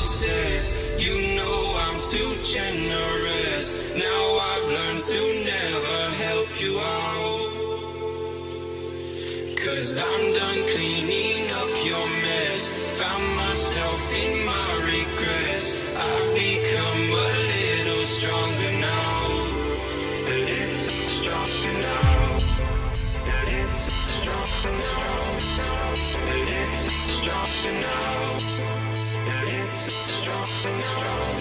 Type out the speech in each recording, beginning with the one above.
promises. You know I'm too generous. Now I've learned to never help you out. 'Cause I'm done cleaning up your mess. Found myself in my regrets. I've become a little stronger now. A little stronger now. A little stronger now. A little stronger now. A little stronger now.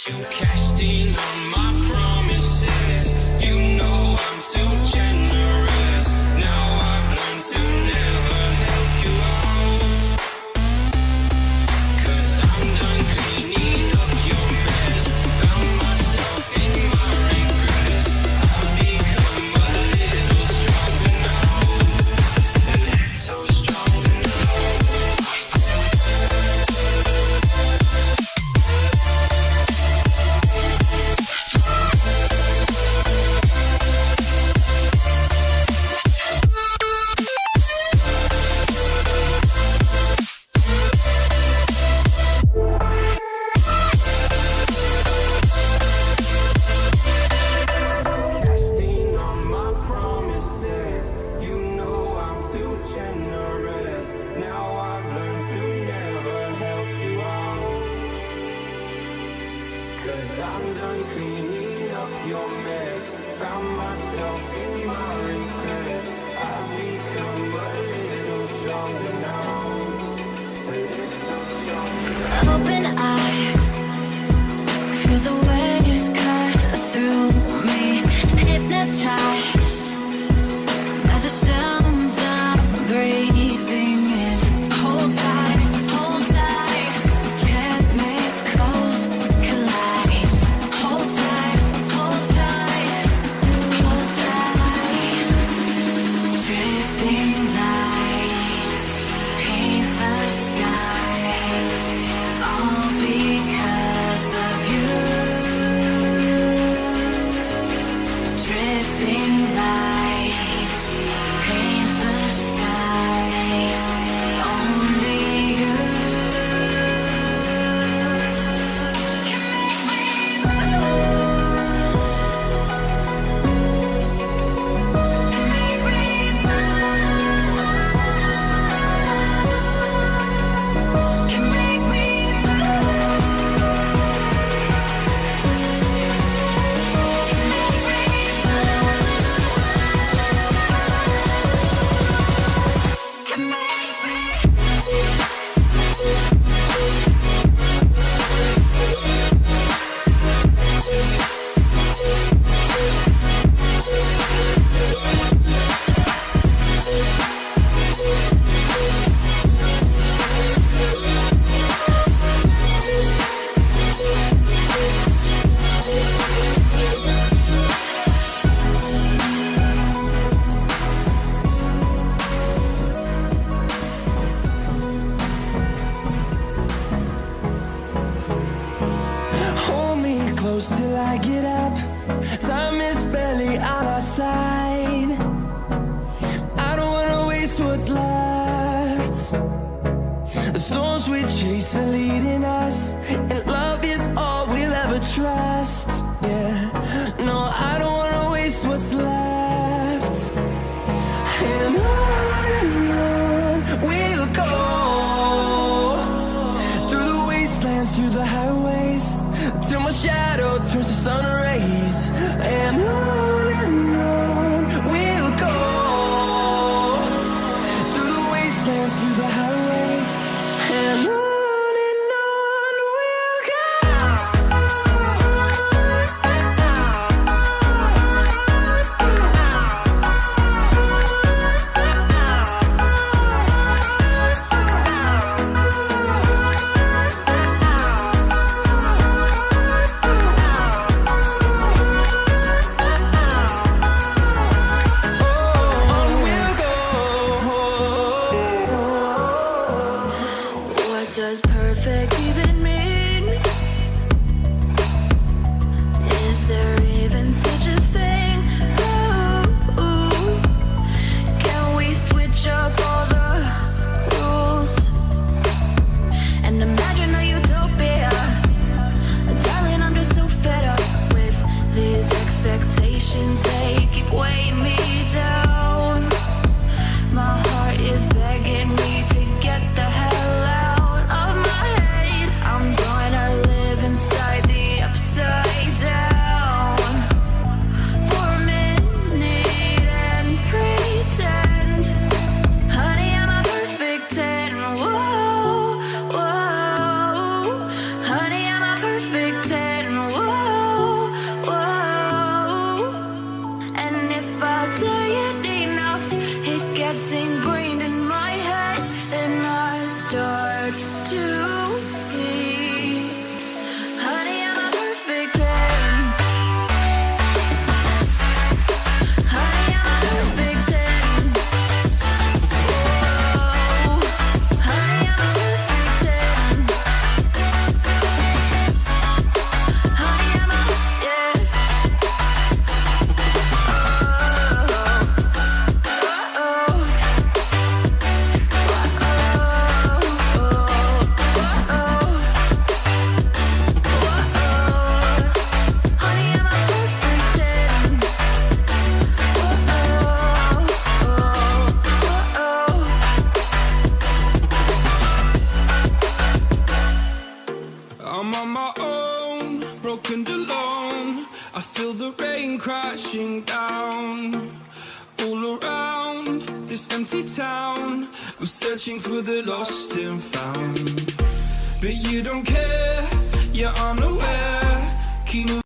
You cashed in on my promises. You know I'm too generous. Now I've learned to never help you out. 'Cause I'm done cleaning up your mess. Found myself in my regrets. I've become a little stronger now. A little stronger now. Open eye, feel the waves cut through me. Hypnotized by the sounds I'm breathing in. Hold tight, chemicals collide. Hold tight, hold tight, hold tight. Dripping lights paint the skies, all because of you. Dripping lights paint the skies, only you can make me move. Can make me move. Can make me Hold me close till I get up. Time is barely on our side. I don't wanna waste what's left. The storms we chase are leading us, and love is all we'll ever trust. Yeah, no, I don't wanna waste what's left. And on we'll go, through the wastelands, through the highways, till my shadow turns to sun rays. And on we'll go, through the wastelands, through the highways, and on we'll go. What does perfect even mean? Is there even such a thing? Ooh, can we switch up all the rules start to see. Honey, I'm a perfect 10. Honey, I'm a perfect 10. Whoa. Honey, I'm a perfect 10. Honey, I'm a, yeah. I'm on my own, broken and alone. I feel the rain crashing down all around this empty town. I'm searching for the lost and found, but you don't care, you're unaware. Keep moving.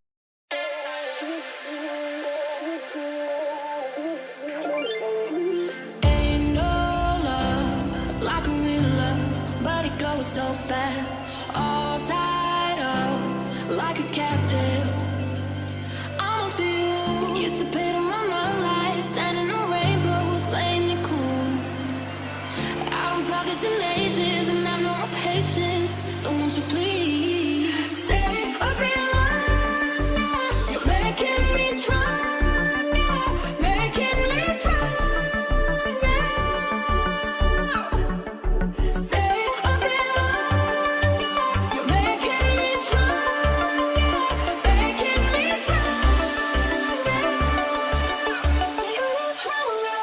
Ain't no love like a real love, but it goes so fast. All tied up like a captive. I'm on to you. Used to pay to my life, sending no rainbows, playing it cool. I haven't felt this in ages, and I have no more patience. So won't you please stay a bit longer? You're making me stronger, making me stronger. Stay a bit longer. You're making me stronger, making me stronger. You're stronger.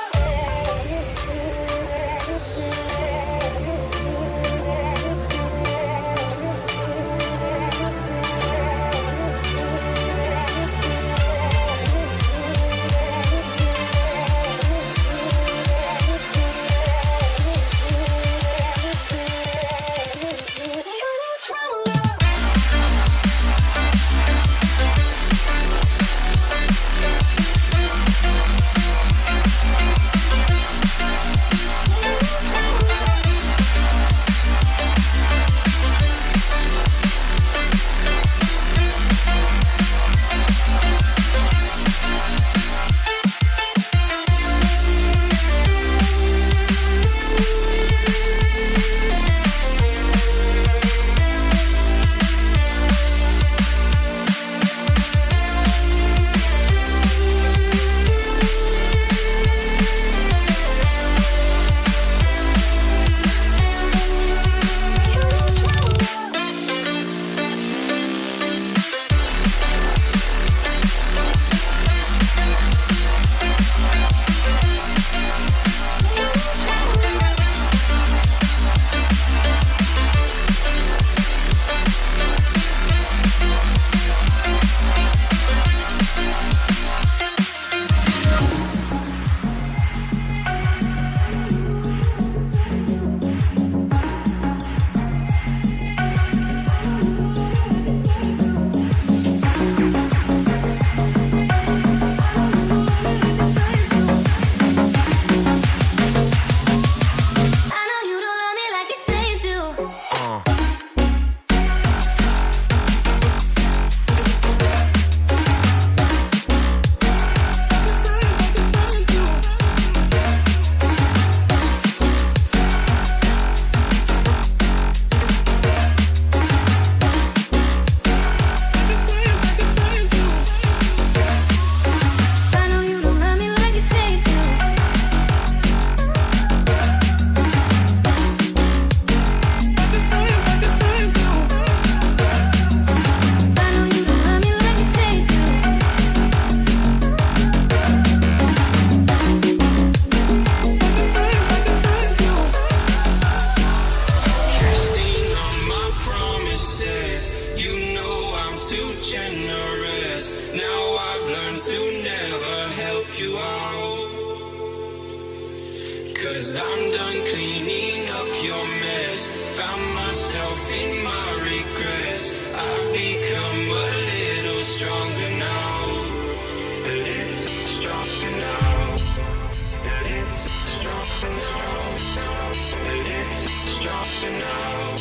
now.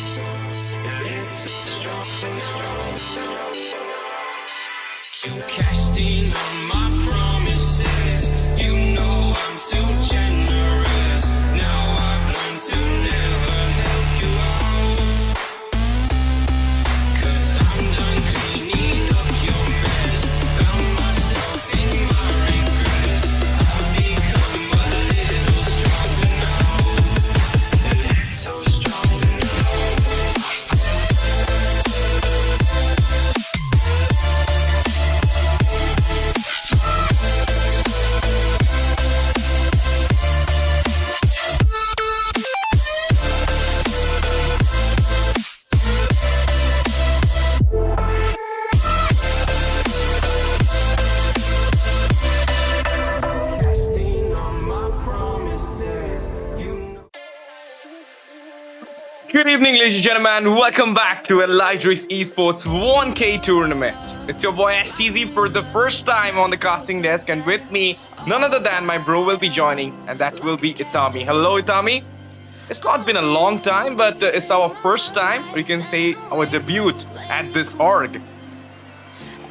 A little stronger now. You cashed in on my promises. You know I'm too generous. Now I've learned to never help you out. 'Cause I'm done cleaning up your mess. Found myself in my regrets. I've become a little stronger now. A little stronger now. Casting on my promises. You know. Good evening, ladies and gentlemen. Welcome back to Elydris Esports 1K tournament. It's your boy STZ for the first time on the casting desk, and with me, none other than my bro will be joining, and that will be Itami. Hello, Itami. It's not been a long time, but it's our first time, or you can say our debut at this org.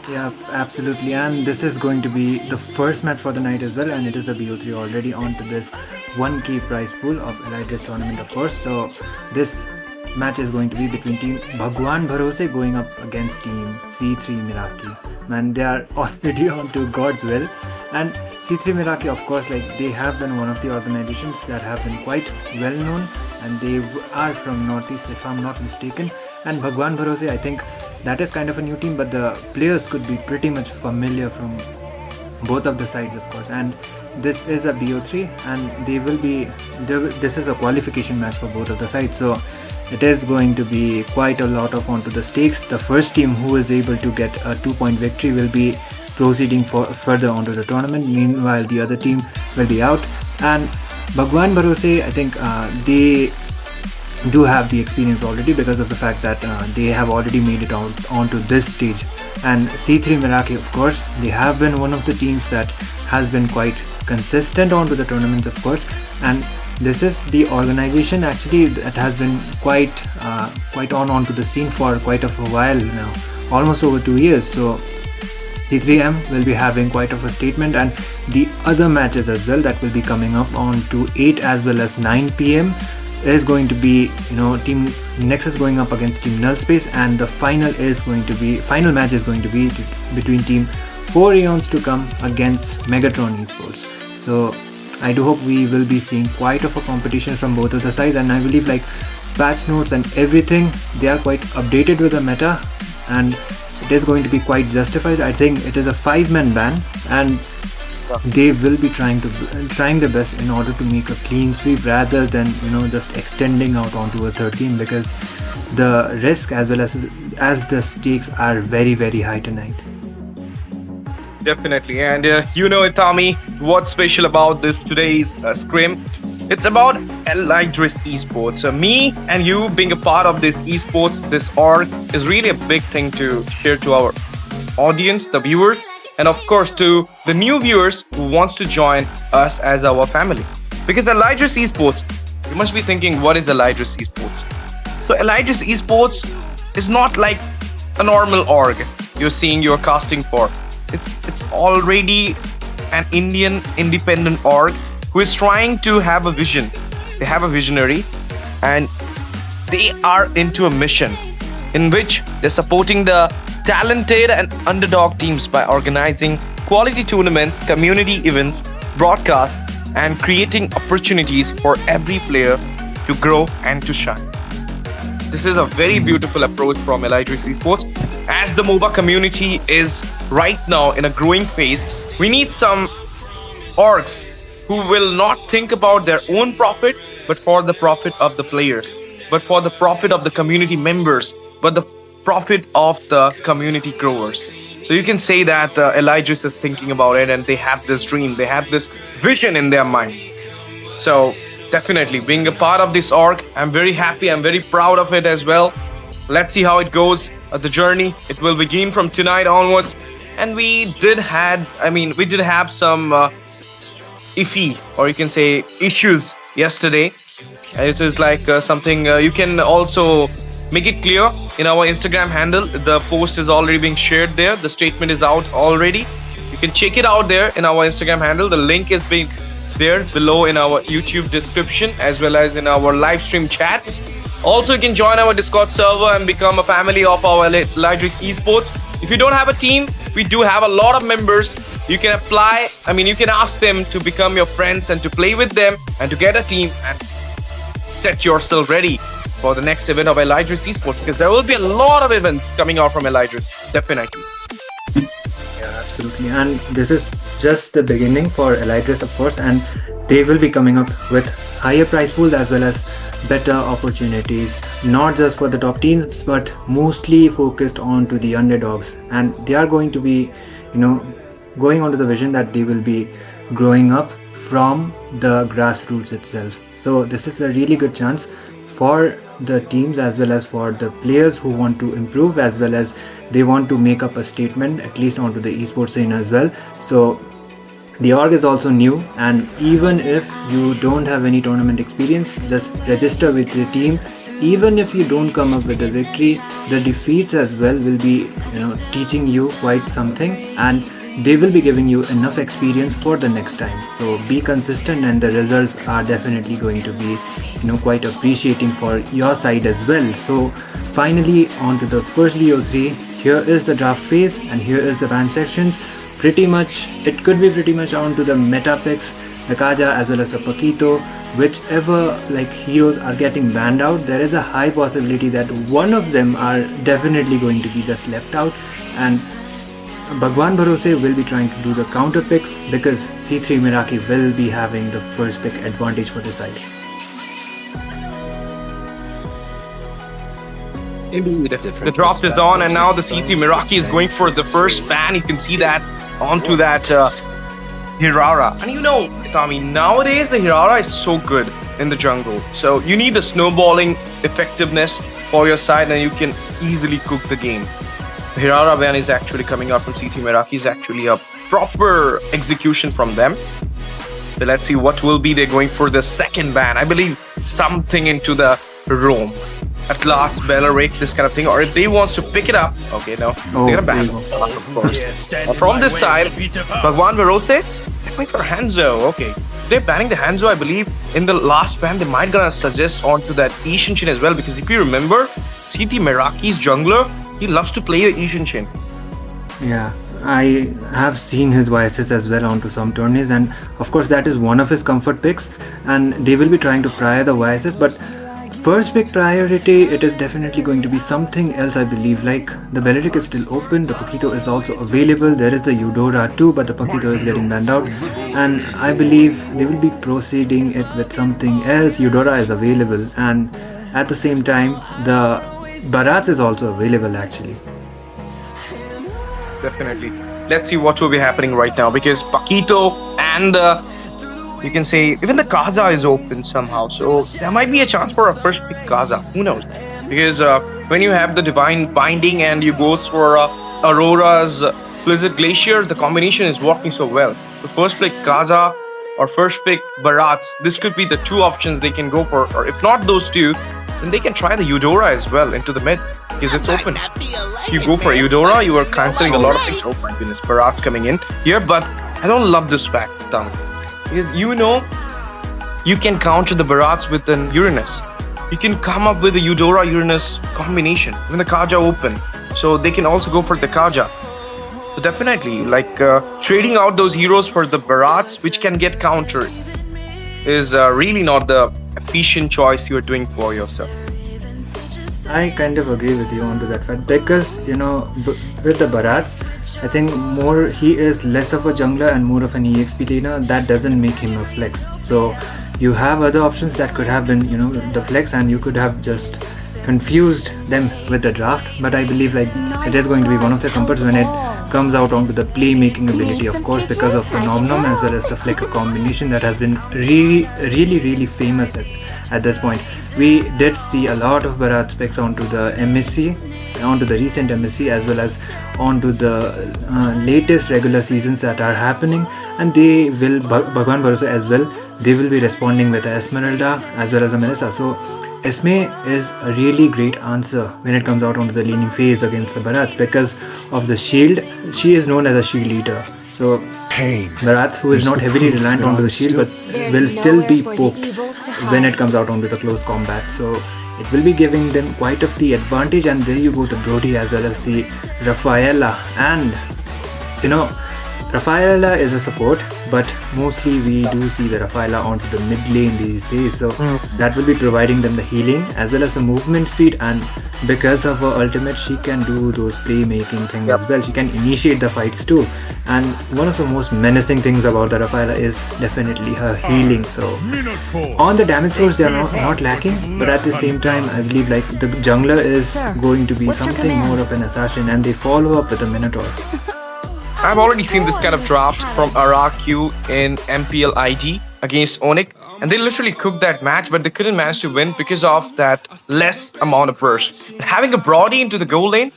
Yeah, absolutely. And this is going to be the first match for the night as well. And it is the BO3 already onto this 1K prize pool of Elydris tournament, of course. So this match is going to be between team Bhagwan Bharose going up against team C3 Meraki. Man, they are already onto God's will. And C3 Meraki, of course, like they have been one of the organizations that have been quite well known. And they are from Northeast, if I'm not mistaken. And Bhagwan Bharose, I think that is kind of a new team, but the players could be pretty much familiar from both of the sides, of course. And this is a BO3, and this is a qualification match for both of the sides. So it is going to be quite a lot of onto the stakes. The first team who is able to get a 2-point victory will be proceeding further onto the tournament. Meanwhile, the other team will be out. And Bhagwan Bharose, I think they do have the experience already because of the fact that they have already made it onto this stage. And C3 Meraki, of course, they have been one of the teams that has been quite consistent onto the tournaments, of course. And this is the organization actually that has been quite onto the scene for quite a while now, almost over 2 years. So C3M will be having quite of a statement, and the other matches as well that will be coming up on to 8 as well as 9 p.m. is going to be, Team Nexus going up against Team Nullspace, and the final match is going to be between Team 4 Eons to come against Megatron Esports. So I do hope we will be seeing quite of a competition from both of the sides, and I believe like patch notes and everything, they are quite updated with the meta, and it is going to be quite justified. I think it is a 5-man ban, and they will be trying their best in order to make a clean sweep rather than just extending out onto a 13, because the risk as well as the stakes are very, very high tonight. Definitely. And Itami, what's special about this today's scrim? It's about Elydris Esports. So me and you being a part of this esports, this org, is really a big thing to share to our audience, the viewers, and of course to the new viewers who wants to join us as our family. Because Elydris Esports, you must be thinking, what is Elydris Esports? So Elydris Esports is not like a normal org you're casting for. It's already an Indian independent org who is trying to have a vision. They have a visionary, and they are into a mission in which they're supporting the talented and underdog teams by organizing quality tournaments, community events, broadcasts, and creating opportunities for every player to grow and to shine. This is a very beautiful approach from Elydris Esports. As the MOBA community is right now in a growing phase, we need some orgs who will not think about their own profit, but for the profit of the players, but for the profit of the community members, but the profit of the community growers. So you can say that Elydris is thinking about it, and they have this dream, they have this vision in their mind. So definitely being a part of this org, I'm very happy, I'm very proud of it as well. Let's see how it goes. The journey, it will begin from tonight onwards. And we did have some iffy, or you can say issues yesterday. And it is like something you can also make it clear in our Instagram handle. The post is already being shared there. The statement is out already. You can check it out there in our Instagram handle. The link is being there below in our YouTube description as well as in our live stream chat. Also, you can join our Discord server and become a family of our Elydris Esports. If you don't have a team, we do have a lot of members. You can apply, you can ask them to become your friends and to play with them and to get a team and set yourself ready for the next event of Elydris Esports, because there will be a lot of events coming out from Elydris, definitely. Yeah, absolutely. And this is just the beginning for Elydris, of course, and they will be coming up with higher prize pools as well as better opportunities, not just for the top teams but mostly focused on to the underdogs. And they are going to be going on to the vision that they will be growing up from the grassroots itself. So this is a really good chance for the teams as well as for the players who want to improve, as well as they want to make up a statement at least onto the esports scene as well. So the org is also new, and even if you don't have any tournament experience, just register with the team. Even if you don't come up with a victory, the defeats as well will be teaching you quite something, and they will be giving you enough experience for the next time. So be consistent and the results are definitely going to be quite appreciating for your side as well. So finally, on to the first BO3. Here is the draft phase and here is the ban sections. It could be pretty much on to the meta picks, the Kaja as well as the Paquito. Whichever heroes are getting banned out, there is a high possibility that one of them are definitely going to be just left out, and Bhagwan Bharose will be trying to do the counter picks because C3 Meraki will be having the first pick advantage for this side. Indeed, the draft is on, and now the C3 Meraki is going for the first ban. You can see that onto that Hirara. And Tommy, nowadays the Hirara is so good in the jungle. So you need the snowballing effectiveness for your side and you can easily cook the game. The Hirara ban is actually coming out from C3 Meraki. Is actually a proper execution from them. So let's see what will be. They're going for the second ban. I believe something into the Rome. At last, Beleric, this kind of thing. Or if they want to pick it up, okay, no, they're gonna ban, of course. From this side, Bhagwan Bharose, they're going for Hanzo. Okay, they're banning the Hanzo. I believe in the last ban, they might gonna suggest onto that Ishinshin as well, because if you remember, C3 Meraki's jungler, he loves to play the Ishinshin. Yeah, I have seen his Vices as well onto some tourneys, and of course that is one of his comfort picks, and they will be trying to prior the Vices, but first pick priority, it is definitely going to be something else, I believe. Like the Beleric is still open, the Paquito is also available, there is the Eudora too, but the Paquito is getting banned out, and I believe they will be proceeding it with something else. Eudora is available, and at the same time the Barats is also available actually. Definitely. Let's see what will be happening right now, because Paquito and you can say even the Kaza is open somehow, so there might be a chance for a first pick Kaza. Who knows? Because when you have the Divine Binding and you go for Aurora's Blizzard Glacier, the combination is working so well. The first pick Kaza or first pick Barats, this could be the two options they can go for, or if not those two, then they can try the Eudora as well into the mid, because it's open. If you go for Eudora, you are cancelling a lot of things. Oh my goodness, Barats coming in here, but I don't love this fact, Tom. Because you can counter the Barats with an Uranus. You can come up with a Eudora-Uranus combination, even the Kaja open. So they can also go for the Kaja. So definitely, trading out those heroes for the Barats, which can get countered, is really not the efficient choice you are doing for yourself. I kind of agree with you onto that fact, because with the Barats, I think he is less of a jungler and more of an EXP laner. That doesn't make him a flex. So you have other options that could have been the flex, and you could have just confused them with the draft. But I believe it is going to be one of the comforts when it comes out onto the playmaking ability, of course, because of the Nom Nom as well as the Flicker combination that has been really famous at this point. We did see a lot of Bharat specs onto the MSC, onto the recent MSC, as well as onto the latest regular seasons that are happening, and they will Bhagwan Bharose as well they will be responding with a Esmeralda as well as a Melissa. So Esme is a really great answer when it comes out onto the laning phase against the Barats because of the shield. She is known as a shield eater. So Barats, who is not heavily reliant onto the shield but will still be poked when it comes out onto the close combat. So it will be giving them quite of the advantage. And there you go, the Brody as well as the Rafaela. And you know, Rafaela is a support, but mostly we do see the Rafaela onto the mid lane these days. So that will be providing them the healing as well as the movement speed. And because of her ultimate, she can do those playmaking things as well. She can initiate the fights too. And one of the most menacing things about the Rafaela is definitely her healing. So on the damage source, they are not lacking, but at the same time, I believe like the jungler is going to be something more of an assassin, and they follow up with a Minotaur. I've already seen this kind of draft from RRQ in MPL ID against Onyx, and they literally cooked that match, but they couldn't manage to win because of that less amount of burst. But having a Brody into the goal lane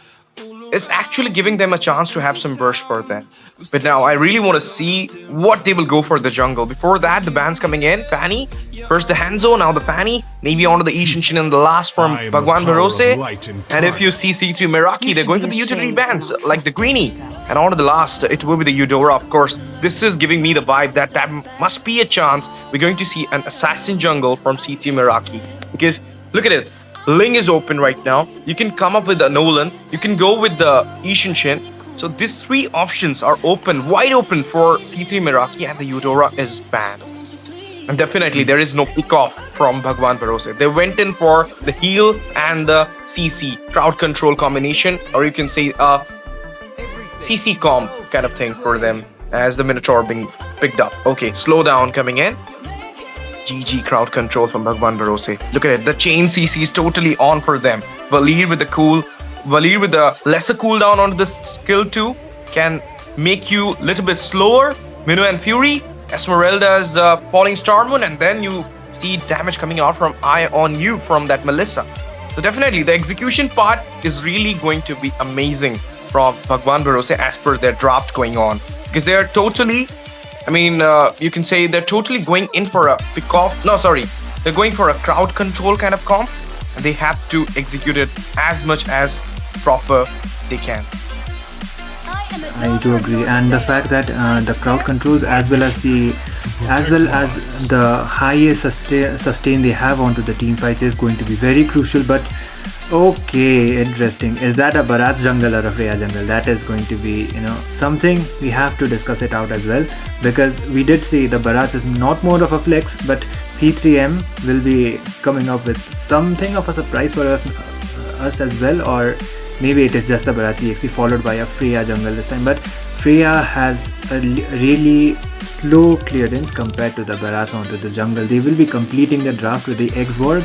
is actually giving them a chance to have some burst for them. But now I really want to see what they will go for the jungle. Before that, the bans coming in. Fanny, first the Hanzo, now the Fanny, maybe onto the Ishin Shin in the last from Bhagwan Bharose. And if you see C3 Meraki, they're going for the utility bans like the Greenie. And onto the last, it will be the Eudora, of course. This is giving me the vibe that must be a chance we're going to see an assassin jungle from C3 Meraki. Because look at it. Ling is open right now. You can come up with a Nolan. You can go with the Ishin Shin. So these three options are open, wide open for C3 Meraki, and the Eudora is banned. And definitely there is no pick off from Bhagwan Bharose. They went in for the heal and the CC, crowd control combination, or you can say CC comp kind of thing for them as the Minotaur being picked up. Okay, slow down coming in. GG crowd control from Bhagwan Bharose. Look at it, the chain CC is totally on for them. Valir with the lesser cooldown on the skill 2 can make you a little bit slower. Mino and Fury, Esmeralda is the falling star moon, and then you see damage coming out from Eye on You from that Melissa. So definitely the execution part is really going to be amazing from Bhagwan Bharose as per their draft going on. Because they are totally, you can say they're totally going in for a pick off. No, sorry. They're going for a crowd control kind of comp, and they have to execute it as much as proper they can. I do agree, and the fact that the crowd controls as well as the highest sustain they have onto the team fights is going to be very crucial. But okay, interesting. Is that a Barats jungle or a Freya jungle? That is going to be something we have to discuss it out as well, because we did say the Barats is not more of a flex, but C3M will be coming up with something of a surprise for us as well, or maybe it is just the Barats EXP followed by a Freya jungle this time. But Freya has a really slow clearance compared to the Barats onto the jungle. They will be completing the draft with the X-Borg,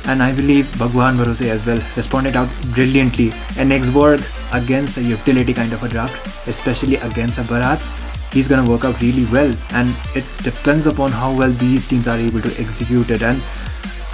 and I believe Bhagwan Bharose as well responded out brilliantly. An X-Borg against a utility kind of a draft, especially against a Barats, he's gonna work out really well, and it depends upon how well these teams are able to execute it. And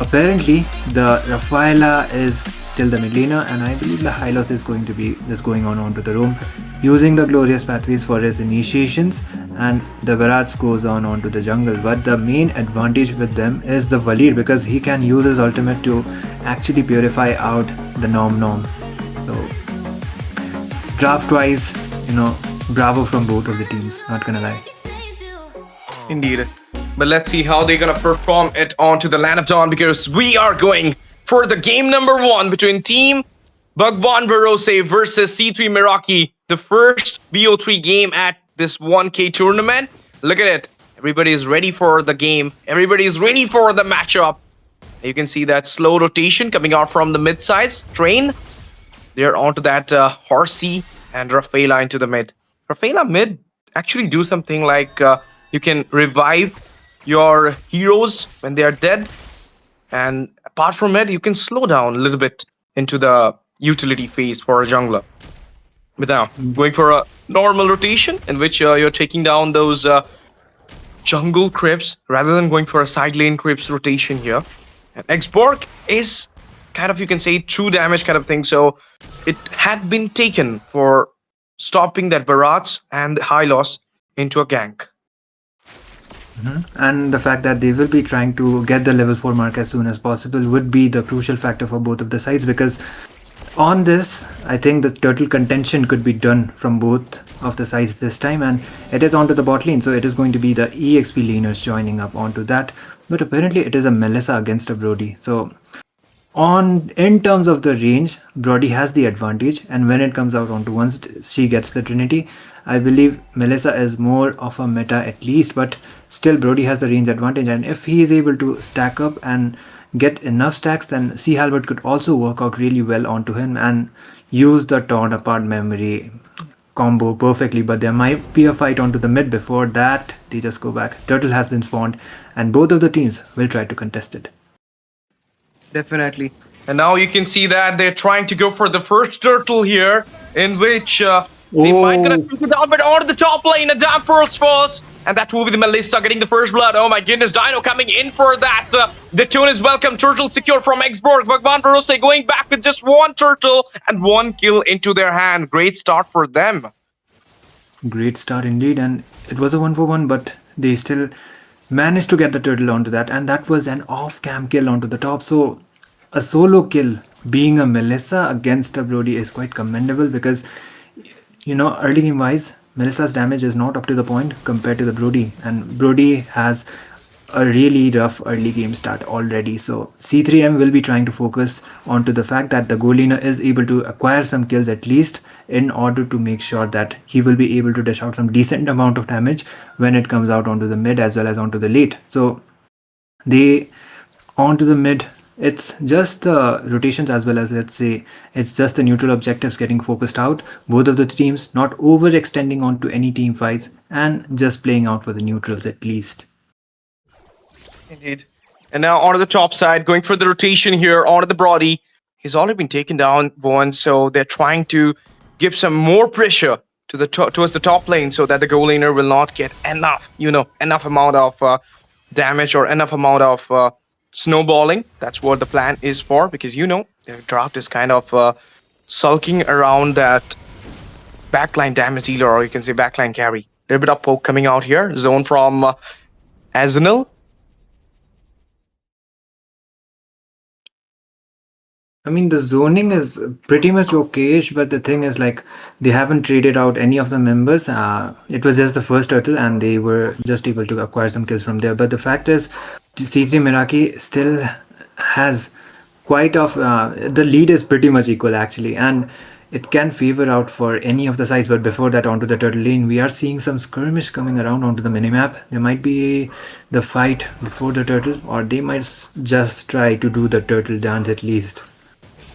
apparently the Rafaela is still the mid laner, and I believe the Hylos is going to be just going on onto the roam, using the glorious pathways for his initiations, and the Barats goes on onto the jungle. But the main advantage with them is the Valir, because he can use his ultimate to actually purify out the Nom. So draft wise, bravo from both of the teams, not gonna lie. Indeed. But let's see how they're gonna perform it onto the Land of Dawn, because we are going for the game number 1 between Team Bhagwan Bharose versus C3 Meraki, the first BO3 game at this 1K tournament. Look at it. Everybody is ready for the game. Everybody is ready for the matchup. You can see that slow rotation coming out from the mid-sides. Train. They're onto that Horsey and Rafaela into the mid. Rafaela mid actually do something like you can revive your heroes when they are dead. And apart from it, you can slow down a little bit into the utility phase for a jungler. But now, going for a normal rotation in which you're taking down those jungle creeps rather than going for a side lane creeps rotation here. And X-Borg is kind of, you can say, true damage kind of thing. So it had been taken for stopping that Barats and Hylos into a gank. And the fact that they will be trying to get the level 4 mark as soon as possible would be the crucial factor for both of the sides, because on this, I think the turtle contention could be done from both of the sides this time, and it is onto the bot lane, so it is going to be the EXP laners joining up onto that. But apparently, it is a Melissa against a Brody. So, on in terms of the range, Brody has the advantage, and when it comes out onto once she gets the Trinity, I believe Melissa is more of a meta at least, but still Brody has the range advantage, and if he is able to stack up and get enough stacks, then C Halbert could also work out really well onto him and use the torn apart memory combo perfectly. But there might be a fight onto the mid. Before that, they just go back. Turtle has been spawned, and both of the teams will try to contest it. Definitely. And now you can see that they're trying to go for the first turtle here, in which they might gonna take it out, but onto the top lane, a damn first, and that will be the Melissa getting the first blood. Oh my goodness, Dino coming in for that. The tune is welcome. Turtle secure from Esport. Bhagwan Bharose going back with just one turtle and one kill into their hand. Great start for them. Great start indeed, and it was a 1-for-1, but they still managed to get the turtle onto that, and that was an off-cam kill onto the top. So a solo kill being a Melissa against a Brody is quite commendable, because early game wise, Melissa's damage is not up to the point compared to the Brody, and Brody has a really rough early game start already. So C3M will be trying to focus onto the fact that the goal laner is able to acquire some kills at least, in order to make sure that he will be able to dish out some decent amount of damage when it comes out onto the mid as well as onto the late. So they onto the mid, it's just the rotations as well as, let's say, it's just the neutral objectives getting focused out. Both of the teams not overextending onto any team fights and just playing out for the neutrals at least. Indeed. And now onto the top side, going for the rotation here onto the Brody. He's already been taken down once, so they're trying to give some more pressure to the towards the top lane, so that the goal laner will not get enough amount of damage or enough amount of snowballing. That's what the plan is for, because their draft is kind of sulking around that backline damage dealer, or you can say backline carry. A little bit of poke coming out here. Zone from Azanil. I mean, the zoning is pretty much okayish, but the thing is, like, they haven't traded out any of the members. It was just the first turtle, and they were just able to acquire some kills from there. But the fact is, C3 Meraki still has quite of the lead is pretty much equal actually, and it can favor out for any of the sides. But before that, onto the turtle lane, we are seeing some skirmish coming around onto the minimap. There might be the fight before the turtle, or they might just try to do the turtle dance at least.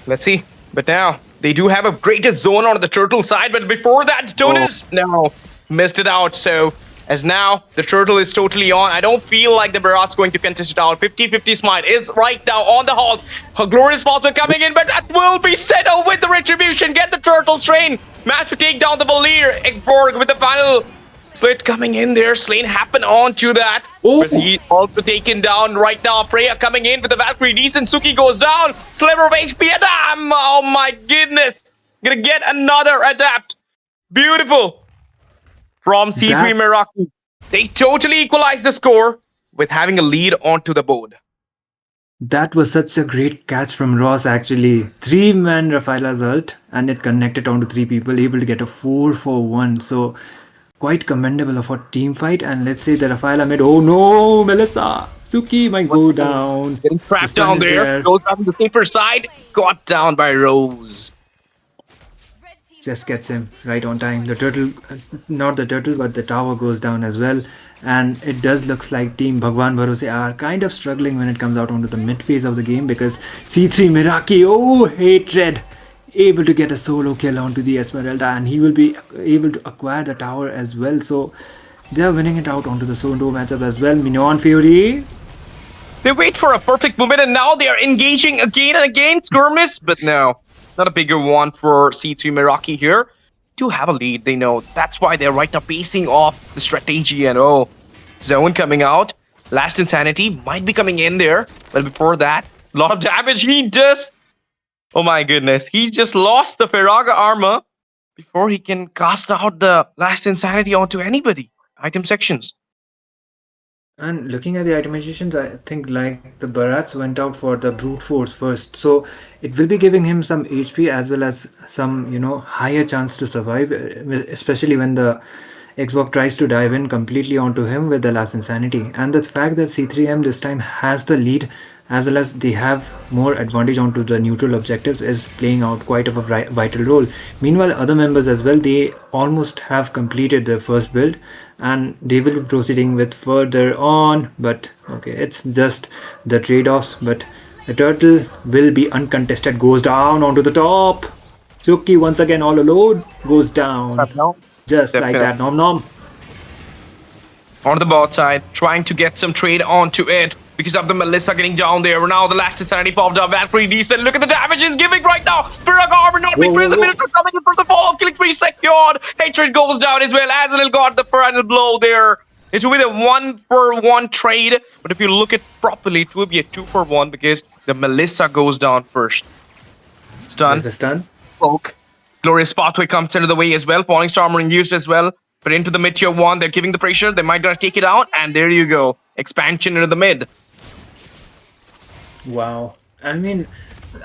Let's see. But now they do have a greater zone on the turtle side. But before that, Jonas now missed it out. So as now the turtle is totally on, I don't feel like the Barat's going to contest it out. 50-50 smite is right now on the halt. A glorious Falcon coming in, but that will be settled with the retribution. Get the turtle strain. Match to take down the Valir. Xborg with the final split coming in there. Slain happen on to that. But he also taken down right now. Freya coming in with the Valkyrie. Decent. Suki goes down. Sliver of HP. Adam. Oh my goodness. Gonna get another adapt. Beautiful. From C3 Meraki. They totally equalized the score with having a lead onto the board. That was such a great catch from Ross actually. 3-man Rafaela's ult, and it connected onto 3 people, able to get a 4-for-1. So quite commendable of a team fight. And let's say the Rafaela mid. Oh no, Melissa! Suki might go down. Getting trapped down there. Goes down to the safer side. Got down by Rose. Just gets him right on time. The turtle, not the turtle, but the tower goes down as well. And it does looks like Team Bhagwan Bharose are kind of struggling when it comes out onto the mid phase of the game, because C3 Meraki, oh hatred, able to get a solo kill onto the Esmeralda, and he will be able to acquire the tower as well. So they are winning it out onto the solo matchup as well. Mignon Fury. They wait for a perfect moment, and now they are engaging again and again. Skirmish, but no. Not a bigger one for C3 Meraki here. To have a lead, they know. That's why they're right now pacing off the strategy, and zone coming out. Last Insanity might be coming in there. But before that, a lot of damage. He just... Oh my goodness. He just lost the Feraga armor before he can cast out the Last Insanity onto anybody. Item sections. And looking at the itemizations, I think like the Barats went out for the brute force first, so it will be giving him some HP as well as some higher chance to survive, especially when the Xbox tries to dive in completely onto him with the last insanity. And the fact that C3M this time has the lead as well as they have more advantage onto the neutral objectives is playing out quite of a vital role. Meanwhile, other members as well, they almost have completed their first build and they will be proceeding with further on, but okay, it's just the trade-offs. But the turtle will be uncontested, goes down onto the top. Suki once again all alone goes down, No, just like definitely. that. Nom nom. On the bot side, trying to get some trade onto it because of the Melissa getting down there. Now the last insanity popped up. That's pretty decent. Look at the damage he's giving right now. Firagar will not be Whoa, free. The whoa. Minister coming in for the follow-up. Killing spree secured. Hatred goes down as well. Azrael got the final blow there. It will be the 1-for-1 trade. But if you look at properly, it will be a 2-for-1 because the Melissa goes down first. Stun. There's the stun. Poke. Glorious Pathway comes into the way as well. Falling Star Marine used as well. But into the mid tier 1, they're giving the pressure. They might gonna take it out. And there you go. Expansion into the mid. Wow. I mean,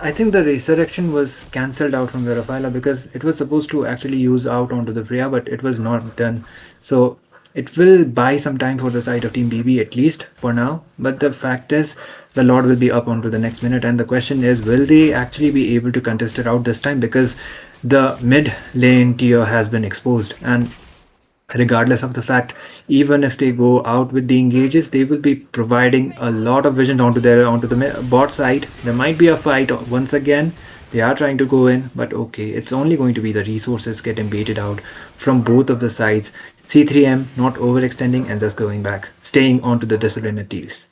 I think the resurrection was cancelled out from Verafila because it was supposed to actually use out onto the Freya, but it was not done. So it will buy some time for the side of Team BB at least for now. But the fact is, the Lord will be up onto the next minute, and the question is, will they actually be able to contest it out this time? Because the mid lane tier has been exposed, and regardless of the fact, even if they go out with the engages, they will be providing a lot of vision onto the bot side. There might be a fight once again. They are trying to go in, but okay, it's only going to be the resources getting baited out from both of the sides. C3M not overextending and just going back, staying onto the disabilities.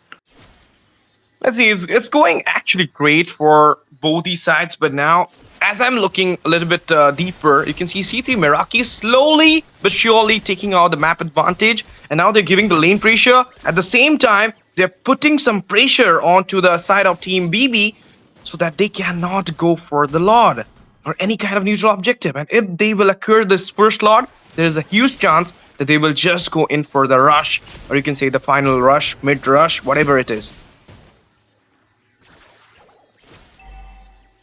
Let's see, it's going actually great for both these sides, but now, as I'm looking a little bit deeper, you can see C3 Meraki slowly but surely taking out the map advantage, and now they're giving the lane pressure. At the same time, they're putting some pressure onto the side of Team BB so that they cannot go for the Lord or any kind of neutral objective. And if they will occur this first Lord, there's a huge chance that they will just go in for the rush, or you can say the final rush, mid rush, whatever it is.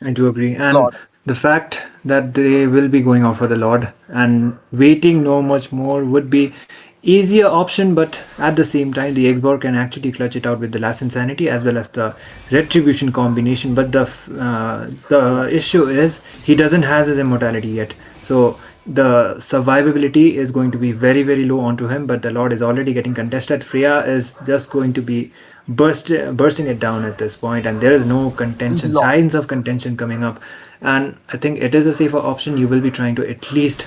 I do agree. And Lord. the fact that they will be going out for the Lord and waiting no much more would be easier option, but at the same time the Xbox can actually clutch it out with the last insanity as well as the retribution combination. But the issue is he doesn't has his immortality yet, so the survivability is going to be very very low onto him. But the Lord is already getting contested. Freya is just going to be bursting it down at this point, and there is no contention, signs of contention coming up. And I think it is a safer option. You will be trying to at least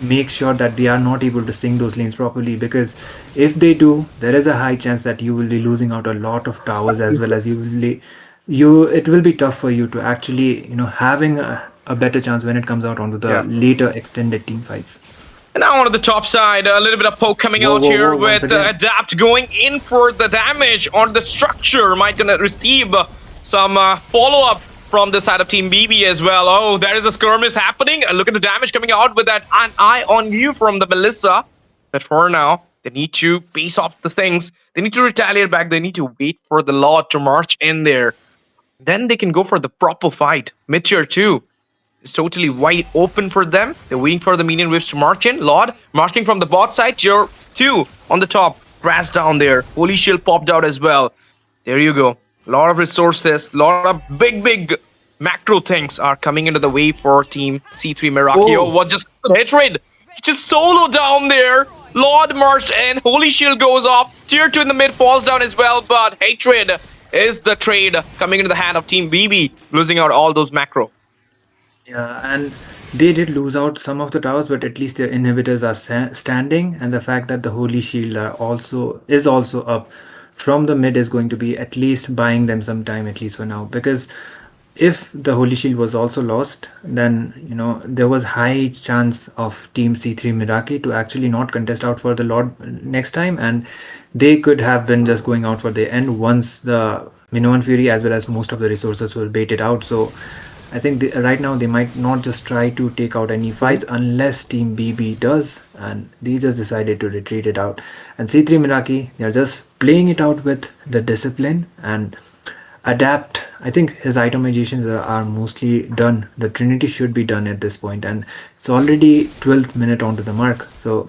make sure that they are not able to sing those lanes properly, because if they do, there is a high chance that you will be losing out a lot of towers as well as it will be tough for you to actually having a better chance when it comes out onto the later extended team fights. And now onto the top side, a little bit of poke coming out here once with again. Adapt going in for the damage on the structure. Might gonna receive some follow-up from the side of Team BB as well. Oh, there is a skirmish happening. Look at the damage coming out with that an eye on you from the Melissa. But for now, they need to pace off the things. They need to retaliate back. They need to wait for the Lord to march in there. Then they can go for the proper fight. Mid-tier 2. It's totally wide open for them. They're waiting for the minion whips to march in. Lord marching from the bot side. Tier 2 on the top. Crash down there. Holy Shield popped out as well. There you go. A lot of resources. A lot of big macro things are coming into the way for Team C3 Meraki. Oh, what just hatred? Just solo down there. Lord marched in. Holy Shield goes off. Tier 2 in the mid falls down as well. But hatred is the trade coming into the hand of Team BB. Losing out all those macro. Yeah, and they did lose out some of the towers, but at least their inhibitors are standing, and the fact that the Holy Shield is also up from the mid is going to be at least buying them some time, at least for now. Because if the Holy Shield was also lost, then there was high chance of Team C3 Meraki to actually not contest out for the Lord next time, and they could have been just going out for the end once the Minoan Fury as well as most of the resources were baited out. So I think right now they might not just try to take out any fights unless Team BB does, and they just decided to retreat it out. And C3 Meraki, they're just playing it out with the discipline and adapt. I think his itemizations are mostly done. The Trinity should be done at this point, and it's already 12th minute onto the mark. So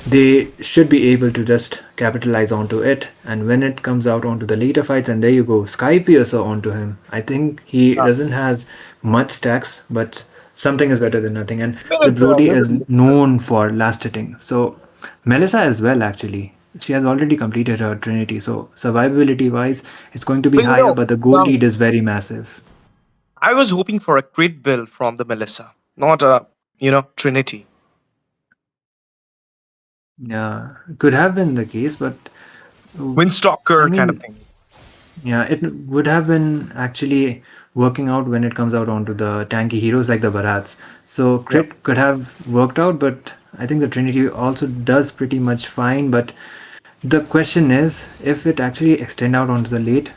they should be able to just capitalize onto it. And when it comes out onto the later fights, and there you go, Sky Piercer onto him. I think he doesn't has much stacks, but something is better than nothing. And the Brody is known for last hitting. So Melissa as well, actually. She has already completed her Trinity. So survivability wise, it's going to be higher, but the goal lead is very massive. I was hoping for a crit build from the Melissa, not a Trinity. Yeah, could have been the case, but Windstalker kind of thing. yeah, it would have been actually working out when it comes out onto the tanky heroes like the Barats. So crit could have worked out, but I think the Trinity also does pretty much fine. But the question is, if it actually extend out onto the late,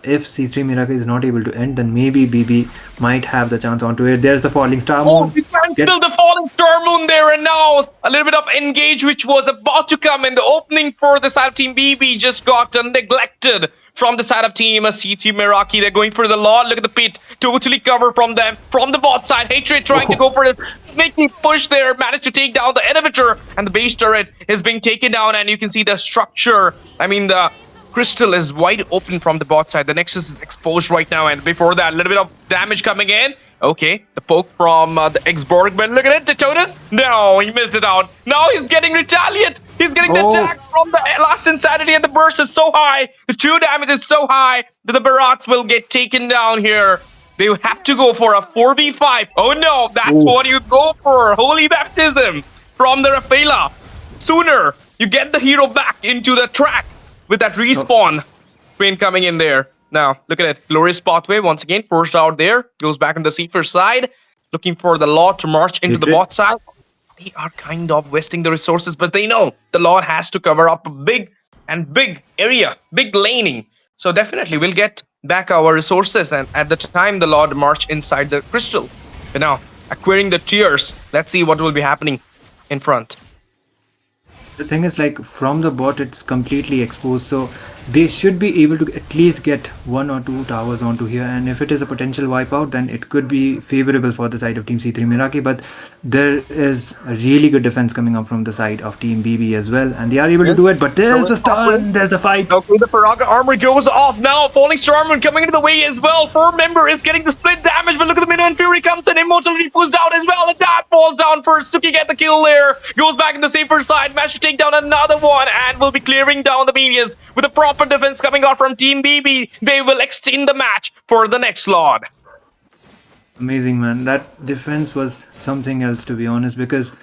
if C3 Meraki is not able to end, then maybe BB might have the chance onto it. There's the falling star moon. We can't kill the falling star moon there, and now a little bit of engage which was about to come in the opening for the side of Team BB just got neglected from the side of Team C3 Meraki. They're going for the Lord. Look at the pit, totally covered from them. From the bot side, Hatred trying to go for this sneaky push there, managed to take down the inhibitor, and the base turret is being taken down, and you can see the structure. I mean, the Crystal is wide open from the bot side. The Nexus is exposed right now, and before that, a little bit of damage coming in. Okay, the poke from the X-Borg, but look at it, Tetotus. No, he missed it out. Now he's getting retaliate. He's getting the attack from the last Insanity, and the burst is so high. The true damage is so high that the Barats will get taken down here. They have to go for a 4v5. Oh no, that's what you go for. Holy baptism from the Rafaela. Sooner you get the hero back into the track with that respawn train coming in there. Now, look at it. Glorious pathway once again, forced out there. Goes back on the C4 side. Looking for the Lord to march into the bot side. They are kind of wasting the resources, but they know the Lord has to cover up a big area, big laning. So definitely we'll get back our resources, and at the time the Lord march inside the crystal. But now, acquiring the tiers. Let's see what will be happening in front. The thing is, like, from the bot it's completely exposed, so they should be able to at least get 1 or 2 towers onto here, and if it is a potential wipeout, then it could be favorable for the side of Team C3 Meraki. But there is a really good defense coming up from the side of Team BB as well, and they are able to do it. But there's the stun, there's the fight. Okay, the Paraga armor goes off now. Falling Star Moon coming into the way as well. Firm Member is getting the split damage, but look at the Minion Fury comes in. Immortality pushed out as well, and that falls down first. Suki get the kill there. Goes back in the safer side. Managed to take down another one, and will be clearing down the minions with a proper defense coming out from Team BB. They will extend the match for the next Lord. Amazing, man. That defense was something else, to be honest, because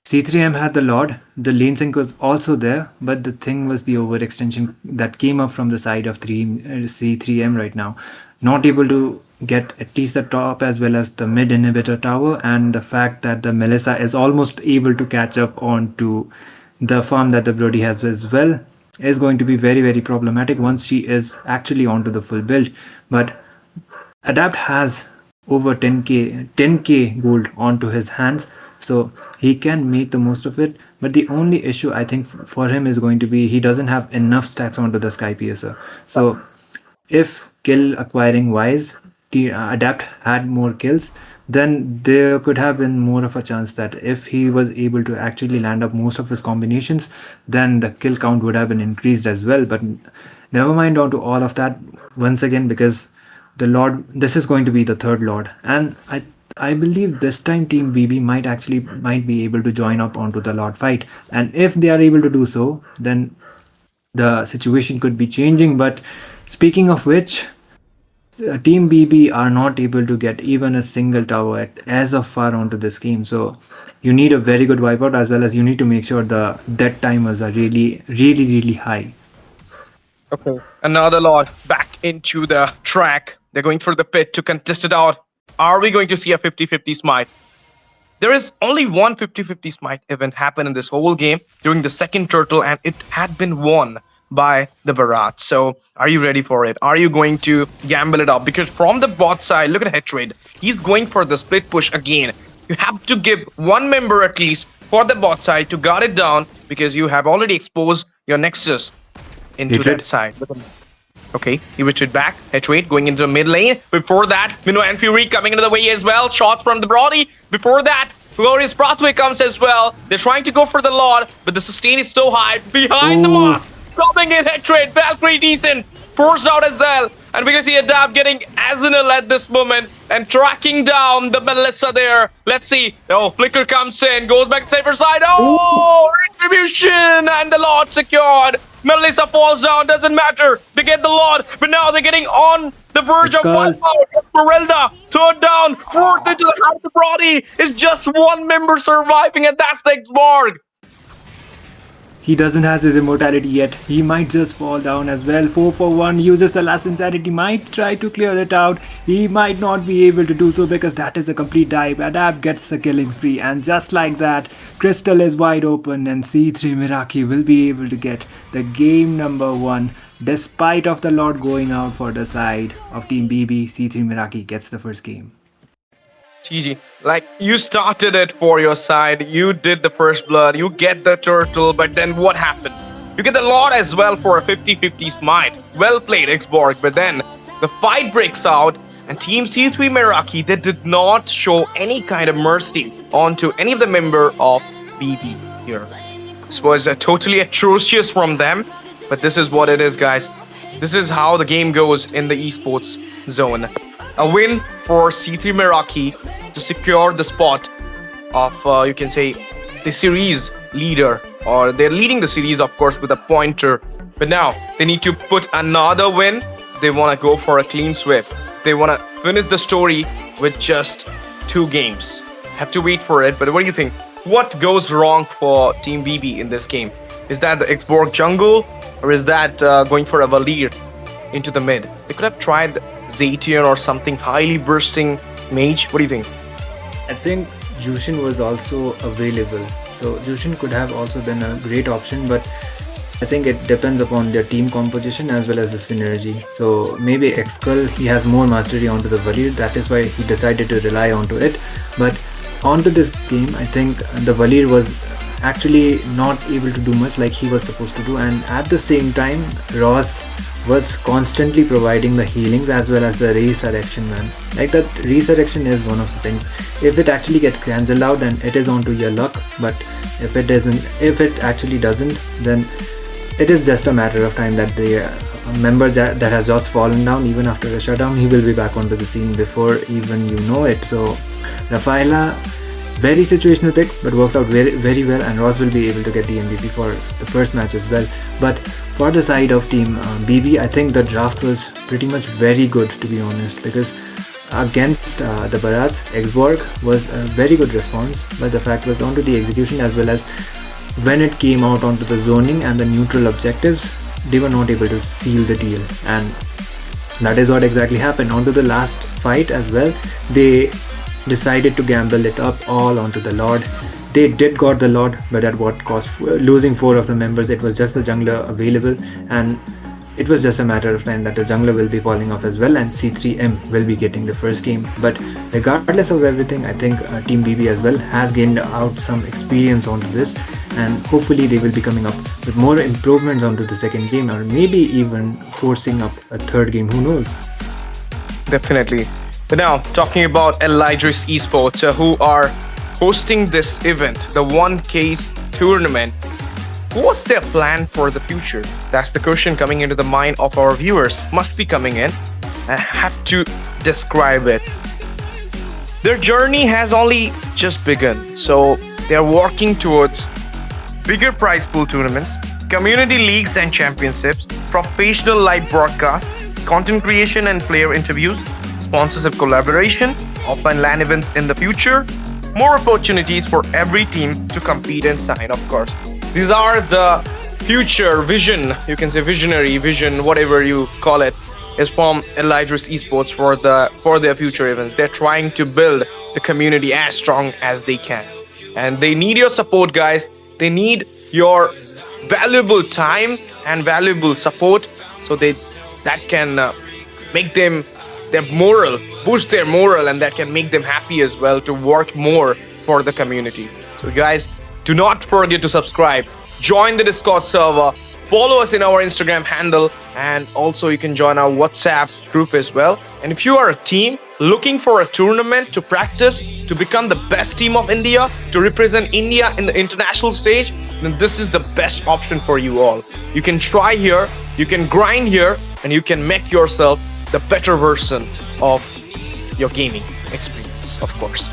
C3M had the Lord, the lane sync was also there, but the thing was the overextension that came up from the side of C3M right now. Not able to get at least the top as well as the mid inhibitor tower, and the fact that the Melissa is almost able to catch up onto the farm that the Brody has as well is going to be very, very problematic once she is actually onto the full build. But Adapt has over 10k gold onto his hands, so he can make the most of it. But the only issue I think for him is going to be he doesn't have enough stacks onto the Sky Piercer. So if kill acquiring wise, the Adapt had more kills, then there could have been more of a chance that if he was able to actually land up most of his combinations, then the kill count would have been increased as well. But never mind onto all of that once again, because the Lord, this is going to be the third Lord, and I believe this time Team BB might be able to join up onto the Lord fight, and if they are able to do so, then the situation could be changing. But speaking of which, Team BB are not able to get even a single tower as of far onto this game. So you need a very good wipeout, as well as you need to make sure the death timers are really, really, really high. Okay, another Lord back into the track. They're going for the pit to contest it out. Are we going to see a 50-50 smite? There is only one 50-50 smite event happen in this whole game during the second turtle, and it had been won by the Bharat. So are you ready for it? Are you going to gamble it up? Because from the bot side, look at Hatred. He's going for the split push again. You have to give one member at least for the bot side to guard it down because you have already exposed your Nexus into Hatred. that side. Okay, he retreated back. Hatred going into the mid lane. Before that, Mino and Fury coming into the way as well. Shots from the Brody. Before that, Glorious Pathway comes as well. They're trying to go for the Lord, but the sustain is so high. Behind the Ooh. mark, coming in Hatred. Valkyrie decent. Forced out as well. And we can see Adapt getting Azanel at this moment and tracking down the Melissa there. Let's see. Oh, Flicker comes in, goes back to safer side. Oh, Retribution and the Lord secured. Melissa falls down, doesn't matter. They get the Lord, but now they're getting on the verge Let's of go. wipeout. Esmeralda, third down, fourth into the hand of the Brody. It's just one member surviving, and that's the Xborg. He doesn't have his immortality yet. He might just fall down as well. 4 for 1 uses the last insanity. Might try to clear it out. He might not be able to do so because that is a complete dive. Adapt gets the killing spree, and just like that, Crystal is wide open and C3 Meraki will be able to get the game number 1. Despite of the Lord going out for the side of Team BB, C3 Meraki gets the first game. GG. Like, you started it for your side, you did the first blood, you get the turtle, but then what happened? You get the Lord as well for a 50-50 smite. Well played, Xborg, but then the fight breaks out, and Team C3 Meraki, they did not show any kind of mercy onto any of the member of BB here. This was totally atrocious from them, but this is what it is, guys. This is how the game goes in the esports zone. A win for C3 Meraki to secure the spot of, you can say, the series leader. Or they're leading the series, of course, with a pointer. But now, they need to put another win. They want to go for a clean sweep. They want to finish the story with just 2 games. Have to wait for it, but what do you think? What goes wrong for Team BB in this game? Is that the Xborg jungle? Or is that going for a Valir into the mid? They could have tried Zatian or something highly bursting mage. What do you think? I think Jushin was also available. So Jushin could have also been a great option, but I think it depends upon their team composition as well as the synergy. So maybe Xkull, he has more mastery onto the Valir, that is why he decided to rely onto it. But onto this game, I think the Valir was actually not able to do much like he was supposed to do, and at the same time Ross was constantly providing the healings as well as the resurrection, man. Like, that resurrection is one of the things. If it actually gets cancelled out, then it is onto your luck, but if it actually doesn't, then it is just a matter of time that the member that has just fallen down, even after a shutdown, he will be back onto the scene before even you know it. So Rafaela, very situational pick, but works out very, very well, and Ross will be able to get the MVP for the first match as well. But for the side of Team BB, I think the draft was pretty much very good, to be honest, because against the Bharats, Xborg was a very good response, but the fact was onto the execution as well as when it came out onto the zoning and the neutral objectives, they were not able to seal the deal, and that is what exactly happened. Onto the last fight as well, they decided to gamble it up all onto the Lord. They did got the Lord, but at what cost? Losing 4 of the members. It was just the jungler available, and it was just a matter of time that the jungler will be falling off as well, and C3M will be getting the first game. But regardless of everything, I think Team BB as well has gained out some experience onto this, and hopefully they will be coming up with more improvements onto the second game, or maybe even forcing up a third game, who knows. Definitely. But now, talking about Elydris Esports, who are hosting this event, the 1K's tournament. What's their plan for the future? That's the question coming into the mind of our viewers. Must be coming in. I have to describe it. Their journey has only just begun, so they're working towards bigger prize pool tournaments, community leagues and championships, professional live broadcast, content creation and player interviews, sponsorship collaboration, offline LAN events in the future, more opportunities for every team to compete and sign, of course. These are the future vision, you can say visionary vision, whatever you call it, is from Elydris Esports for their future events. They're trying to build the community as strong as they can. And they need your support, guys. They need your valuable time and valuable support, so that can make them their morale, boost their morale, and that can make them happy as well to work more for the community. So guys, do not forget to subscribe, join the Discord server, follow us in our Instagram handle, and also you can join our WhatsApp group as well. And if you are a team looking for a tournament to practice to become the best team of India, to represent India in the international stage, then this is the best option for you all. You can try here, you can grind here, and you can make yourself the better version of your gaming experience, of course.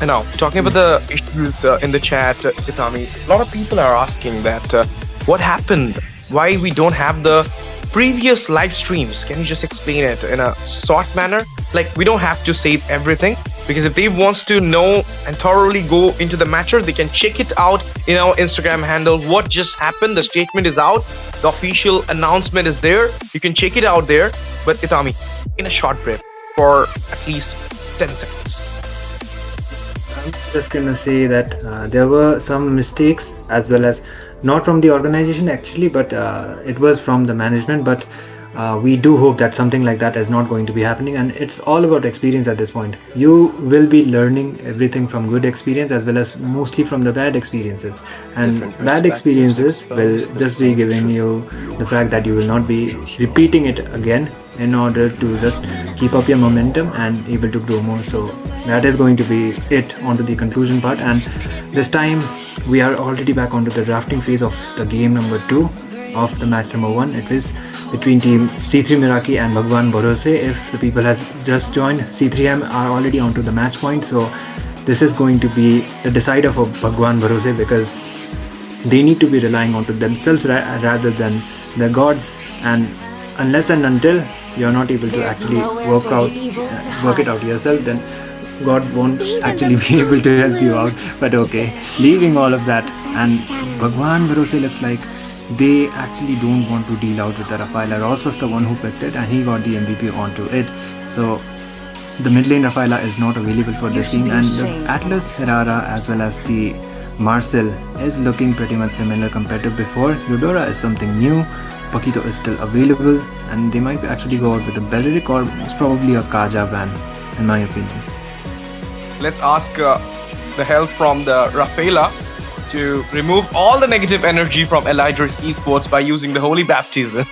And now, talking about the issues in the chat, Itami, a lot of people are asking that what happened? Why we don't have the previous live streams? Can you just explain it in a short manner? Like, we don't have to say everything, because if they wants to know and thoroughly go into the matcher, they can check it out in our Instagram handle. What just happened? The statement is out. The official announcement is there. You can check it out there. But Itami, in a short brief for at least 10 seconds. I'm just gonna say that there were some mistakes, as well as not from the organization actually, but it was from the management. But we do hope that something like that is not going to be happening, and it's all about experience at this point. You will be learning everything from good experience as well as mostly from the bad experiences, and bad experiences will just be giving you the fact that you will not be repeating it again, in order to just keep up your momentum and able to grow more. So that is going to be it onto the conclusion part, and this time we are already back onto the drafting phase of the game number 2 of the match number 1. It is between team C3 Meraki and Bhagwan Bharose. If the people has just joined, C3M are already onto the match point, so this is going to be the decider for Bhagwan Bharose, because they need to be relying onto themselves rather than the gods, and unless and until you're not able to actually work it out yourself, then God won't actually be able to help you out. But okay, leaving all of that, and Bhagwan Bharose looks like they actually don't want to deal out with the Rafaela. Ross was the one who picked it, and he got the MVP onto it. So the mid lane Rafaela is not available for this team, and the Atlas, Herrera as well as the Marcel is looking pretty much similar compared to before. Eudora is something new. Paquito is still available, and they might actually go out with a Beleric, or it's probably a Kaja ban, in my opinion. Let's ask the help from the Rafaela to remove all the negative energy from Elydris Esports by using the Holy Baptism.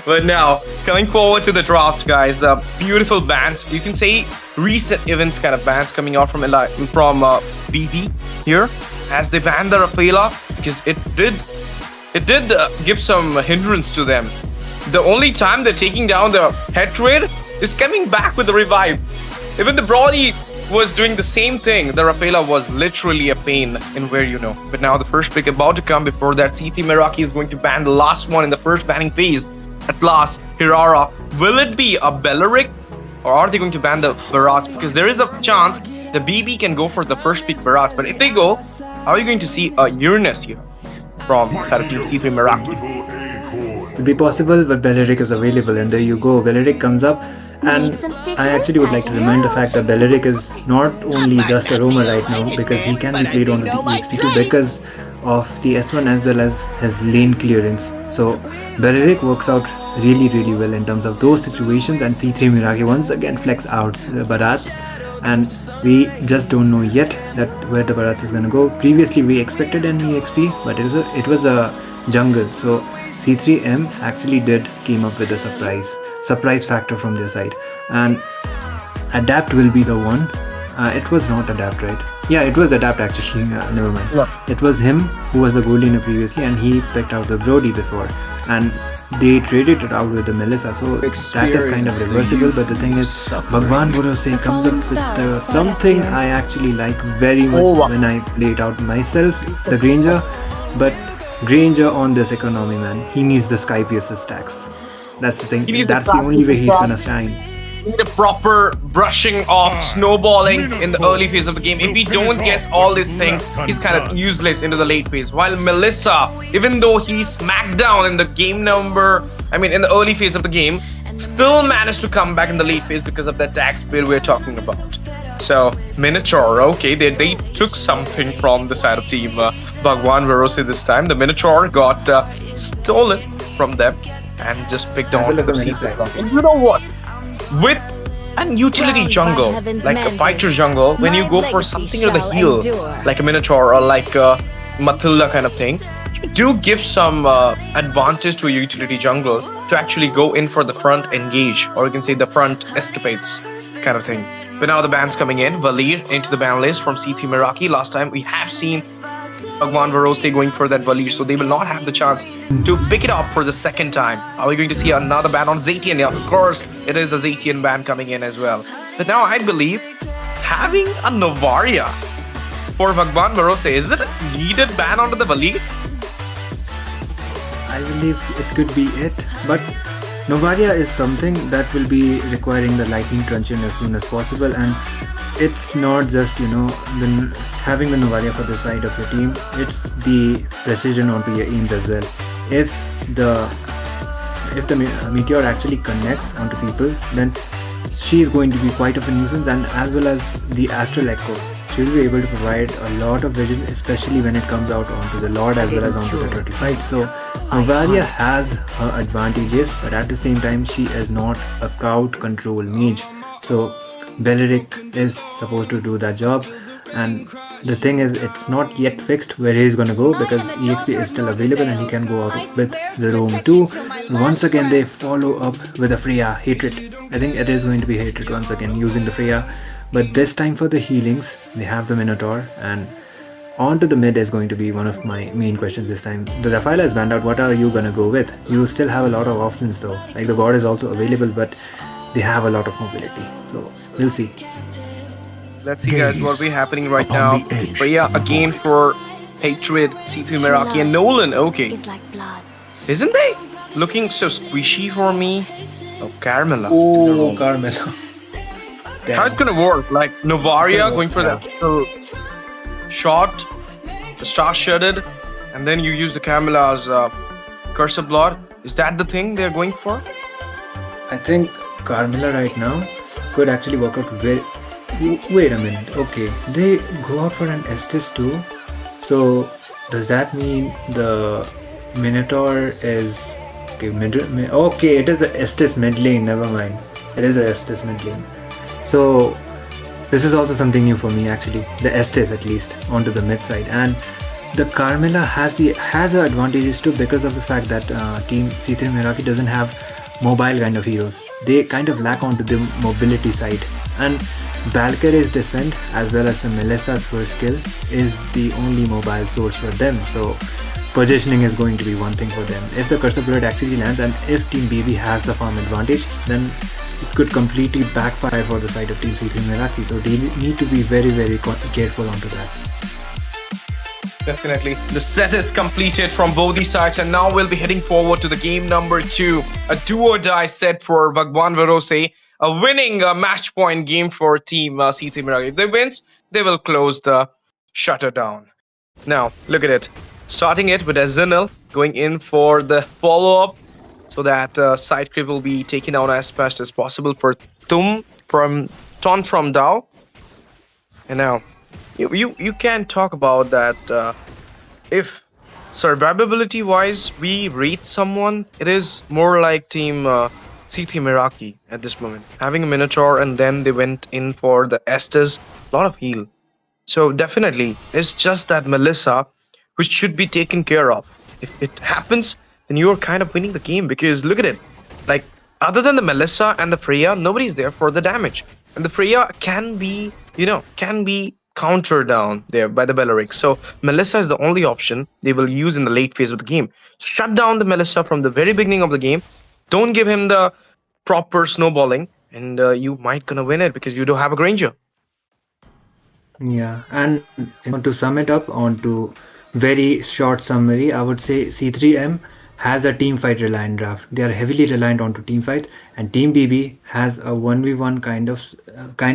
But now, coming forward to the draft, guys, beautiful bans. You can say recent events kind of bans coming out from BB here, as they banned the Rafaela, because it did give some hindrance to them. The only time they're taking down the head trade is coming back with the revive. Even the Brody was doing the same thing. The Rafaela was literally a pain in where you know. But now the first pick about to come. Before that, C3 Meraki is going to ban the last one in the first banning phase. At last, Hirara. Will it be a Beleric, or are they going to ban the Barats? Because there is a chance the BB can go for the first pick Barats. But if they go, are you going to see a Uranus here from the side of team C3 Meraki? Could be possible, but Beleric is available, and there you go. Beleric comes up, and I actually would like to remind the fact that Beleric is not only just a roamer right now, because he can be played on the EXP2 because of the S1 as well as his lane clearance. So Beleric works out really well in terms of those situations, and C3 Meraki once again flex out the Barats, and we just don't know yet that where the Barats is going to go. Previously we expected an EXP, but it was a jungle, so C3M actually came up with a surprise factor from their side, and Adapt will be the one. It was not Adapt, right? Yeah, it was Adapt actually. Never mind. Yeah. It was him who was the gold laner previously, and he picked out the Brody before, and they traded it out with the Melissa, so that is kind of reversible. But the thing is, Bhagwan Bharose comes up with something I actually like very much when I play it out myself, the Granger. But Granger on this economy, man, he needs the Skypius stacks. That's the thing. That's the only way he's gonna shine. Need a proper brushing off, snowballing in the early phase of the game. If he don't get all these things, he's kind of useless into the late phase. While Melissa, even though he smacked down in the in the early phase of the game, still managed to come back in the late phase because of that tax bill we're talking about. So Minotaur, okay, they took something from the side of team Bhagwan Varose this time. The Minotaur got stolen from them and just picked As on well as the the C3 Melissa. Meraki. And you know what? With an utility jungle, like a fighter jungle, when you go for something to the heel, like a Minotaur or like a Matilda kind of thing, you do give some advantage to a utility jungle to actually go in for the front engage, or you can say the front escapades kind of thing. But now the ban's coming in. Valir into the ban list from C3 Meraki. Last time we have seen Bhagwan Varose going for that Valir, so they will not have the chance to pick it up for the second time. Are we going to see another ban on Zatian? Yeah, of course, it is a Zatian ban coming in as well. But now I believe having a Novaria for Bhagwan Varose, is it a needed ban onto the Valir? I believe it could be it, but Novaria is something that will be requiring the lightning truncheon as soon as possible, and it's not just having the Novaria for the side of your team, it's the precision onto your aims as well. If the meteor actually connects onto people, then she's going to be quite of a nuisance, and as well as the Astral Echo. She'll be able to provide a lot of vision, especially when it comes out onto the Lord as well as onto the turtle fight. So Novaria has her advantages, but at the same time she is not a crowd control mage. So Beleric is supposed to do that job, and the thing is, it's not yet fixed where he's gonna go, because EXP is still available and he can go out with the Roam too. Once again they follow up with a Freya Hatred. I think it is going to be Hatred once again using the Freya, but this time for the healings they have the Minotaur, and onto the mid is going to be one of my main questions this time. The Rafaela is banned out. What are you gonna go with? You still have a lot of options though, like the God is also available, but they have a lot of mobility, so we'll see. Let's see guys what will be happening right now. Freya again for Hatred, C3 Meraki and Nolan. Okay, isn't they looking so squishy for me? Oh, Carmela. Oh, Carmela. How it's gonna work? Like Novaria going for the shot, the star shredded, and then you use the Carmela's Curse of Blood. Is that the thing they're going for? I think Carmela right now could actually work out very... Wait a minute, okay, they go out for an Estes too, so does that mean the Minotaur is... Okay, it is a Estes mid lane, never mind, it is a Estes mid lane. So this is also something new for me actually, the Estes at least, onto the mid side, and the Carmela has her advantages too, because of the fact that team C3 Meraki doesn't have mobile kind of heroes. They kind of lack onto the mobility side, and Valkyrie's Descent as well as the Melissa's first skill is the only mobile source for them, so positioning is going to be one thing for them. If the Curse of Blood actually lands and if Team BB has the farm advantage, then it could completely backfire for the side of Team C3 Meraki, so they need to be very careful onto that. Definitely. The set is completed from both these sides, and now we'll be heading forward to the game number 2. A do-or-die set for Bhagwan Varose. A winning match point game for Team C3 Meraki. If they wins, they will close the shutter down. Now, look at it. Starting it with Azinal, going in for the follow-up, so that side creep will be taken down as fast as possible for Ton from Dao. And now, you can talk about that. If survivability wise we rate someone, it is more like Team C3 Meraki at this moment, having a Minotaur, and then they went in for the Estes, a lot of heal. So definitely it's just that Melissa which should be taken care of. If it happens, then you're kind of winning the game, because look at it, like other than the Melissa and the Freya, nobody's there for the damage, and the Freya can be counter down there by the Beleric. So Melissa is the only option they will use in the late phase of the game. Shut down the Melissa from the very beginning of the game. Don't give him the proper snowballing, and you might gonna win it because you do have a Granger. Yeah, and to sum it up onto very short summary, I would say C3M has a team fight reliant draft. They are heavily reliant onto team fights, and Team BB has a 1v1 kind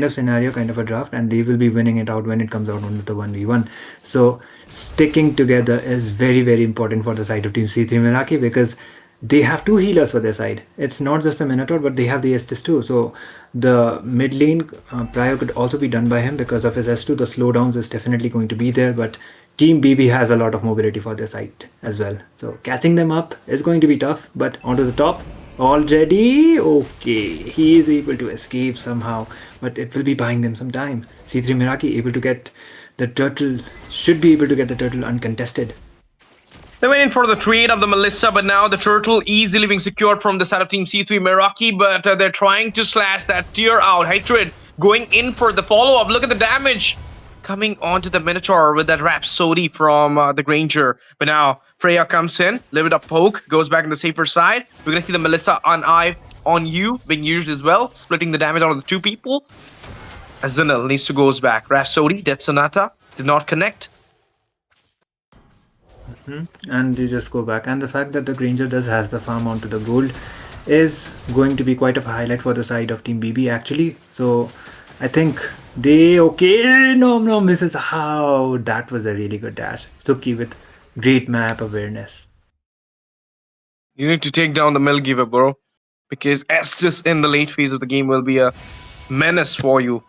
of scenario, kind of a draft, and they will be winning it out when it comes out onto the 1v1. So sticking together is very important for the side of Team C3 Meraki, because they have two healers for their side. It's not just the Minotaur, but they have the Estes too. So the mid lane prio could also be done by him because of his S2. The slowdowns is definitely going to be there, but Team BB has a lot of mobility for their side as well. So catching them up is going to be tough, but onto the top already. Okay, he is able to escape somehow, but it will be buying them some time. C3 Meraki able to get the turtle, should be able to get the turtle uncontested. They went in for the trade of the Melissa, but now the turtle easily being secured from the side of Team C3 Meraki, but they're trying to slash that tier out. Hatred going in for the follow-up. Look at the damage coming onto the Minotaur with that Rhapsody from the Granger. But now Freya comes in, little bit of poke, goes back on the safer side. We're going to see the Melissa on Eye on you being used as well, splitting the damage onto the two people. Azunil needs to goes back. Rhapsody, Death Sonata, did not connect. And they just go back, and the fact that the Granger does has the farm onto the gold is going to be quite of a highlight for the side of Team BB actually. So I think they no misses. How that was a really good dash. Suki with great map awareness. You need to take down the Mill Giver, bro, because Estes in the late phase of the game will be a menace for you.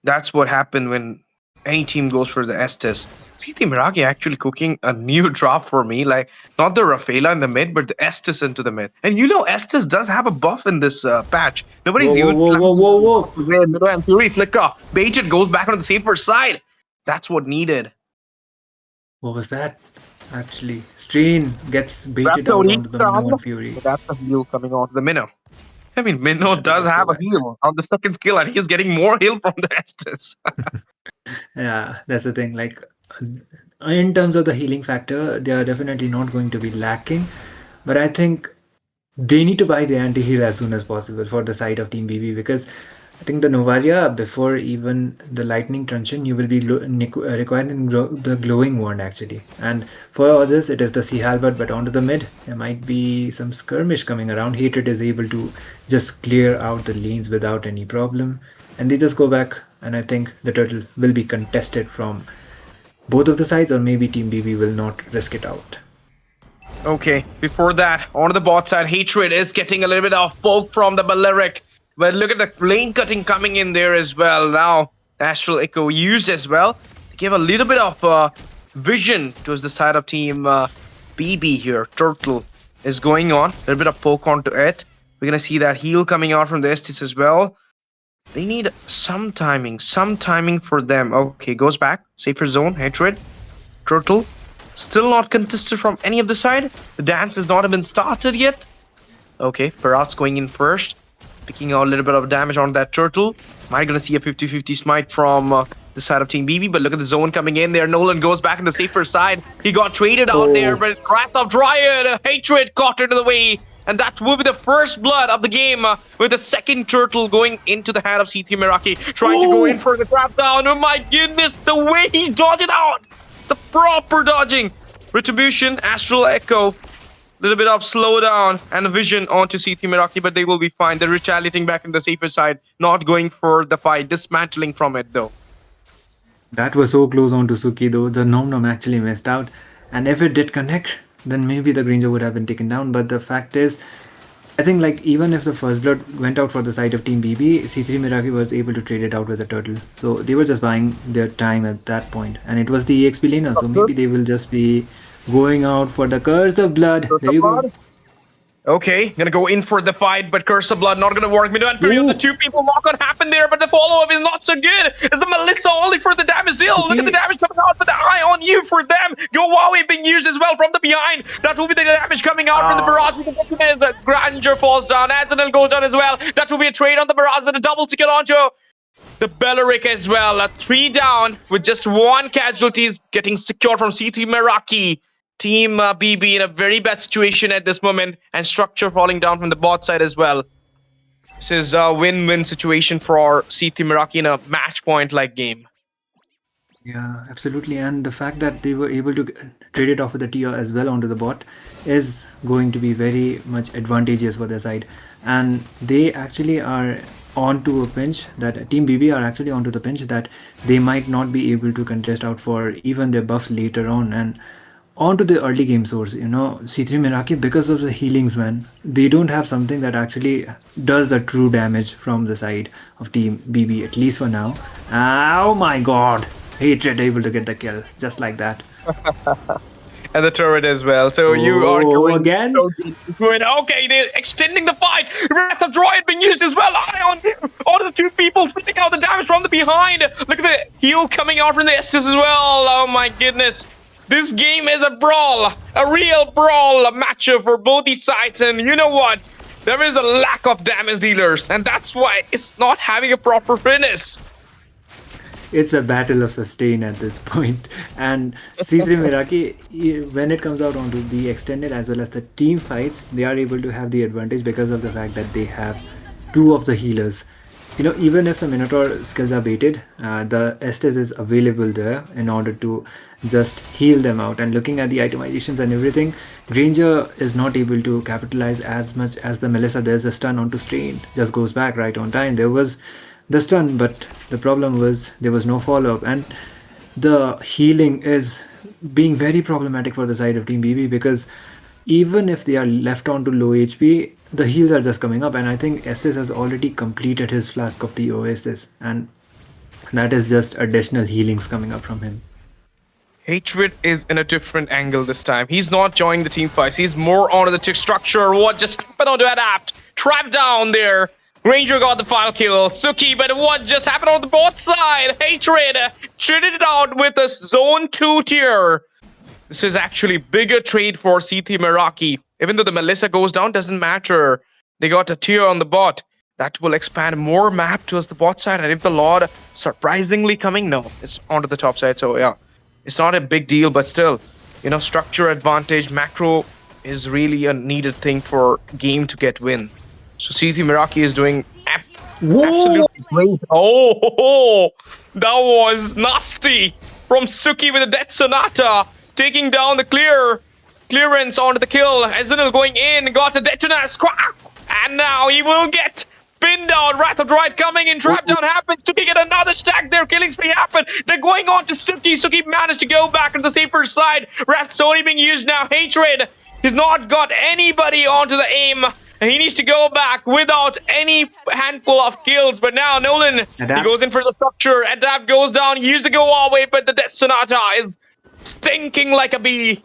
That's what happened when any team goes for the Estes. C3 Meraki actually cooking a new drop for me, like not the Rafaela in the mid, but the Estes into the mid. And you know Estes does have a buff in this patch. Nobody's used. Whoa. Middle and Fury flicker. Baited goes back on the safer side. That's what needed. What was that? Actually, Strain gets baited out onto the Minnow and Fury. That's the heal coming onto the Minnow. I mean, Minnow does have a heal on the second skill, and he is getting more heal from the Estes. Yeah, that's the thing. Like, in terms of the healing factor, they are definitely not going to be lacking. But I think they need to buy the anti-heal as soon as possible for the side of Team BB, because I think the Novaria, before even the Lightning Truncheon, you will be requiring the Glowing Wand actually. And for this, it is the Sea Halberd, but onto the mid, there might be some skirmish coming around. Hatred is able to just clear out the lanes without any problem. And they just go back, and I think the turtle will be contested from both of the sides, or maybe Team BB will not risk it out. Okay, before that, on the bot side, Hatred is getting a little bit of poke from the Balearic. But look at the lane cutting coming in there as well. Now, Astral Echo used as well. They gave a little bit of vision towards the side of Team BB here. Turtle is going on. A little bit of poke onto it. We're going to see that heal coming out from the Estes as well. They need some timing for them. Okay, goes back. Safer zone, Hatred. Turtle. Still not contested from any of the side. The dance has not been started yet. Okay, Parat's going in first. Picking out a little bit of damage on that turtle. Am I going to see a 50-50 smite from the side of Team BB? But look at the zone coming in there. Nolan goes back on the safer side. He got traded out there, but Wrath of Dryad, Hatred caught it in the way. And that will be the first blood of the game with the second turtle going into the hand of C3 Meraki. Trying to go in for the trap down. Oh my goodness, the way he dodged it out. The proper dodging. Retribution, Astral Echo. Little bit of slowdown and vision onto C3 Meraki, but they will be fine. They're retaliating back in the safer side, not going for the fight, dismantling from it though. That was so close onto Suki though. The Nom Nom actually missed out. And if it did connect, then maybe the Granger would have been taken down. But the fact is, I think like even if the first blood went out for the side of Team BB, C3 Meraki was able to trade it out with a turtle. So they were just buying their time at that point. And it was the EXP laner, so maybe they will just be going out for the Curse of Blood. There you go. Okay, gonna go in for the fight, but Curse of Blood not gonna work. Middle and Fury of the two people not gonna happen there, but the follow-up is not so good. It's the Melissa only for the damage deal. Look at the damage coming out with the eye on you for them. Go Wowie being used as well from the behind. That will be the damage coming out from the Barrage. As the Granger falls down, Azunil goes down as well. That will be a trade on the Barrage, but a double ticket onto the Balearic as well. A 3 down with just 1 casualties getting secured from C3 Meraki. Team BB in a very bad situation at this moment, and structure falling down from the bot side as well. This is a win-win situation for C3 Meraki in a match point like game. Yeah, absolutely. And the fact that they were able to trade it off with the tier as well onto the bot is going to be very much advantageous for their side. And they actually are onto a pinch that Team BB are actually onto the pinch that they might not be able to contest out for even their buffs later on. And onto the early game source, you know, C3 Meraki, because of the healings, man, they don't have something that actually does the true damage from the side of Team BB, at least for now. Oh my god, Hatred able to get the kill just like that. And the turret as well. So you are Oh, going again? so deep. Okay, they're extending the fight. Wrath of Droid being used as well. Eye on the two people, splitting out the damage from the behind. Look at the heal coming out from the Estes as well. Oh my goodness. This game is a brawl, a real brawl, a matchup for both these sides. And you know what? There is a lack of damage dealers, and that's why it's not having a proper finish. It's a battle of sustain at this point. And C3 Meraki, when it comes out onto the extended as well as the team fights, they are able to have the advantage because of the fact that they have two of the healers. You know, even if the Minotaur skills are baited, the Estes is available there in order to just heal them out. And looking at the itemizations and everything, Granger is not able to capitalize as much as the Melissa. There's a stun onto Strain, just goes back right on time. There was the stun, but the problem was there was no follow-up, and the healing is being very problematic for the side of Team BB because even if they are left on to low HP, the heals are just coming up, and I think SS has already completed his flask of the Oasis, and that is just additional healings coming up from him. Hatred is in a different angle this time. He's not joining the team fights. He's more onto the tick structure. What just happened onto Adapt? Trapped down there. Ranger got the final kill. Suki, but what just happened on the bot side? Hatred traded it out with a zone 2 tier. This is actually bigger trade for C3 Meraki. Even though the Melissa goes down, doesn't matter. They got a tier on the bot. That will expand more map towards the bot side. And if the Lord surprisingly coming, no, it's onto the top side. So yeah, it's not a big deal, but still, you know, structure advantage, macro is really a needed thing for game to get win. So C3 Meraki is doing absolutely great. Oh, that was nasty from Suki with a Death Sonata, taking down the clearance onto the kill. Ezinil going in, got a Detonus, and now he will get pinned down. Wrath of Droid coming in, trap down happens. Suki get another stack there, killing spree happen. They're going on to Suki. Suki managed to go back to the safer side. Rhapsody being used now. Hatred, he's not got anybody onto the aim. And he needs to go back without any handful of kills. But now Nolan, he goes in for the structure. Adapt goes down. He used to go all the way, but the Death Sonata is stinking like a bee.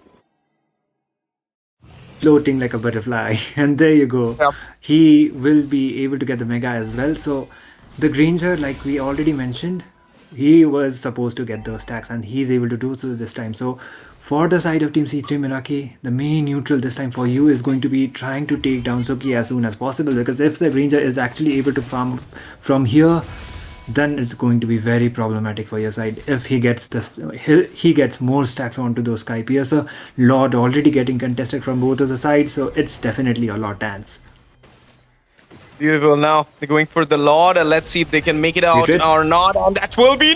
Floating like a butterfly. And there you go. Yep. He will be able to get the Mega as well. So the Granger, like we already mentioned, he was supposed to get those stacks and he's able to do so this time. So for the side of Team C3 Meraki, the main neutral this time for you is going to be trying to take down Suki as soon as possible, because if the Ranger is actually able to farm from here, then it's going to be very problematic for your side. If he gets this, he gets more stacks onto those Sky Piercer. Lord already getting contested from both of the sides, so it's definitely a lot dance. Beautiful. Now they're going for the Lord. Let's see if they can make it out or not. And that will be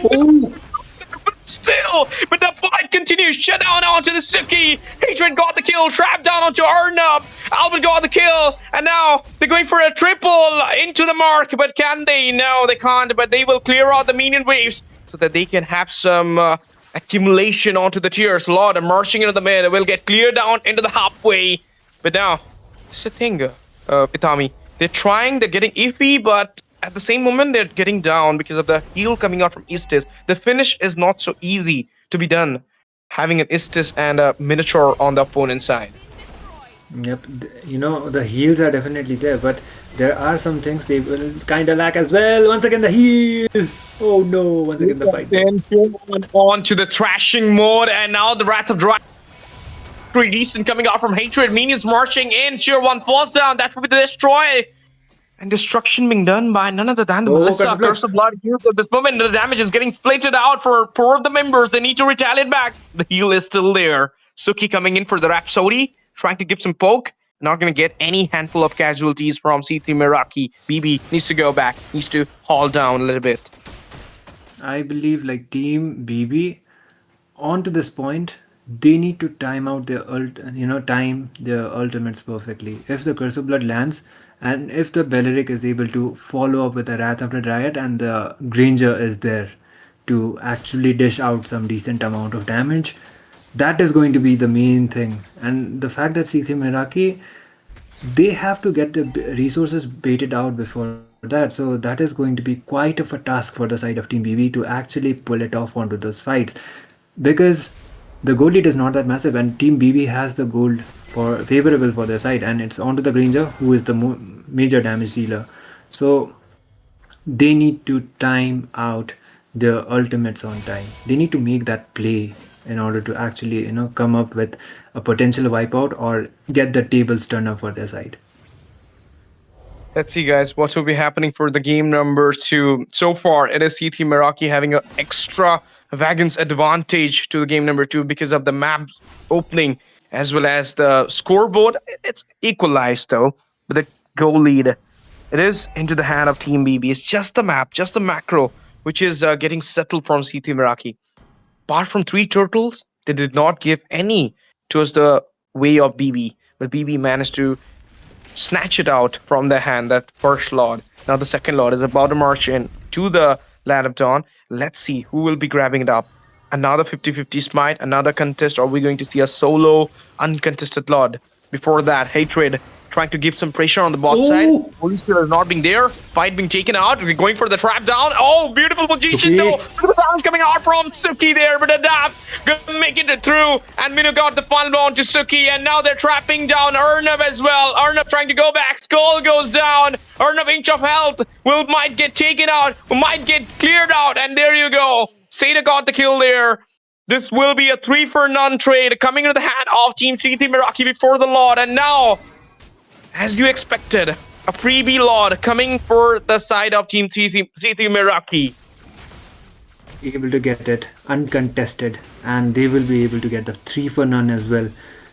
still. But the fight continues. Shut down onto the Suki. Hatred got the kill. Trapped down onto Arnab. Albert got the kill. And now they're going for a triple into the mark. But can they? No, they can't. But they will clear out the minion waves so that they can have some accumulation onto the tiers. Lord marching into the mid will get cleared down into the halfway. But now, it's the thing, Pitami. They're trying, they're getting iffy, but at the same moment, they're getting down because of the heal coming out from Istis. The finish is not so easy to be done, having an Istis and a Minotaur on the opponent's side. Yep, you know, the heals are definitely there, but there are some things they will kind of lack as well. Once again, the heal. Oh no, once again, the fight. Then on to the thrashing mode, and now the Wrath of Droid. Pretty decent coming out from Hatred. Minions marching in. Tier 1 falls down. That will be the destroy. And destruction being done by none other than the Melissa. Curse of Blood used at this moment. The damage is getting splitted out for 4 of the members. They need to retaliate back. The heal is still there. Suki coming in for the Rhapsody, trying to give some poke. Not going to get any handful of casualties from C3 Meraki. BB needs to go back. Needs to haul down a little bit. I believe like Team BB, on to this point, they need to time out their time their ultimates perfectly. If the Curse of Blood lands, and if the Beleric is able to follow up with a Wrath of the Dryad, and the Granger is there to actually dish out some decent amount of damage, that is going to be the main thing. And the fact that C3 Meraki, they have to get the resources baited out before that. So that is going to be quite of a task for the side of Team BB to actually pull it off onto those fights, because the gold lead is not that massive and Team BB has the gold for favorable for their side, and it's onto the Granger, who is the major damage dealer. So they need to time out their ultimates on time. They need to make that play in order to actually come up with a potential wipeout or get the tables turned up for their side. Let's see, guys, what will be happening for the game number 2. So far, it is C3 Meraki having an extra wagons advantage to the game number 2 because of the map opening as well as the scoreboard. It's equalized though, but the goal lead, it is into the hand of Team BB. It's just the map, just the macro, which is getting settled from C3 Meraki. Apart from 3 turtles, they did not give any towards the way of BB, but BB managed to snatch it out from their hand, that first lord. Now the second lord is about to march in to the Land of Dawn. Let's see who will be grabbing it up. Another 50-50 smite, another contest, or are we going to see a solo uncontested lord? Before that, Hatred trying to give some pressure on the bot side. Police is not being there. Fight being taken out. We're going for the trap down. Oh, beautiful position though. Look at the damage coming out from Suki there, but Adapt gonna make it through. And Minu got the final blow to Suki, and now they're trapping down Arnav as well. Arnav trying to go back. Skull goes down. Arnav inch of health might get taken out, might get cleared out, and there you go. Seda got the kill there. This will be a 3-for-none trade coming into the hand of Team C3 Meraki before the Lord, and now, as you expected, a freebie Lord coming for the side of Team C3 Meraki. Able to get it uncontested, and they will be able to get the 3-for-none as well.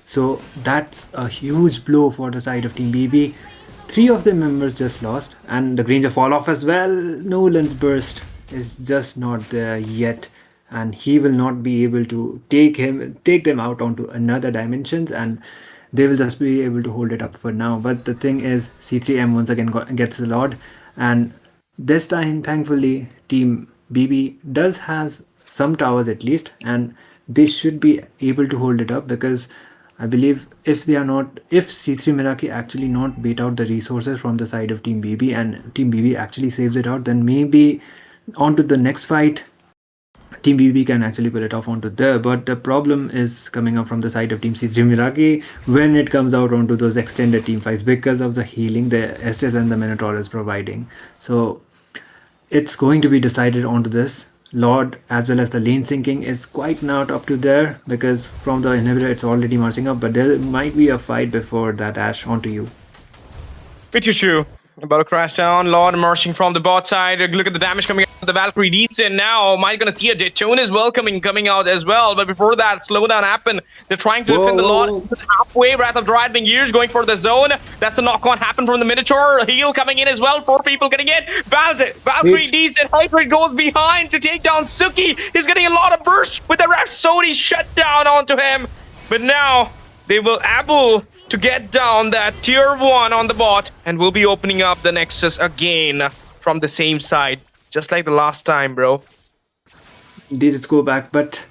So that's a huge blow for the side of Team BB. 3 of the members just lost, and the Granger fall off as well. Nolan's burst is just not there yet, and he will not be able to take them out onto another dimensions, and they will just be able to hold it up for now. But the thing is, C3M once again gets the Lord, and this time thankfully Team BB does has some towers at least, and they should be able to hold it up, because I believe if C3 Meraki actually not bait out the resources from the side of Team BB and Team BB actually saves it out, then maybe onto the next fight Team BB can actually pull it off onto there. But the problem is coming up from the side of Team C3 Meraki when it comes out onto those extended team fights, because of the healing the SS and the Megatron is providing. So it's going to be decided onto this. Lord as well as the lane sinking is quite not up to there, because from the inhibitor it's already marching up, but there might be a fight before that. Ash, onto you. Pichu about to crash down. Lord marching from the bot side. Look at the damage coming out. The Valkyrie decent now. Am I gonna see a Detone as well coming out as well? But before that, slowdown happened. They're trying to defend the Lord halfway. Wrath of Dryad being used, going for the zone. That's a knock-on happen from the Minotaur. Heal coming in as well. 4 people getting it. Valkyrie decent. Hybrid goes behind to take down Suki. He's getting a lot of burst with the Rhapsody shut down onto him. But now they will able to get down that tier 1 on the bot, and will be opening up the Nexus again from the same side, just like the last time, bro. They just go back, but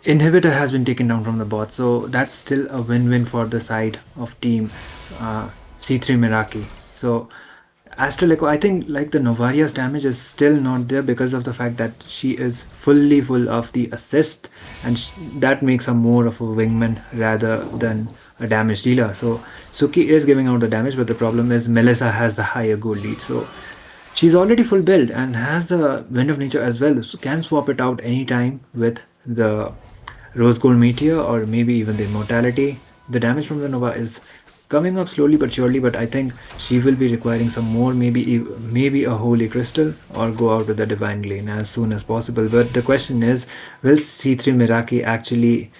inhibitor has been taken down from the bot, so that's still a win-win for the side of Team C3 Meraki. So Astraleco, I think like the Novaria's damage is still not there because of the fact that she is fully full of the assist, and that makes her more of a wingman rather than a damage dealer. So Suki is giving out the damage, but the problem is Melissa has the higher goal lead. So she's already full build and has the Wind of Nature as well, so can swap it out anytime with the Rose Gold Meteor or maybe even the Immortality. The damage from the Nova is coming up slowly but surely, but I think she will be requiring some more, maybe a Holy Crystal, or go out with the Divine Lane as soon as possible. But the question is, will C3 Meraki actually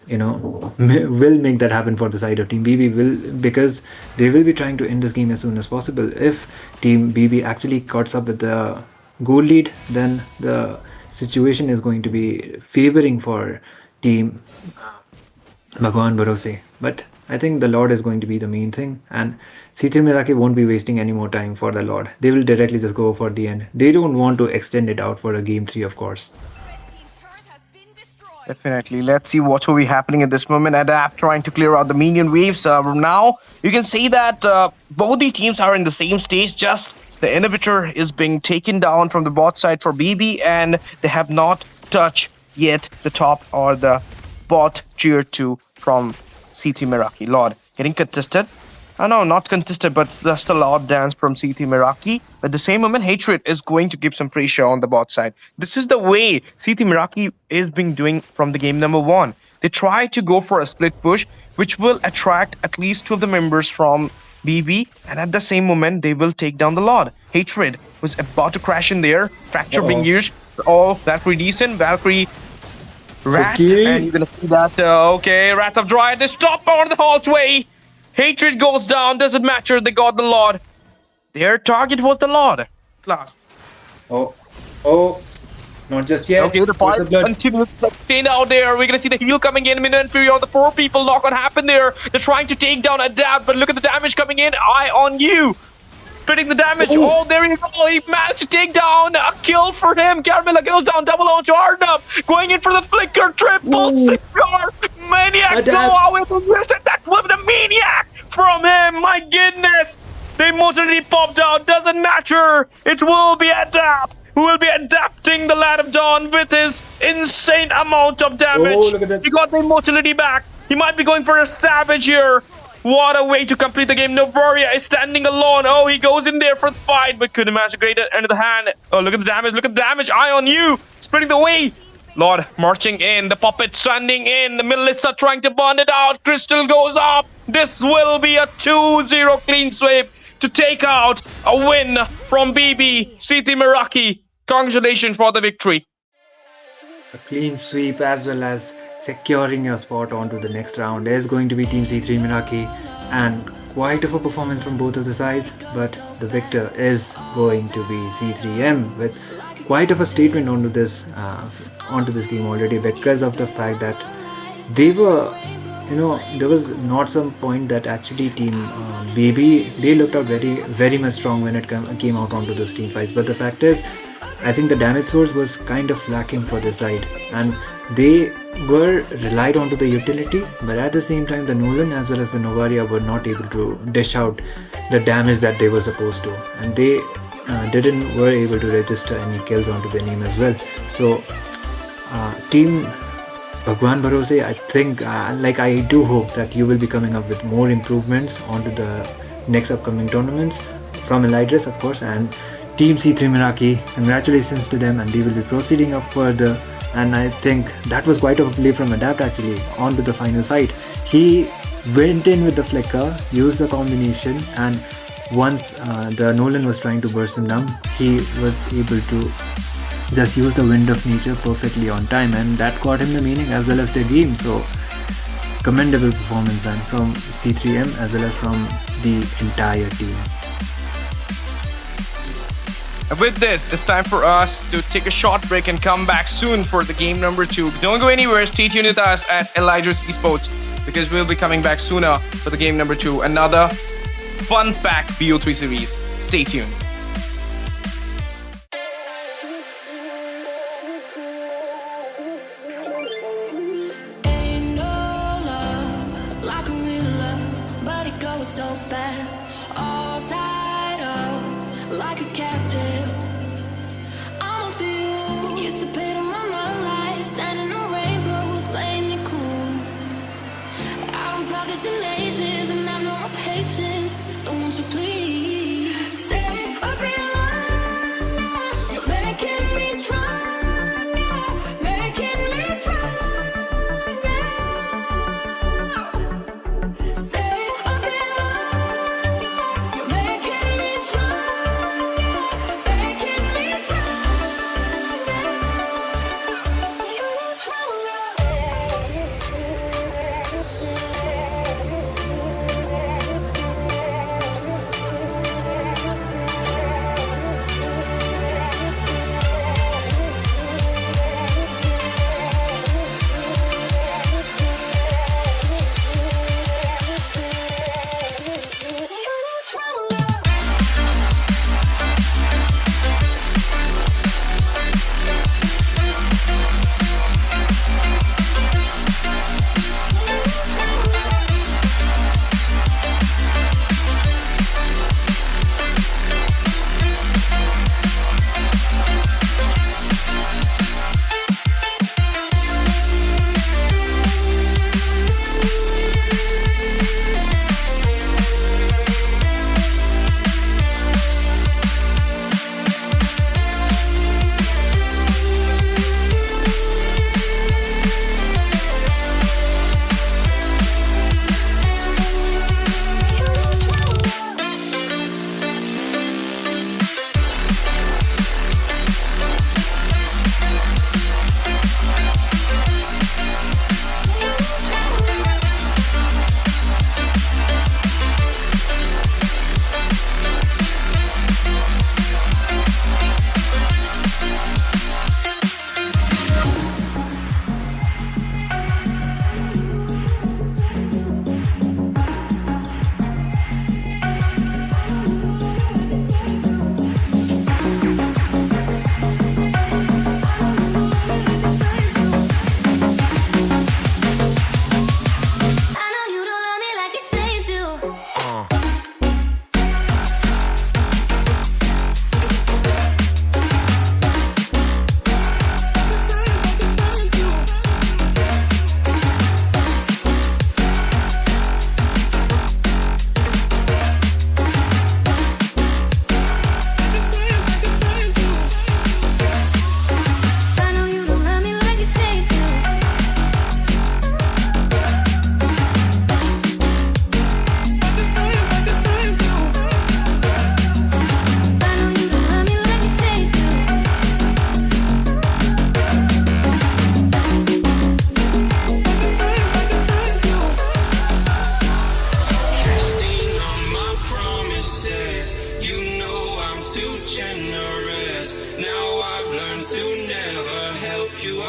will make that happen for the side of Team BB? Because they will be trying to end this game as soon as possible. If Team BB actually cuts up with the goal lead, then the situation is going to be favoring for Team Bhagwan Bharose. But I think the Lord is going to be the main thing, and C3 Meraki won't be wasting any more time for the Lord. They will directly just go for the end. They don't want to extend it out for a game 3, of course. Definitely. Let's see what will be happening at this moment. Adapt trying to clear out the minion waves. Now, you can see that both the teams are in the same stage, just The inhibitor is being taken down from the bot side for BB, and they have not touched yet the top or the bot tier 2 from C3 Meraki. Lord, getting contested. No, not contested, but it's just a loud dance from C3 Meraki. At the same moment, Hatred is going to give some pressure on the bot side. This is the way C3 Meraki is being doing from the game number 1. They try to go for a split push, which will attract at least 2 of the members from BB, and at the same moment, they will take down the Lord. Hatred was about to crash in there, fracture being used. Oh, Valkyrie decent, Valkyrie Rat, and you're gonna see that, okay, Wrath of Dryad, they stop on the hallway. Hatred goes down, doesn't matter, they got the Lord. Their target was the Lord. Last. Oh, not just yet. Okay, the fight continues. Staying out there. We're gonna see the heal coming in. Minute and Fury on the 4 people. Knock on happen there. They're trying to take down Adapt, but look at the damage coming in. Eye on you. Splitting the damage. Oh, there you go. He managed to take down a kill for him. Carmilla goes down. Double launch Arnab. Going in for the flicker. Triple CR. Maniac. Go out with the that was the maniac from him. My goodness. The immortality popped out. Doesn't matter. It will be Adapt who will be adapting the Lad of Dawn with his insane amount of damage. Oh, look at that. He got the immortality back. He might be going for a savage here. What a way to complete the game. Novaria is standing alone. Oh, he goes in there for the fight, but couldn't match a great end of the hand. Oh, look at the damage. Look at the damage. Eye on you. Splitting the way. Lord marching in. The puppet standing in. The Melissa trying to bond it out. Crystal goes up. This will be a 2-0 clean sweep to take out a win from BB. C3 Meraki. Congratulations for the victory. A clean sweep as well as securing your spot onto the next round is going to be Team C3 Meraki, and quite of a performance from both of the sides, but the victor is going to be C3M with quite of a statement onto this game already, because of the fact that they were, there was not some point that actually Team BB, they looked out very much strong when it came out onto those team fights, but the fact is, I think the damage source was kind of lacking for this side, and they were relied onto the utility, but at the same time the Nolan as well as the Novaria were not able to dish out the damage that they were supposed to, and they were able to register any kills onto their name as well. So Team Bhagwan Bharose, I think, I do hope that you will be coming up with more improvements onto the next upcoming tournaments from Elydris, of course, and Team C3 Meraki, congratulations to them, and they will be proceeding up further. And I think that was quite a play from Adapt actually onto the final fight. He went in with the flicker, used the combination, and once the Nolan was trying to burst him down, he was able to just use the Wind of Nature perfectly on time, and that got him the meaning as well as the game. So commendable performance then from C3M as well as from the entire team. With this, it's time for us to take a short break and come back soon for the game number 2. Don't go anywhere. Stay tuned with us at Elydris Esports, because we'll be coming back sooner for the game number 2. Another fun-packed BO3 series. Stay tuned. Ain't no love like a real love, but it goes so fast. All tied up like a captive. I'm to you. Used to pay to my mom life, standing on rainbows, playing it cool. I haven't felt this in ages, and I've no more patience. So won't you please stay a bit longer? You're making me stronger, making me stronger. Stay a bit longer.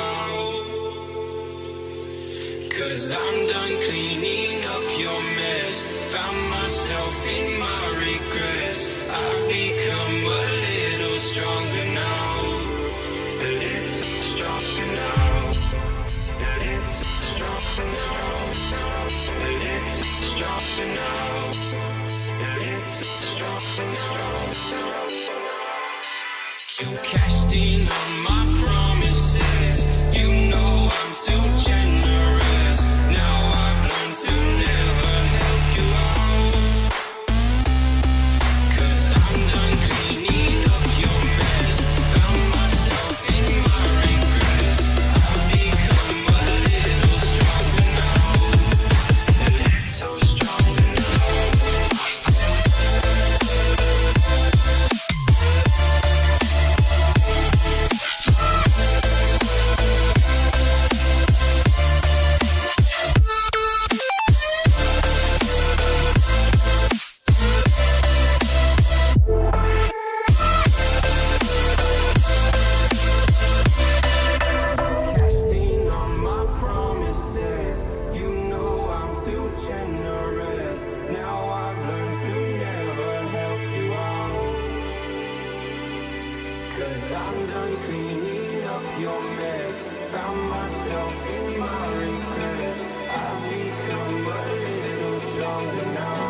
out. 'Cause I'm done cleaning up your mess. Found myself in my regrets. I've become a little stronger now. A little stronger now. A little stronger now. A little stronger now. A little stronger now. You cashed in on my promises. You know I'm too generous. Now I've learned to never help you out. 'Cause I'm done cleaning up your mess. Found myself in my regrets. I've become a little stronger now. A little stronger now. Casting on my promises. You know I'm too generous. Now I've learned to never help you out. 'Cause I'm done cleaning up your mess. Found myself in my regrets. I've become a little stronger now.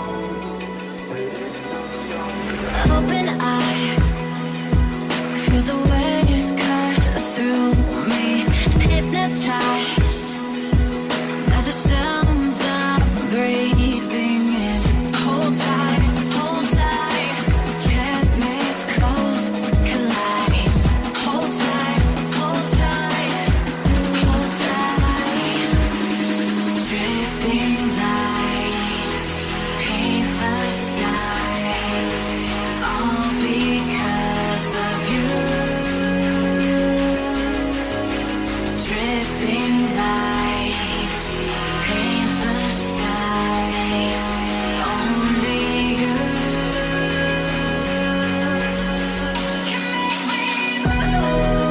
A little stronger now. Open eye, feel the waves cut through me. Hypnotized by the sounds I'm breathing in. Hold tight, chemicals collide. Hold tight, hold tight, hold tight. Dripping lights paint the skies, all because of you. Dripping lights paint the skies, only you can make me move.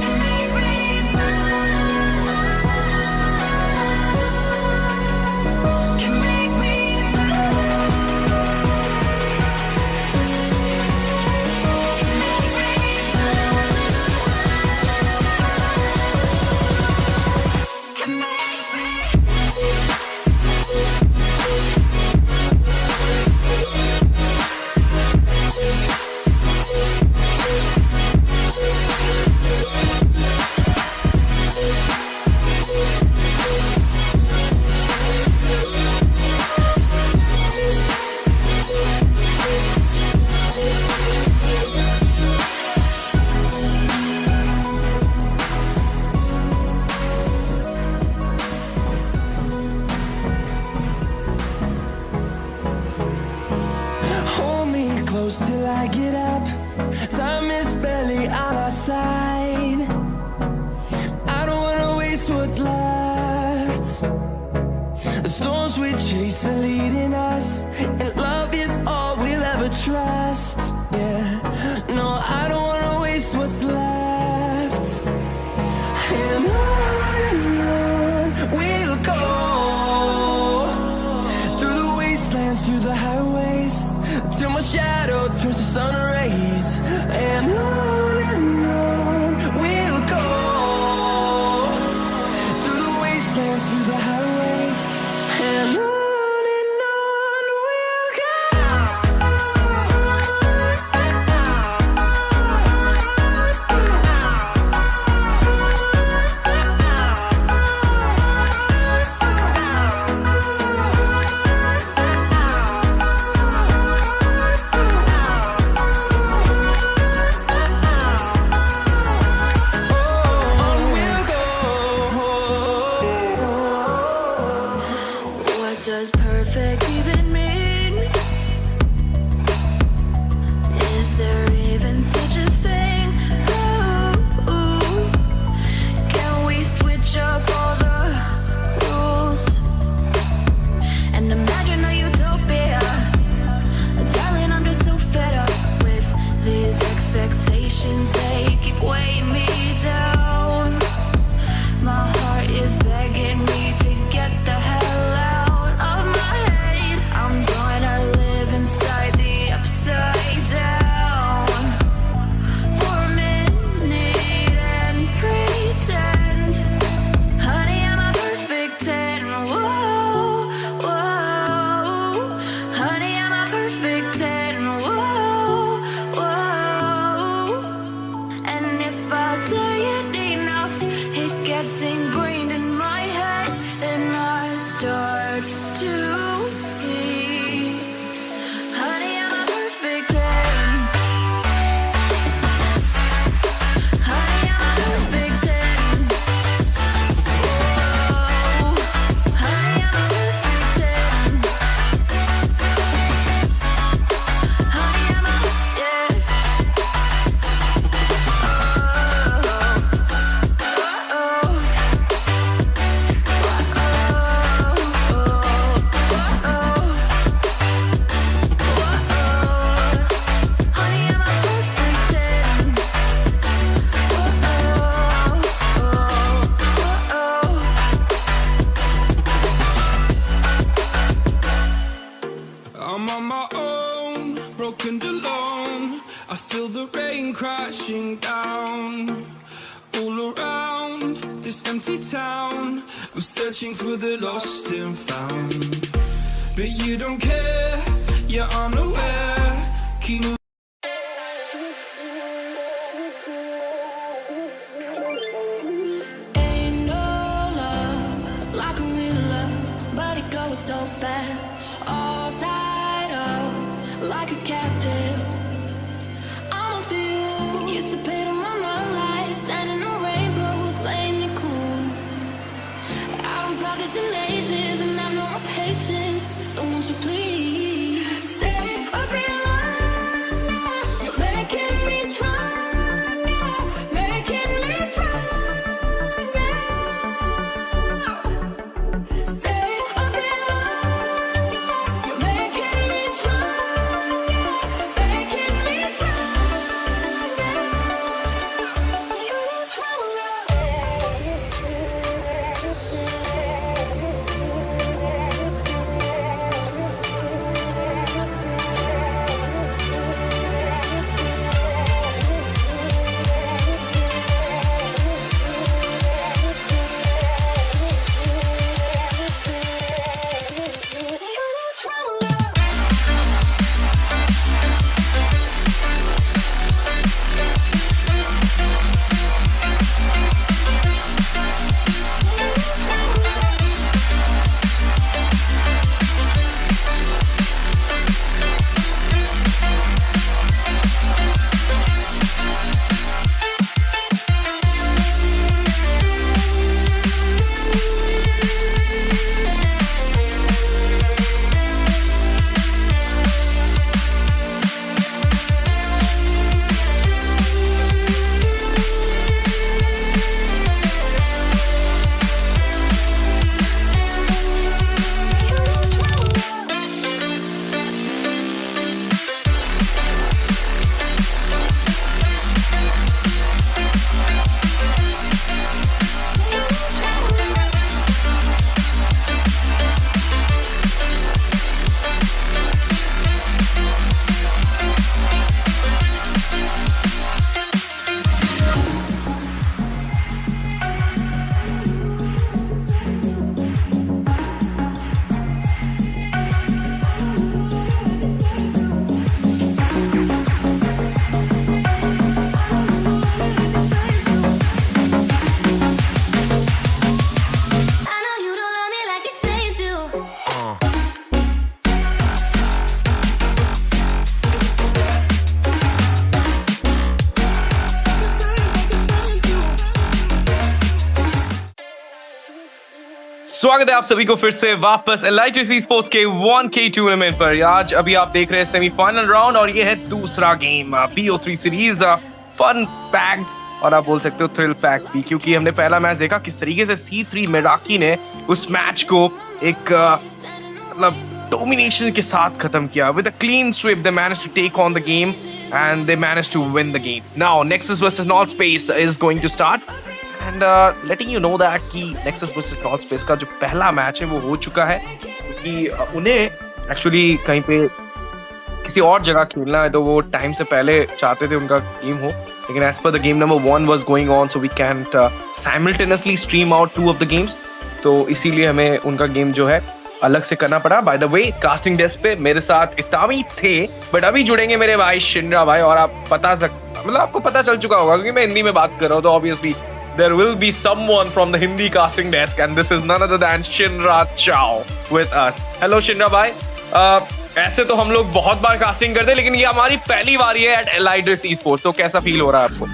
Can make me move. Can make me Hold me close till I get up. Time is barely on our side. I don't wanna waste what's left. The storms we chase are leading us, and love is all we'll ever trust. Yeah, no, I don't wanna waste what's left. And on we'll go, through the wastelands, through the highways, till my shadow turns to sun rays. And on we'll go, through the wastelands, through the highways. And on it's ingrained in my head, and I start to see, honey, I'm a perfect 10. Honey, I'm a perfect 10. Oh, honey, I'm a perfect 10. Honey, I'm a, yeah. I'm on my own, broken and alone. I feel the rain crashing down all around this empty town. I'm searching for the lost and found, but you don't care, you're unaware. Keep moving. Ain't no love like a real love, but it goes so fast. All tied up like a captive. I'm on to you. Used to pay to my mom life, sending no rainbows, playing it cool. I haven't felt this in ages, and I've no more patience. So won't you please stay a bit longer? You're making me stronger, making me stronger. Stay a bit longer. You're making me stronger, making me stronger. You need stronger. स्वागत है आप सभी को फिर से वापस एलाइड्रिस sports के 1K tournament पर। आज अभी आप देख रहे हैं सेमीफाइनल राउंड और ये है दूसरा game BO3 series. Fun packed और आप बोल सकते हो थ्रिल पैक्ड भी, क्योंकि हमने पहला मैच देखा किस तरीके से C3 मेराकी ने उस मैच को एक मतलब डोमिनेशन के साथ खत्म किया। With a clean sweep they managed to take on the game and they managed to win the game. Now Nexus versus Not Space is going to start and letting you know that कि Nexus versus Not Space का जो पहला match है वो हो चुका है, क्योंकि उन्हें एक्चुअली कहीं पे किसी और जगह खेलना है, तो वो टाइम से पहले चाहते थे उनका गेम हो, लेकिन एज पर the game number 1 was going on so we can't simultaneously stream out 2 of the games, तो इसीलिए हमें उनका गेम जो है अलग से करना पड़ा। By the way casting desk पे मेरे साथ इतामी थे, बट अभी जुड़ेंगे मेरे भाई शिंद्रा भाई, और आप मतलब आपको पता चल चुका होगा क्योंकि मैं हिंदी में बात कर रहा हूँ, तो obviously there will be someone from the Hindi casting desk, and this is none other than Shinra Chao with us. Hello Shinra bhai. ऐसे तो हम लोग बहुत बार कास्टिंग करते हैं, लेकिन ये हमारी पहली बारी है एट Elydris Esports, तो कैसा फील हो रहा है आपको?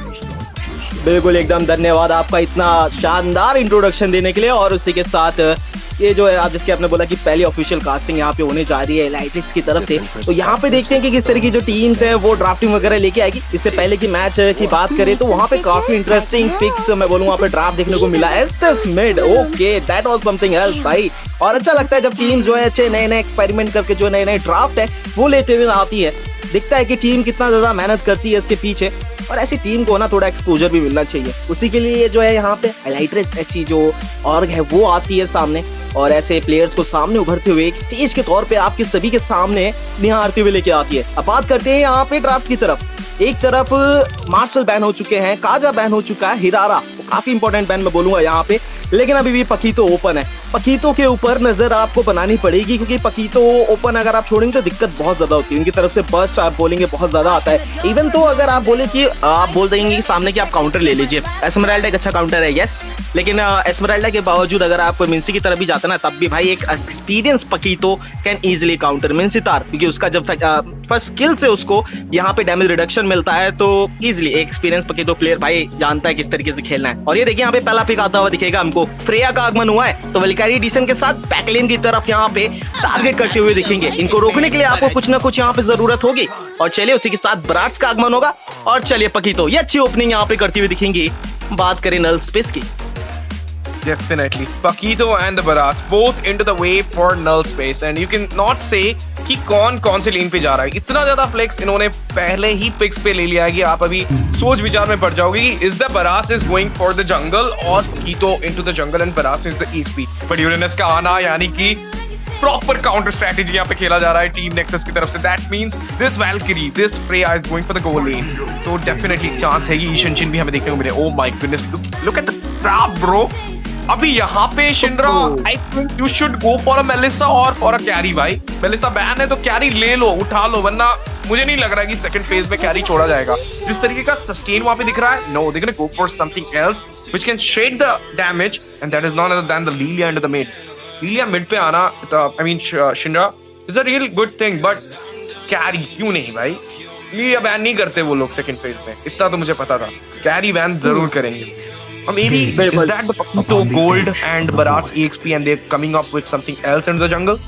बिल्कुल एकदम धन्यवाद आपका इतना शानदार इंट्रोडक्शन देने के लिए। और उसी के साथ ये जो है आप जिसके आपने बोला कि पहली ऑफिशियल कास्टिंग यहाँ पे होने जा रही है Elydris की तरफ से, तो यहाँ पे देखते हैं कि किस तरह की जो टीम्स है वो ड्राफ्टिंग वगैरह लेके आएगी। इससे पहले की मैच की बात करें तो वहाँ पे काफी इंटरेस्टिंग पिक्स मैं बोलूँ वहाँ पे ड्राफ्ट देखने को मिला। Estes mid, okay that was something else भाई। और अच्छा लगता है जब टीम जो है अच्छे नए नए एक्सपेरिमेंट करके जो नए नए ड्राफ्ट है वो लेते हुए आती है। दिखता है कि टीम कितना ज्यादा मेहनत करती है इसके पीछे, और ऐसी टीम को ना थोड़ा एक्सपोजर भी मिलना चाहिए। उसी के लिए जो है यहाँ पे Elydris ऐसी जो ऑर्ग है वो आती है सामने, और ऐसे प्लेयर्स को सामने उभरते हुए एक स्टेज के तौर पे आपके सभी के सामने निहारते हुए लेके आती है। अब बात करते हैं यहाँ पे ड्राफ्ट की तरफ। एक तरफ मार्शल बैन हो चुके हैं, काजा बैन हो चुका है, हिरारा काफी इंपॉर्टेंट बैन मैं बोलूंगा यहाँ पे, लेकिन अभी भी पकीतो ओपन है। पकीतो के ऊपर नजर आपको बनानी पड़ेगी, क्योंकि पकीतो ओपन अगर आप छोड़ेंगे तो दिक्कत बहुत ज्यादा होती है। उनकी तरफ से बर्स्ट आप बोलेंगे बहुत ज्यादा आता है। इवन तो अगर आप बोले कि आप बोल देंगे कि सामने कि आप काउंटर ले लीजिए, एस्मेराल्डा एक अच्छा काउंटर है यस, लेकिन एस्मेराल्डा के बावजूद अगर आप मिंसी की तरफ भी जाते ना तब भी भाई एक एक्सपीरियंस पकीतो कैन इजिली काउंटर मिंसितार, क्योंकि उसका जब फर्स्ट स्किल से उसको यहाँ पे डैमेज रिडक्शन मिलता है तो इजिली एक्सपीरियंस पकीतो प्लेयर भाई जानता है किस तरीके से खेलना है। और ये देखिए यहाँ पे पहला पिक आता हुआ दिखेगा हमको, फ्रेया का आगमन हुआ है तो वल्कारी एडिशन के साथ बैकलेन की तरफ यहाँ पे टारगेट करते हुए दिखेंगे। इनको रोकने के लिए आपको कुछ ना कुछ यहाँ पे जरूरत होगी, और चलिए उसी के साथ ब्राट्स का आगमन होगा। और चलिए पकीतो ये अच्छी ओपनिंग यहाँ पे करती हुई दिखेंगी। बात करें नल स्पेस की, Definitely, Pakito and the Barats both into the way for null space, and you can not say कि कौन से लेन पे जा रहा है। इतना ज्यादा फ्लेक्स इन्होंने पहले ही पिक्स पे ले लिया है कि आप अभी सोच विचार में पड़ जाओगे कि is the Barats is going for the jungle और Pakito into the jungle and Barats is the EXP। But Uranus का आना यानी कि प्रॉपर काउंटर स्ट्रेटजी यहाँ पे खेला जा रहा है टीम नेक्सस की तरफ से। That means this Valkyrie, this Freya is going for the gold lane, तो डेफिनेटली चांस है कि ईशन चिन भी हमें देखने को मिले। Oh my goodness, look at the trap bro. अभी यहाँ पे Shindra I think you should go for a Melissa और फॉर अ कैरी भाई। मेलिसा बैन है तो कैरी ले लो, उठा लो, वरना मुझे नहीं लग रहा है कि सेकंड फेज में कैरी छोड़ा जाएगा। जिस तरीके का सस्टेन वहां पे दिख रहा है, no they gonna go for something else which can shed the damage, and that is not other than the Lylia and the mid. Lylia mid पे आना, I mean Shindra is a real good thing, but Karrie क्यों नहीं भाई? लिलिया ban नहीं करते वो लोग second phase में, इतना तो मुझे पता था। कैरी बैन जरूर करेंगे। Or maybe is that the Pakito Gold and Barats EXP and they're coming up with something else in the jungle?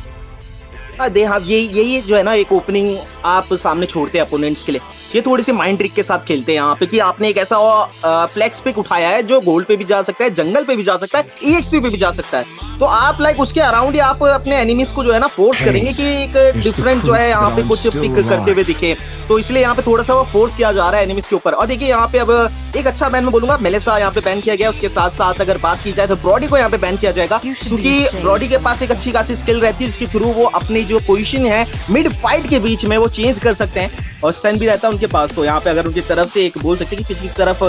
दे हाँ यही जो है ना एक ओपनिंग आप सामने छोड़ते हैं अपोनेंट्स के लिए। ये थोड़ी सी माइंड ट्रिक के साथ खेलते हैं यहाँ पे कि आपने एक ऐसा फ्लेक्स पिक उठाया है जो गोल्ड पे भी जा सकता है, जंगल पे भी जा सकता है, EXP पे भी जा सकता है। तो आप लाइक उसके अराउंड ही आप अपने एनिमीज को जो है ना फोर्स करेंगे कि एक डिफरेंट जो है यहाँ पे कुछ पिक करते हुए दिखे, तो इसलिए यहाँ पे थोड़ा सा वो फोर्स किया जा रहा है एनिमीज के ऊपर। और देखिए यहाँ पे अब एक अच्छा बैन मैं बोलूंगा, मेलिसा यहाँ पे बैन किया गया। उसके साथ साथ अगर बात की जाए तो ब्रॉडी को यहाँ पे बैन किया जाएगा, क्योंकि ब्रॉडी के पास एक अच्छी खासी स्किल रहती है जिसके थ्रू वो अपनी जो पोजीशन है मिड फाइट के बीच में वो चेंज कर सकते हैं, और स्टन भी रहता है उनके पास। तो यहाँ पे अगर उनकी तरफ से एक बोल सकते हैं कि पिछली तरफ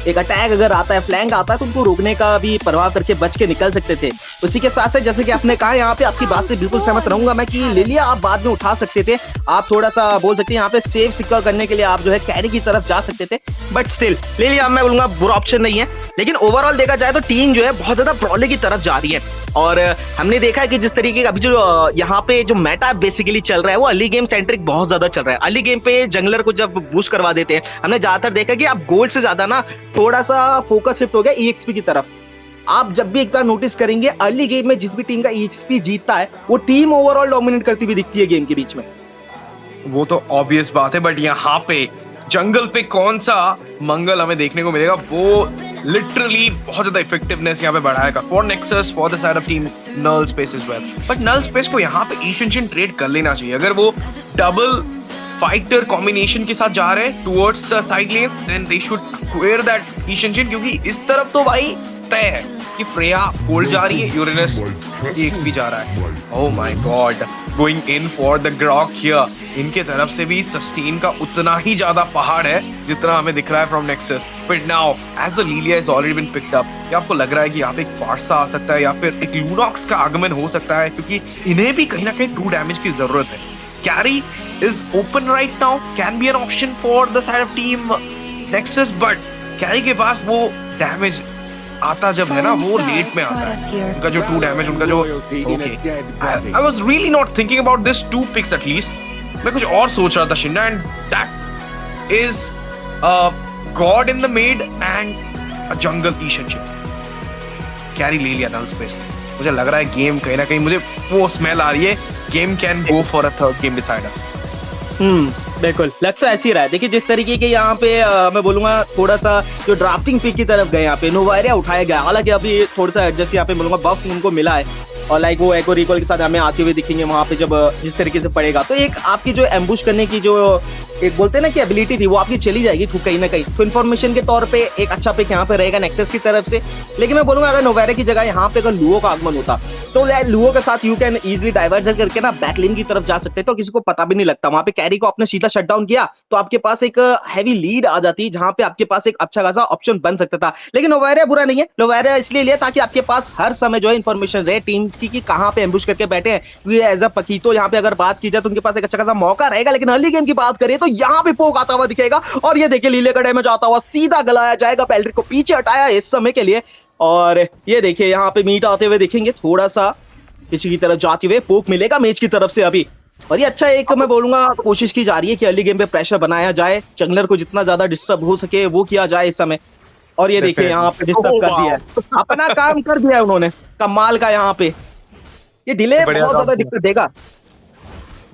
एक अटैक अगर आता है, फ्लैंक आता है, तो उनको रोकने का भी परवाह करके बच के निकल सकते थे। उसी के साथ साथ जैसे कि आपने कहा यहाँ पे आपकी बात से बिल्कुल सहमत रहूंगा मैं कि लिलिया आप बाद में उठा सकते थे, आप थोड़ा सा बोल सकते हैं यहाँ पे सेफ सिक्योर करने के लिए आप जो है कैरी की तरफ जा सकते थे, बट स्टिल लिलिया मैं बोलूंगा बुरा ऑप्शन नहीं है। लेकिन ओवरऑल देखा जाए तो टीम जो है बहुत ज्यादा ब्रॉली की तरफ जा रही है, और हमने देखा है कि जिस तरीके का अभी जो यहाँ पे जो मेटा बेसिकली चल रहा है वो अर्ली गेम सेंट्रिक बहुत ज्यादा चल रहा है। अर्ली गेम पे जंगलर को जब बूस्ट करवा देते हैं, हमने ज्यादातर देखा कि आप गोल्ड से ज्यादा ना थोड़ा सा फोकस शिफ्ट हो गया EXP की तरफ। आप जब भी एक बार नोटिस करेंगे अर्ली गेम में जिस भी टीम का EXP जीतता है वो टीम ओवरऑल डोमिनेट करती हुई दिखती है गेम के बीच में। वो तो ऑब्वियस बात है, बट यहाँ पे जंगल पे कौन सा मंगल हमें देखने को मिलेगा, वो लिटरली बहुत ज्यादा इफेक्टिवनेस यहाँ पे बढ़ाएगा for Nexus, for the side of team Null Space as well. But Null Space को यहाँ पे ईशन ट्रेड कर लेना चाहिए। अगर वो डबल फाइटर कॉम्बिनेशन के साथ जा रहे हैं towards the side lane, then they should clear that ईशन, क्योंकि इस तरफ तो भाई तय है कि फ्रेया गोल्ड जा रही है, यूरेनस EXP जा रहा है। Oh my God, going in for the Grok here. इनके तरफ से भी सस्टेन का उतना ही ज्यादा पहाड़ है जितना हमें दिख रहा है from Nexus. But now as the Lilia is already been picked up, क्या आपको लग रहा है कि यहाँ पे एक फारसा आ सकता है या फिर एक लूनॉक्स का आगमन हो सकता है, क्योंकि इन्हें भी कहीं ना कहीं 2 डैमेज की जरूरत है। Carry is open right now, can be an option for the side of team Nexus, but carry के पास वो डैमेज आता जब है ना वो लेट में आता है, उनका जो 2 डैमेज, उनका जो okay, I was really not thinking about this 2 picks at least, मैं कुछ और सोच रहा था शिन्ना, and that is god in the mid and a jungle ईशनशिप। कैरी ले लिया नल स्पेस, मुझे लग रहा है गेम कहीं ना कहीं, मुझे वो स्मेल आ रही है, game can go for a third game decider. बिल्कुल लग तो ऐसे ही रहा है। देखिए जिस तरीके के यहाँ पे मैं बोलूंगा थोड़ा सा जो ड्राफ्टिंग पिक की तरफ गए, यहाँ पे नोवायरिया उठाया गया, हालांकि अभी थोड़ा सा एडजस्ट यहाँ पे बोलूंगा बफ उनको मिला है, और लाइक वो एको रिकॉल के साथ हमें आते हुए दिखेंगे वहां पे जब जिस तरीके से पड़ेगा, तो एक आपकी जो एम्बुश करने की जो एक बोलते हैं ना कि एबिलिटी थी वो आपकी चली जाएगी कहीं ना कहीं। तो इन्फॉर्मेशन के तौर पे एक अच्छा पिक यहाँ पे रहेगा नेक्सस की तरफ से, लेकिन मैं बोलूंगा अगर नोवायरिया की जगह यहाँ पे अगर लुओ का आगमन होता तो लुओ के साथ यू कैन इजिली डाइवर्जन करके ना बैकलिन की तरफ जा सकते, तो किसी को पता भी नहीं लगता। वहां पे कैरी को आपने सीधा शट डाउन किया तो आपके पास एक हैवी लीड आ जाती, जहां पे आपके पास एक अच्छा खासा ऑप्शन बन सकता था। लेकिन नोवायरिया बुरा नहीं है, नोवायरिया इसलिए लिया ताकि आपके पास हर समय जो है इन्फॉर्मेशन रहे टीम की कहां पे एम्बुश करके बैठे हैं, क्योंकि एज अ पकीतो यहाँ पे अगर बात की जाए तो उनके पास एक अच्छा खासा मौका रहेगा। लेकिन अर्ली गेम की बात करें तो यहाँ पे पोक आता हुआ दिखेगा, और ये देखिए लीले का डैमेज आता हुआ सीधा गलाया जाएगा, बेल्ड्रिक को पीछे हटाया इस समय के लिए, और ये देखिए यहाँ पे मीट आते हुए दिखेंगे, थोड़ा सा किसी की तरफ जाते हुए पोक मिलेगा मेज की तरफ से अभी। और ये अच्छा एक मैं बोलूंगा कोशिश की जा रही है कि अर्ली गेम पे प्रेशर बनाया जाए, जंगलर को जितना ज्यादा डिस्टर्ब हो सके वो किया जाए इस समय, और ये देखिए यहाँ पे डिस्टर्ब कर दिया है, अपना काम कर दिया है उन्होंने कमाल का। यहाँ पे ये डिले बहुत ज्यादा दिक्कत देगा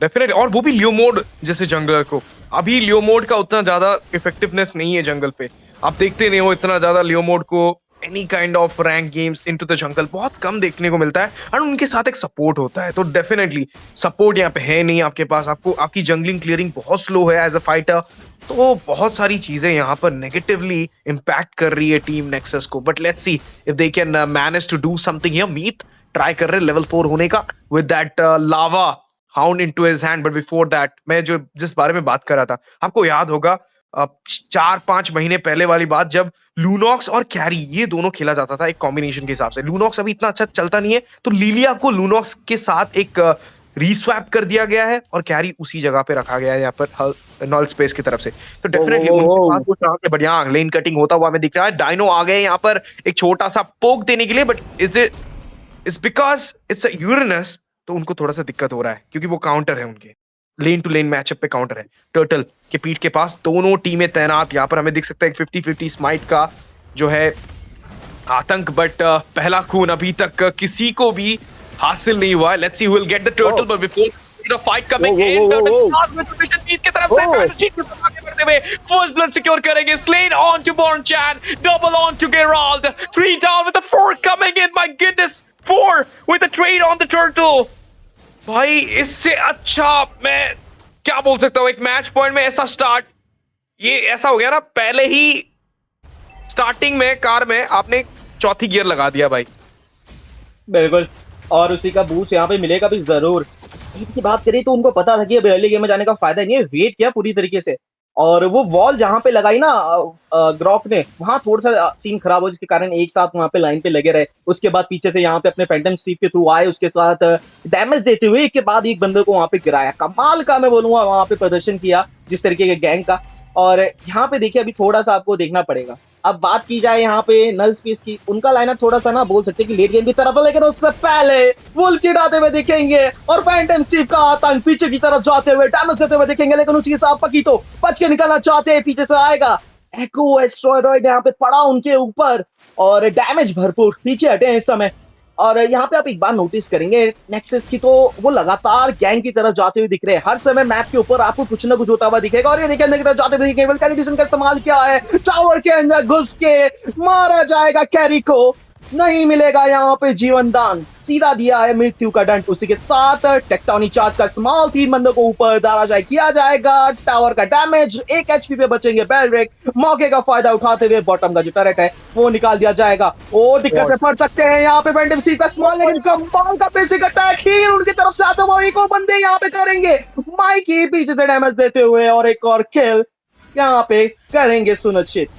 डेफिनेटली, और वो भी लियो मोड जैसे जंगलर को, अभी लियो मोड का उतना ज्यादा इफेक्टिवनेस नहीं है जंगल पे, आप देखते नहीं हो इतना ज्यादा लियो मोड को any kind of rank games into the jungle बहुत कम देखने को मिलता है, और उनके साथ एक सपोर्ट होता है, तो डेफिनेटली सपोर्ट यहाँ पे है नहीं आपके पास, आपको आपकी जंगलिंग क्लियरिंग बहुत स्लो है एज अ फाइटर, तो बहुत सारी चीजें यहाँ पर नेगेटिवली इम्पैक्ट कर रही है टीम नेक्सस को। But let's see if they can manage to do something here. Meet try कर रहे लेवल 4 होने का with that Lava Hound into his hand, but before that मैं जो जिस बारे में बात कर रहा था, आपको याद होगा 4-5 महीने पहले वाली बात, जब लूनॉक्स और कैरी ये दोनों खेला जाता था एक कॉम्बिनेशन के हिसाब से। लूनॉक्स अभी इतना अच्छा चलता नहीं है, तो लिलिया को लूनॉक्स के साथ एक रीस्वैप कर दिया गया है, और कैरी उसी जगह पे रखा गया है यहाँ पर नॉल स्पेस की तरफ से, तो डेफिनेटली उनके पास वो चांस है। बट यहाँ लेन कटिंग होता हुआ हमें दिख रहा है, डायनो आ गए यहाँ पर एक छोटा सा पोक देने के लिए, but it's because it's a Uranus, तो उनको थोड़ा सा दिक्कत हो रहा है क्योंकि वो काउंटर है उनके लेन टू लेन मैचअप पे काउंटर है। टर्टल के पीठ के पास दोनों टीमें तैनात, यहाँ पर हमें दिख सकता है 50-50 स्माइट का जो है आतंक, बट पहला खून अभी तक किसी को भी हासिल नहीं हुआ है। Let's see who will get the turtle, but before fight coming in, turtle last में पोजीशन पीठ की तरफ से पैराशूट के ऊपर आगे बढ़ते हुए फर्स्ट ब्लड सिक्योर करेंगे। Slain on to Born Chain, double on to Gerald, 3 down with the 4 coming in, my goodness, 4 with a trade on the turtle। भाई इससे अच्छा मैं क्या बोल सकता हूँ, एक मैच पॉइंट में ऐसा स्टार्ट, ये ऐसा हो गया ना, पहले ही स्टार्टिंग में कार में आपने चौथी गियर लगा दिया भाई। बिल्कुल, और उसी का बूस्ट यहाँ पे मिलेगा भी जरूर। की बात करें तो उनको पता था कि अब अर्ली गेम में जाने का फायदा नहीं है, वेट किया पूरी तरीके से, और वो वॉल जहां पे लगाई ना ग्रॉक ने, वहां थोड़ा सा सीन खराब हो, जिसके कारण एक साथ वहां पे लाइन पे लगे रहे। उसके बाद पीछे से यहाँ पे अपने फैंटम स्टीव के थ्रू आए, उसके साथ डैमेज देते हुए एक के बाद एक बंदे को वहां पे गिराया। कमाल का मैं बोलूंगा वहां पे प्रदर्शन किया जिस तरीके के गैंग का। और यहाँ पे देखिए अभी थोड़ा सा आपको देखना पड़ेगा, अब बात की जाए यहाँ पे नल स्पेस की, उनका लाइनअप थोड़ा सा ना बोल सकते कि लेट गेम की तरफ है, लेकिन उससे पहले वुल्फ किड आते हुए दिखेंगे और फैंटम स्टीव का आतंक पीछे की तरफ जाते हुए डैमेज देते हुए दिखेंगे, लेकिन उसके साथ पकी तो बच के निकलना चाहते हैं, पीछे से आएगा एको एस्ट्रॉयड यहाँ पे पड़ा उनके ऊपर, और डैमेज भरपूर पीछे हटे हैं इस समय। और यहाँ पे आप एक बार नोटिस करेंगे नेक्सस की, तो वो लगातार गैंग की तरफ जाते हुए दिख रहे हैं, हर समय मैप के ऊपर आपको कुछ ना कुछ होता हुआ दिखेगा। और ये देखिए अंदर की तरफ जाते हुए दिखेंगे, कैरी का इस्तेमाल किया है, टावर के अंदर घुस के मारा जाएगा कैरी को, नहीं मिलेगा यहाँ पे जीवन दान, सीधा दिया है मृत्यु का दंड। उसी के साथ टेक्टोनिक चार्ज का इस्तेमाल 3 बंदों को ऊपर दाराशाही किया जाएगा, टावर का डैमेज, 1 एचपी पे बचेंगे बेल्ड्रिक, मौके का फायदा उठाते हुए बॉटम का जो टरेट है वो निकाल दिया जाएगा। ओ दिक्कत से पड़ सकते हैं यहाँ पे फैंटम स्टीव का इस्तेमाल, लेकिन कंपाउंड का बेसिक अटैक ही उनकी तरफ से आते हुए को बंदे यहाँ पे करेंगे, माइकी पीछे से डैमेज देते हुए, और एक और किल यहाँ पे करेंगे सुनिश्चित।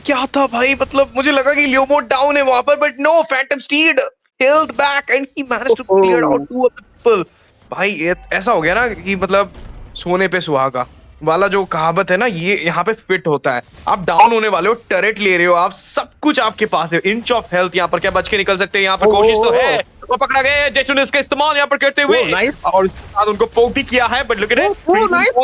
क्या था भाई, मतलब मुझे लगा कि लियोमो डाउन है वहां पर, but no, Phantom Steed held back and he managed to clear out 2 of the people। भाई ये ऐसा हो गया ना कि मतलब सोने पे सुहागा, वाला जो कहावत है ना, ये यहाँ पे फिट होता है। आप डाउन होने वाले हो, टरेट ले रहे हो, आप सब कुछ आपके पास है, इंच ऑफ हेल्थ यहाँ पर क्या बच के निकल सकते हैं, यहाँ पर कोशिश तो है, वो पकड़ा गया, डेटोनेस का इस्तेमाल यहाँ पर करते हुए, नाइस, और उसके बाद उनको पोक भी किया है, but look at it, nice,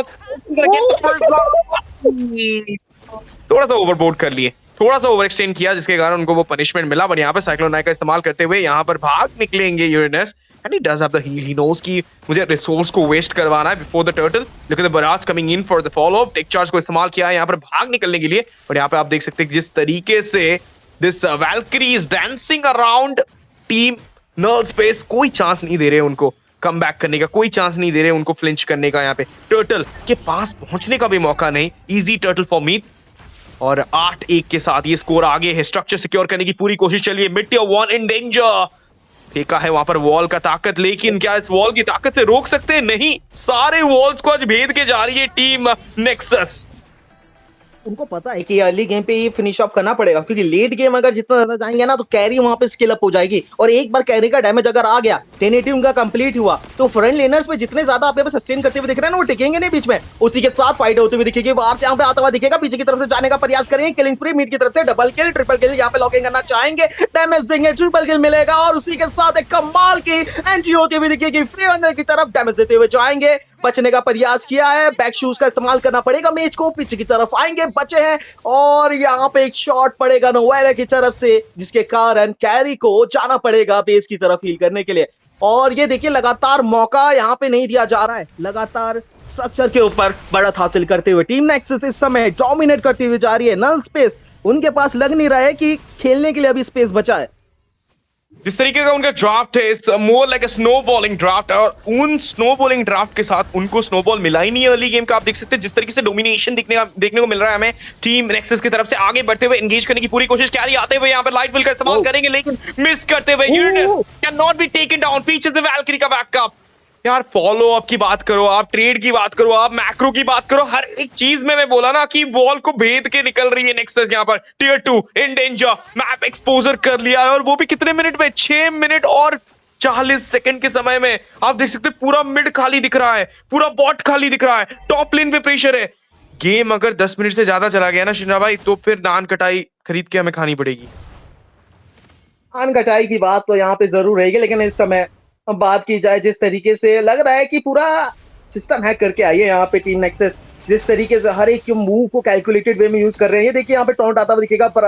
थोड़ा सा ओवरबोर्ड कर लिए, थोड़ा सा ओवर एक्सटेंड किया, जिसके कारण उनको वो पनिशमेंट मिला। बट यहाँ पे साइक्लोन नाइट का इस्तेमाल करते हुए यहाँ पर भाग निकलेंगे Uranus, and he does have the heal. He knows कि मुझे रिसोर्स को वेस्ट करवाना है before the turtle. Look at the barrage coming in for the follow up, take charge को इस्तेमाल किया है यहाँ पर भाग निकलने के लिए। और यहाँ पे आप देख सकते हैं जिस तरीके से this Valkyrie is dancing around team नर्ल स्पेस, कोई चांस नहीं दे रहे उनको कम बैक करने का, कोई चांस नहीं दे रहे उनको फ्लिंच करने का। यहाँ पे टर्टल के पास पहुंचने का भी मौका नहीं, इजी टर्टल फॉर मी। और 8-1 के साथ ये स्कोर आगे है, स्ट्रक्चर सिक्योर करने की पूरी कोशिश चलिए। मिड 1 इन डेंजर, फेंका है वहां पर वॉल का ताकत, लेकिन क्या इस वॉल की ताकत से रोक सकते हैं? नहीं, सारे वॉल्स को आज भेद के जा रही है टीम नेक्सस। उनको पता है कि अर्ली गेम पे ये फिनिश ऑफ करना पड़ेगा, क्योंकि लेट गेम अगर जितना ज्यादा जाएंगे ना तो कैरी वहां पे स्किल अप हो जाएगी, और एक बार कैरी का डैमेज अगर आ गया, 1080 उनका कंप्लीट हुआ, तो फ्रंट लेनर्स पे जितने ज्यादा आप सस्टेन करते हुए दिख रहे हैं ना, वो टिकेंगे नहीं बीच में। उसी के साथ फाइट होते हुए दिखेगी, बाहर से यहाँ पे आता हुआ दिखेगा, पीछे की तरफ से जाने का प्रयास करेंगे, किलिंग स्प्री मिड की तरफ से, डबल किल ट्रिपल किल यहाँ पे लॉकिंग करना चाहेंगे, डैमेज देंगे, ट्रिपल किल मिलेगा, और उसी के साथ एक कमाल की एंट्री होती हुई दिखेगी, फ्री अंदर की तरफ डैमेज देते हुए जाएंगे, बचने का प्रयास किया है, बैक शूज का इस्तेमाल करना पड़ेगा मेज को, पीछे की तरफ आएंगे, बचे हैं, और यहाँ पे एक शॉट पड़ेगा नोवेला की तरफ से, जिसके कारण कैरी को जाना पड़ेगा बेस की तरफ हील करने के लिए। और ये देखिए लगातार मौका यहाँ पे नहीं दिया जा रहा है, लगातार स्ट्रक्चर के ऊपर बढ़त हासिल करते हुए टीम नेक्सस इस समय डोमिनेट करती हुई जा रही है। नल स्पेस उनके पास लग नहीं रहा है कि खेलने के लिए अभी स्पेस बचा है। जिस तरीके का उनका ड्राफ्ट है, it's more like a snowballing draft, और उन स्नोबॉलिंग ड्राफ्ट के साथ उनको स्नोबॉल मिला ही नहीं है अर्ली गेम का। आप देख सकते हैं जिस तरीके से डोमिनेशन देखने को मिल रहा है हमें टीम नेक्सस की तरफ से, आगे बढ़ते हुए एंगेज करने की पूरी कोशिश, कैरी आते हुए यहाँ पर लाइट विल का इस्तेमाल करेंगे, लेकिन मिस करते हुए units can not be taken down. पीछे से वैल्करी का बैकअप, यार फॉलो अप की बात करो, आप ट्रेड की बात करो, आप मैक्रो की बात करो, हर एक चीज में मैं बोला ना कि वॉल को भेद के निकल रही है नेक्सस। यहाँ पर tier 2 in danger, map exposure कर लिया है, और वो भी कितने मिनट में? 6 मिनट और 40 सेकंड के समय में। आप देख सकते हैं पूरा मिड खाली दिख रहा है, पूरा बॉट खाली दिख रहा है, टॉप लेन पे प्रेशर है। गेम अगर 10 मिनट से ज्यादा चला गया ना शिना भाई, तो फिर नान कटाई खरीद के हमें खानी पड़ेगी। नान कटाई की बात तो यहाँ पे जरूर रहेगी, लेकिन इस समय बात की जाए जिस तरीके से लग रहा है कि पूरा सिस्टम हैक करके आई है यहाँ पे टीम नेक्सस, जिस तरीके से हर एक मूव को कैलकुलेटेड वे में यूज कर रहे हैं। ये देखिए यहाँ पे टॉन्ट आता हुआ दिखेगा पर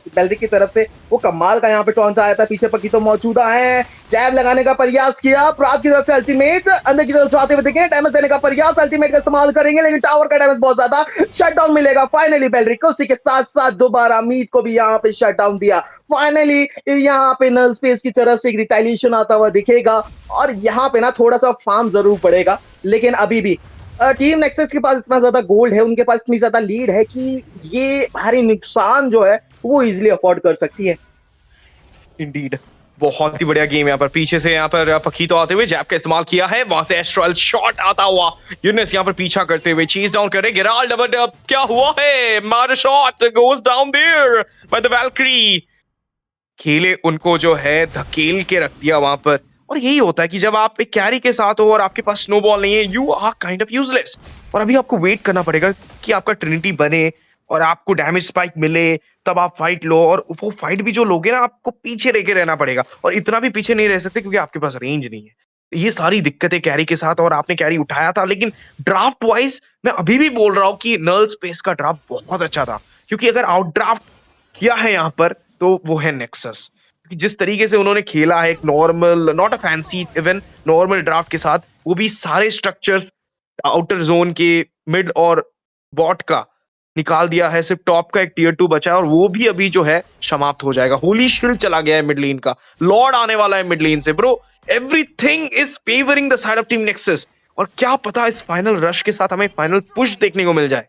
बेल्ड्रिक की तरफ से, वो कमाल का यहाँ पे टॉन्ट आया था, पीछे पकी तो मौजूदा है, जैब लगाने का प्रयास किया, प्रात की तरफ से अल्टीमेट अंदर की तरफ जाते हुए दिखे, डैमेज देने का प्रयास, अल्टीमेट का इस्तेमाल करेंगे, लेकिन टावर का डैमेज बहुत ज्यादा, शट डाउन मिलेगा फाइनली बेल्ड्रिक को। उसी के साथ साथ दोबारा मीत को भी यहाँ पे शट डाउन दिया। फाइनली यहाँ पे नल स्पेस की तरफ से एक रिटाइलेशन आता हुआ दिखेगा, और यहाँ पे ना थोड़ा सा फार्म जरूर पड़ेगा, लेकिन अभी भी टीम नेक्सस के पास इतना ज्यादा गोल्ड है, उनके पास इतनी ज्यादा लीड है कि ये भारी नुकसान जो है वो इजीली अफोर्ड कर सकती है। इंडीड, बहुत ही बढ़िया गेम यहाँ पर। पीछे से यहाँ पर पखीतो आते हुए जैब का इस्तेमाल किया है, वहां से एस्ट्रल शॉट आता हुआ, यूनिस यहाँ पर पीछा करते हुए चीज डाउन करे, गिराल डबल डब, क्या हुआ है? मार shot goes down there by the Valkyrie. खेले उनको जो है धकेल के रख दिया वहां पर। और यही होता है कि जब आप एक कैरी के साथ हो और आपके पास स्नोबॉल नहीं है, you are kind of useless. और अभी आपको वेट करना पड़ेगा कि आपका ट्रिनिटी बने और आपको डैमेज स्पाइक मिले, तब आप फाइट लो। और वो फाइट भी जो लोगे ना, आपको पीछे रह के रहना पड़ेगा, और इतना भी पीछे नहीं रह सकते क्योंकि आपके पास रेंज नहीं है। ये सारी दिक्कतें कैरी के साथ, और आपने कैरी उठाया था, लेकिन ड्राफ्ट वाइज मैं अभी भी बोल रहा हूँ कि नर्ल स्पेस का ड्राफ्ट बहुत अच्छा था, क्योंकि अगर आउट ड्राफ्ट किया है यहाँ पर तो वो है नेक्सस। जिस तरीके से उन्होंने खेला है, एक normal, not a fancy, even normal draft के साथ, वो भी सारे स्ट्रक्चर्स आउटर जोन के मिड और बॉट का निकाल दिया है, सिर्फ टॉप का एक टियर 2 बचा है, और वो भी अभी जो है समाप्त हो जाएगा। होली शील्ड चला गया है मिड लेन का, लॉर्ड आने वाला है मिड लेन से। Bro, everything is favouring the side of team nexus, और क्या पता इस फाइनल रश के साथ हमें फाइनल पुश देखने को मिल जाए।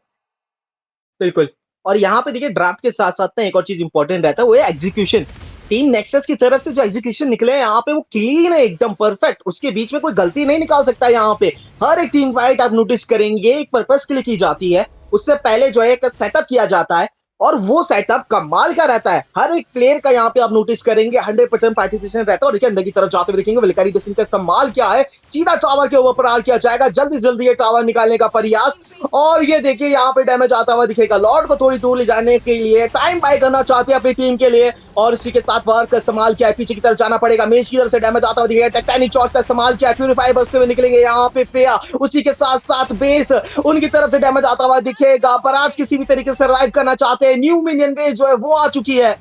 बिल्कुल, और यहाँ पे देखिए ड्राफ्ट के साथ साथ ना एक और चीज इंपॉर्टेंट रहता है, वो है एग्जीक्यूशन। टीम नेक्सस की तरफ से जो एग्जीक्यूशन निकले हैं यहाँ पे वो क्लीन है, एकदम परफेक्ट, उसके बीच में कोई गलती नहीं निकाल सकता। यहाँ पे हर एक टीम फाइट आप नोटिस करेंगे एक पर्पस के लिए की जाती है, उससे पहले जो है एक सेटअप किया जाता है, और वो सेटअप कमाल का रहता है। हर एक प्लेयर का यहाँ पे आप नोटिस करेंगे 100% पार्टिसिपेशन रहता है। और देखिए अंदर की तरफ जाते हुए देखेंगे विलकारी डिसिंग का इस्तेमाल क्या है, सीधा टावर के ऊपर प्रहार किया जाएगा, जल्दी से जल्दी ये टावर निकालने का प्रयास। और ये देखिए यहाँ पे डैमेज आता हुआ दिखेगा, लॉर्ड को थोड़ी दूर ले जाने के लिए टाइम बाय करना चाहते हैं अपनी टीम के लिए। और इसी के साथ वर्क का इस्तेमाल किया है, पीछे की तरफ जाना पड़ेगा, मेज की तरफ से डैमेज आता हुआ दिखेगा, टेक्टानिक चॉर्च का इस्तेमाल किया है, प्यूरीफाई बसते हुए निकलेंगे यहाँ पे फेया। उसी के साथ साथ बेस उनकी तरफ से डैमेज आता हुआ दिखेगा, पर आज किसी भी तरीके से सर्वाइव करना चाहते हैं। न्यू मिनियन बेस जो है वो आ चुकी है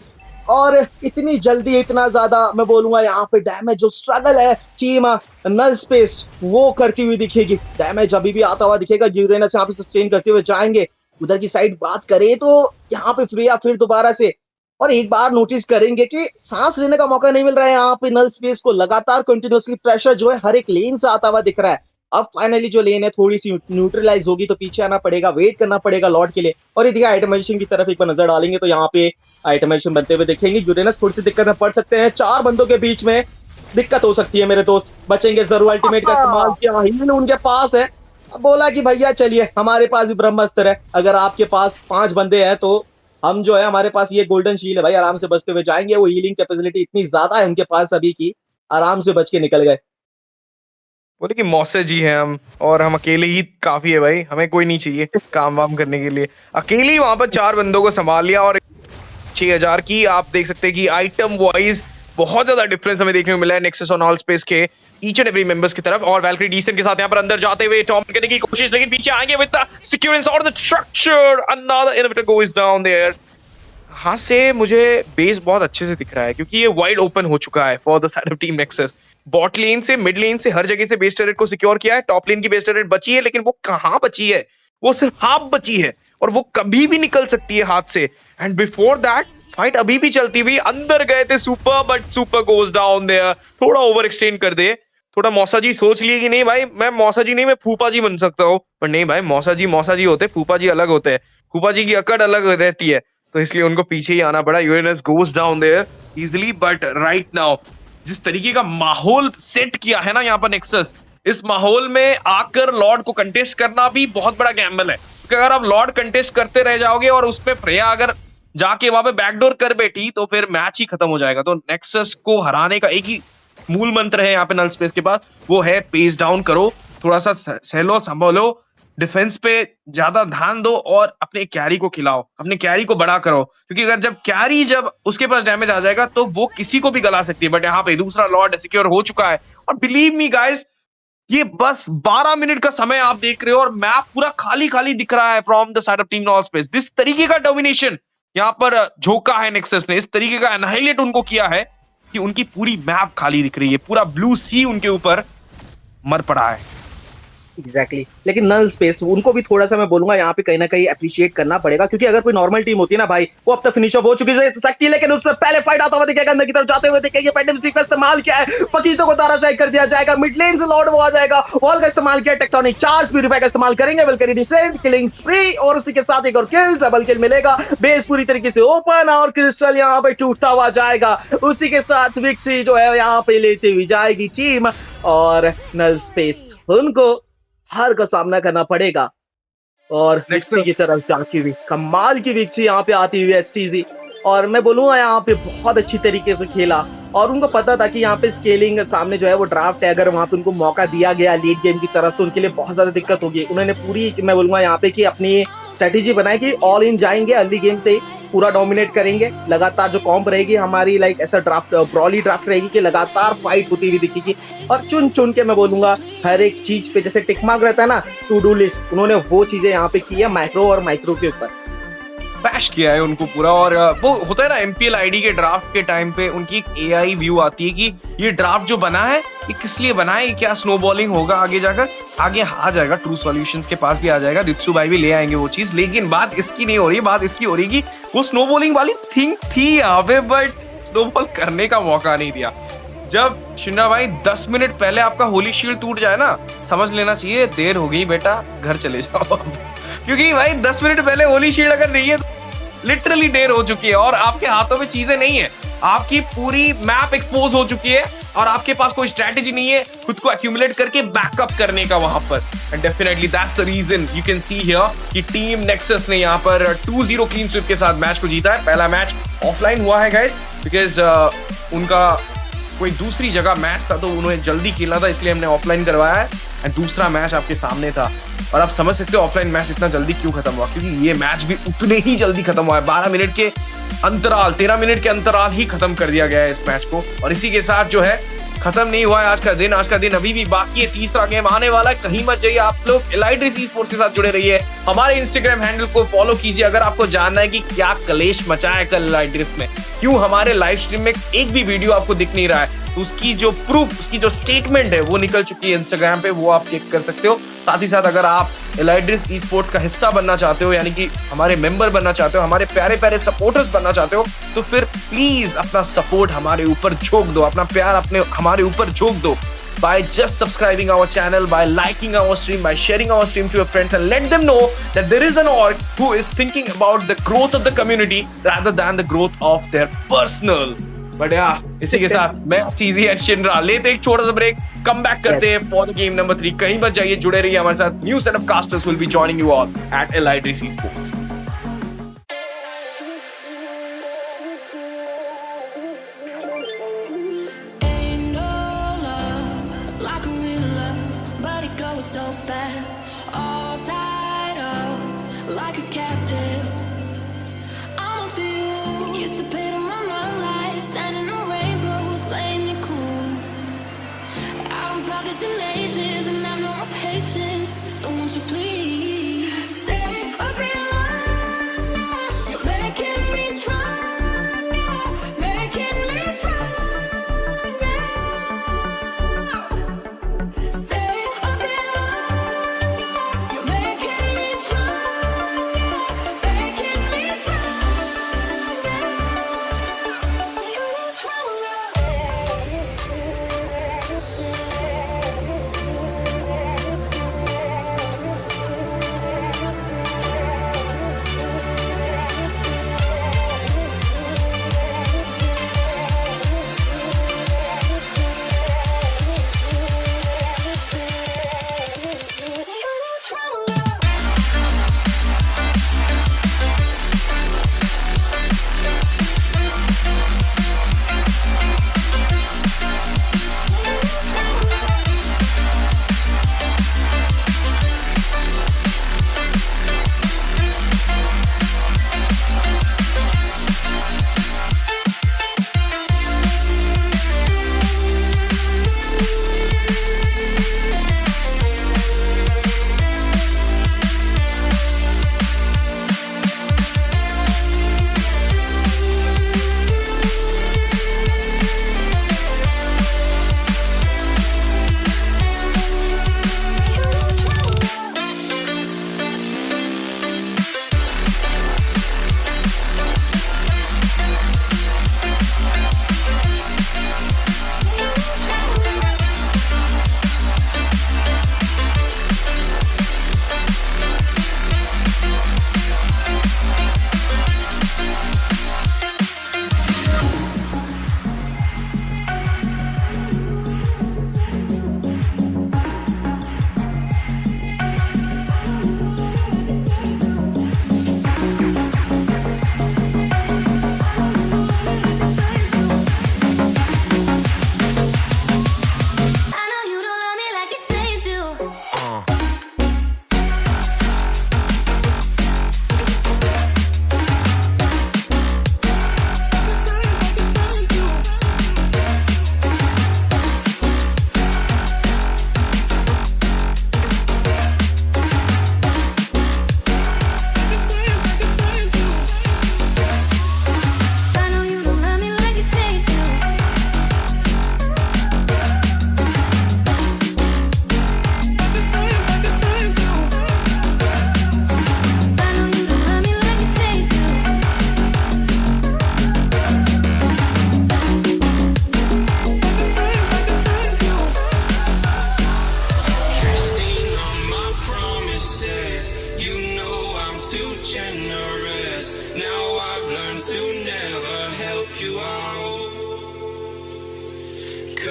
और इतनी जल्दी इतना ज्यादा मैं बोलूंगा यहाँ पे डैमेज जो स्ट्रगल है टीम नल स्पेस वो करती हुई दिखेगी। डैमेज अभी भी आता हुआ दिखेगा, यूरेनस यहाँ पे सस्टेन करते हुए जाएंगे। उधर की साइड बात करें तो यहाँ पे फ्रिया फिर दोबारा से और एक बार नोटिस करेंगे कि सांस लेने का मौका नहीं मिल रहा है यहाँ पे नल स्पेस को। लगातार कंटिन्यूअसली प्रेशर जो है हर एक लेन से आता हुआ दिख रहा है। अब फाइनली जो लेन है थोड़ी सी न्यूट्रलाइज होगी तो पीछे आना पड़ेगा, वेट करना पड़ेगा लॉर्ड के लिए। और यदि आइटमाइजेशन की तरफ एक बार नजर डालेंगे तो यहाँ पे आइटमाइजेशन बनते हुए देखेंगे। यूरेनस थोड़ी सी दिक्कत में पड़ सकते हैं, 4 बंदों के बीच में दिक्कत हो सकती है मेरे दोस्त। बचेंगे जरूर, अल्टीमेट का इस्तेमाल किया, हील उनके पास है। अब बोला कि भैया चलिए हमारे पास भी ब्रह्मास्त्र है, अगर आपके पास 5 बंदे हैं तो हम जो है हमारे पास ये गोल्डन शील है भाई, आराम से बचते हुए जाएंगे। वो हीलिंग कैपेसिटी इतनी ज्यादा है उनके पास अभी की, आराम से बच के निकल गए। बोले कि मौसे जी हैं हम और हम अकेले ही काफी है भाई, हमें कोई नहीं चाहिए काम वाम करने के लिए। अकेले ही वहां पर 4 बंदों को संभाल लिया और 6000 की आप देख सकते हैं कि आइटम वाइज बहुत ज्यादा डिफरेंस हमें देखने को मिला है नेक्सस ऑन ऑल स्पेस के ईच एंड एवरी मेंबर्स की तरफ। और वैल्क्री डीसेंट के साथ यहाँ पर अंदर जाते हुए टॉम करने की कोशिश, लेकिन पीछे आएंगे विद द सिक्योरेंस और the structure, another inhibitor goes down there. हां से मुझे बेस बहुत अच्छे से दिख रहा है क्योंकि ये वाइड ओपन हो चुका है for the side of team Nexus. Bot lane से मिड लेन से हर जगह से बेस टर्रेट को सिक्योर किया है। टॉप लेन की बेस टर्रेट बची है, लेकिन वो कहां बची है, वो सिर्फ हाफ बची है और वो कभी भी निकल सकती है हाथ से। एंड बिफोर दैट फाइट अभी भी चलती हुई, अंदर गए थे super, but super goes down there. थोड़ा ओवर एक्सटेंड कर दे, थोड़ा मौसा जी सोच लिए कि नहीं भाई मैं मौसा जी नहीं मैं फूफा जी बन सकता हूँ, पर नहीं भाई मौसा जी होते, फूफा जी अलग होते हैं, फूफा जी की अकड़ अलग रहती है, तो इसलिए उनको पीछे ही आना पड़ा। Uranus goes down there easily, but right now जिस तरीके का माहौल सेट किया है ना यहाँ पर नेक्सस, इस माहौल में आकर लॉर्ड को कंटेस्ट करना भी बहुत बड़ा गैम्बल है। क्योंकि अगर आप लॉर्ड कंटेस्ट करते रह जाओगे और उसपे फ्रेया अगर जाके वहां पे बैकडोर कर बैठी तो फिर मैच ही खत्म हो जाएगा। तो नेक्सस को हराने का एक ही मूल मंत्र है यहाँ पे नल स्पेस के पास, वो है पेस डाउन करो, थोड़ा सा सहलो संभालो, डिफेंस पे ज्यादा ध्यान दो और अपने कैरी को खिलाओ, अपने कैरी को बड़ा करो। क्योंकि अगर जब कैरी जब उसके पास डैमेज आ जाएगा तो वो किसी को भी गला सकती है। बट यहाँ पे दूसरा लॉर्ड सिक्योर हो चुका है और बिलीव मी गाइस ये बस 12 मिनट का समय आप देख रहे हो और मैप पूरा खाली खाली दिख रहा है from the side of team knoll space. जिस तरीके का डोमिनेशन यहाँ पर झोंका है नेक्सस ने, इस तरीके का एनाहिलेट उनको किया है कि उनकी पूरी मैप खाली दिख रही है, पूरा ब्लू सी उनके ऊपर मर पड़ा है। एग्जैक्टली लेकिन नल स्पेस उनको भी थोड़ा सा मैं बोलूंगा यहाँ पे कहीं ना कहीं अप्रिशिएट करना पड़ेगा। क्योंकि अगर कोई नॉर्मल टीम होती है ना भाई, वो अब तक फिनिश ऑफ हो चुकी है सकती है, लेकिन उससे पहले फाइट आता हुआ दिखेगा, अंदर की तरफ जाते हुए देखेंगे पेंडेमिक का इस्तेमाल किया है, पकीतों को ताराशाही कर दिया जाएगा, मिड लेन से लॉर्ड वो आ जाएगा, वॉल का इस्तेमाल किया, टेक्टोनिक चार्ज प्यूरीफाई का इस्तेमाल करेंगे, वेलकरी डिसेंट किलिंग स्प्री और उसी के साथ एक और किल, डबल किल मिलेगा, बेस पूरी तरीके से ओपन और क्रिस्टल यहाँ पे टूटता हुआ जाएगा। उसी के साथ विक्सी जो है यहाँ पे लेते हुई जाएगी टीम और नल स्पेस उनको हार का सामना करना पड़ेगा। और विक्सी की तरफ जाती हुई कमाल की विक्सी यहाँ पे आती हुई एसटीजी, और मैं बोलूंगा यहाँ पे बहुत अच्छी तरीके से खेला और उनको पता था कि यहाँ पे स्केलिंग सामने जो है वो ड्राफ्ट है, अगर वहां पे उनको मौका दिया गया लीड गेम की तरफ तो उनके लिए बहुत ज्यादा दिक्कत होगी। उन्होंने पूरी मैं बोलूंगा यहाँ पे कि अपनी स्ट्रेटेजी बनाई कि ऑल इन जाएंगे, अर्ली गेम से पूरा डोमिनेट करेंगे, लगातार जो कॉम्प रहेगी हमारी लाइक ऐसा ड्राफ्ट ब्रॉली ड्राफ्ट रहेगी कि लगातार फाइट होती हुई दिखेगी। और चुन चुन के मैं बोलूंगा हर एक चीज पे जैसे टिक मार्क रहता है ना, टू डू लिस्ट, उन्होंने वो चीजें यहाँ पे की है माइक्रो और माइक्रो के ऊपर बैश किया है उनको पूरा। और वो होता है ना एमपीएल आईडी के ड्राफ्ट के टाइम पे उनकी एक एआई व्यू आती है कि ये ड्राफ्ट जो बना है ये किस लिए बना है, क्या स्नोबॉलिंग होगा आगे जाकर, आगे आ जाएगा, ट्रू सॉल्यूशंस के पास भी आ जाएगा, दित्सु भाई भी ले आएंगे वो चीज। लेकिन बात इसकी नहीं हो रही, बात इसकी हो रही कि वो स्नोबॉलिंग वाली थिंग थी यहाँ पे, बट स्नोबॉल करने का मौका नहीं दिया। जब शिन्ना भाई 10 मिनट पहले आपका होली शील्ड टूट जाए ना, समझ लेना चाहिए देर हो गई बेटा, घर चले जाओ अब। क्योंकि भाई 10 मिनट पहले होली शील्ड अगर नहीं है तो लिटरली देर हो चुकी है और आपके हाथों में चीजें नहीं है। आपकी पूरी मैप एक्सपोज हो चुकी है और आपके पास कोई स्ट्रेटेजी नहीं है खुद को एक्यूमुलेट करके बैकअप करने का वहां पर। And definitely that's the reason you can see here कि टीम नेक्सस ने यहाँ पर 2-0 क्लीन स्वीप के साथ मैच को जीता है। पहला मैच ऑफलाइन हुआ है गाइस, बिकॉज उनका कोई दूसरी जगह मैच था तो उन्हें जल्दी खेलना था, इसलिए हमने ऑफलाइन करवाया है। एंड दूसरा मैच आपके सामने था और आप समझ सकते हो ऑफलाइन मैच इतना जल्दी क्यों खत्म हुआ, क्योंकि ये मैच भी उतने ही जल्दी खत्म हुआ है। 12 मिनट के अंतराल, 13 मिनट के अंतराल ही खत्म कर दिया गया है इस मैच को। और इसी के साथ जो है खत्म नहीं हुआ है आज का दिन। आज का दिन अभी भी बाकी है, तीसरा गेम आने वाला है। कहीं मत जाइए, आप लोग एलाइड्रिस ई-स्पोर्ट्स के साथ जुड़े रहिए। हमारे इंस्टाग्राम हैंडल को फॉलो कीजिए अगर आपको जानना है कि क्या कलेश मचा है कल एलाइड्रिस में, क्यों हमारे लाइव स्ट्रीम में एक भी वीडियो आपको दिख नहीं रहा है, तो उसकी जो प्रूफ, उसकी जो स्टेटमेंट है वो निकल चुकी है इंस्टाग्राम पे, वो आप चेक कर सकते हो। साथ ही साथ अगर आप एलाइड्रिस ई-स्पोर्ट्स का हिस्सा बनना चाहते हो, यानी कि हमारे मेंबर बनना चाहते हो, हमारे प्यारे प्यारे सपोर्टर्स बनना चाहते हो, तो फिर प्लीज अपना सपोर्ट हमारे ऊपर झोंक दो, अपना प्यार अपने हमारे ऊपर झोंक दो by just subscribing our channel, by liking our stream, by sharing our stream to your friends and let them know that there is an org who is thinking about the growth of the community rather than the growth of their personal. But yeah, इसी के साथ मैं चीजी and शिनरा लेते एक छोटा सा break, come back करते हैं फॉर द गेम नंबर 3। कहीं मत जाइए, जुड़े रहिए हमारे साथ। New set of casters will be joining you all at Allidris esports. So fast, all tied up like a captive. I'm on to you. Used to play on my own life, standing on rainbows, playing it cool. I don't feel this in ages, and I have no more patience. So won't you please stay a bit longer? You're making me stronger, making me stronger. too generous. Now I've learned to never help you out.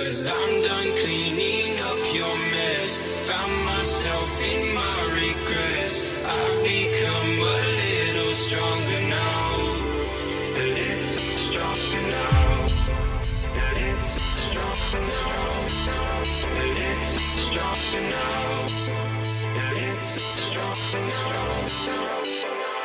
'Cause I'm done cleaning up your mess. Found myself in my regrets. I've become a little stronger now. A little stronger now. A little stronger now. A little stronger now. A little stronger now.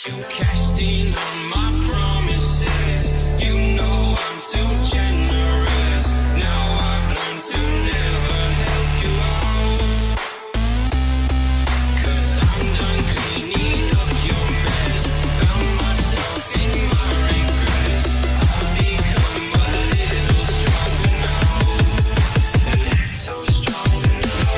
You cashed in on my promises. You know I'm too generous. Now I've learned to never help you out. 'Cause I'm done cleaning up your mess. Found myself in my regrets. I've become a little stronger now. A little stronger now.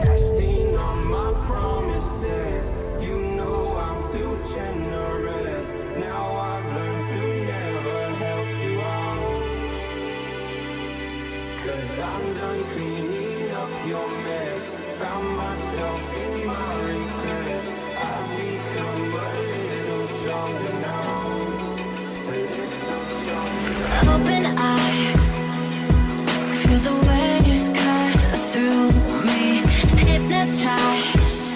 Casting on my promises. You know I'm too generous. Now I've learned to never help you out. 'Cause I'm done cleaning up your mess. Found myself in my regrets. I've become a little stronger now. A little stronger now. Open eye, feel the waves cut through me. Hypnotized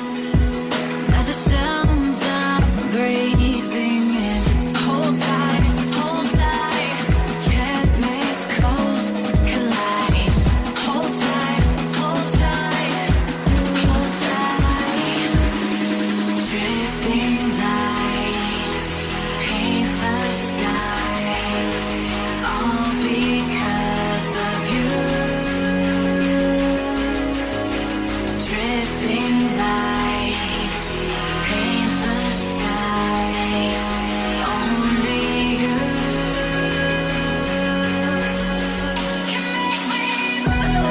by the sounds I'm breathing in. Hold tight, chemicals collide. Hold tight, hold tight, hold tight. Dripping lights paint the skies, all because of you. Dripping lights paint the skies, only you can make me move.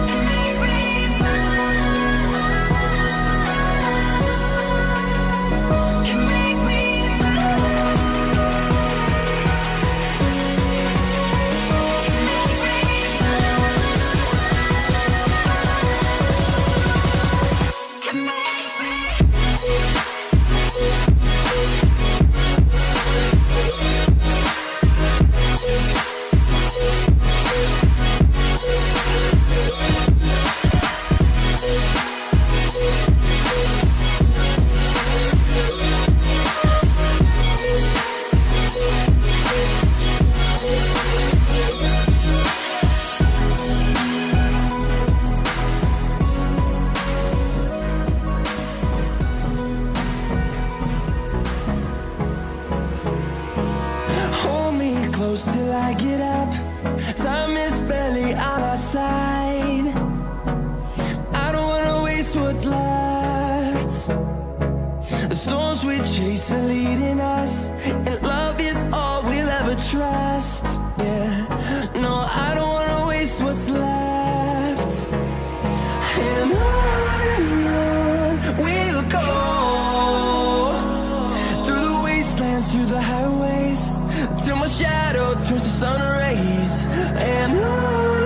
Can make me move. Can make me Can make Hold me close till I get up. Time is barely on our side. I don't wanna waste what's left. The storms we chase are leading us, and love is all we'll ever trust. Yeah, no, I don't wanna waste what's left. And on we'll go, through the wastelands, through the highways, till my shadow turns to sun rays. And on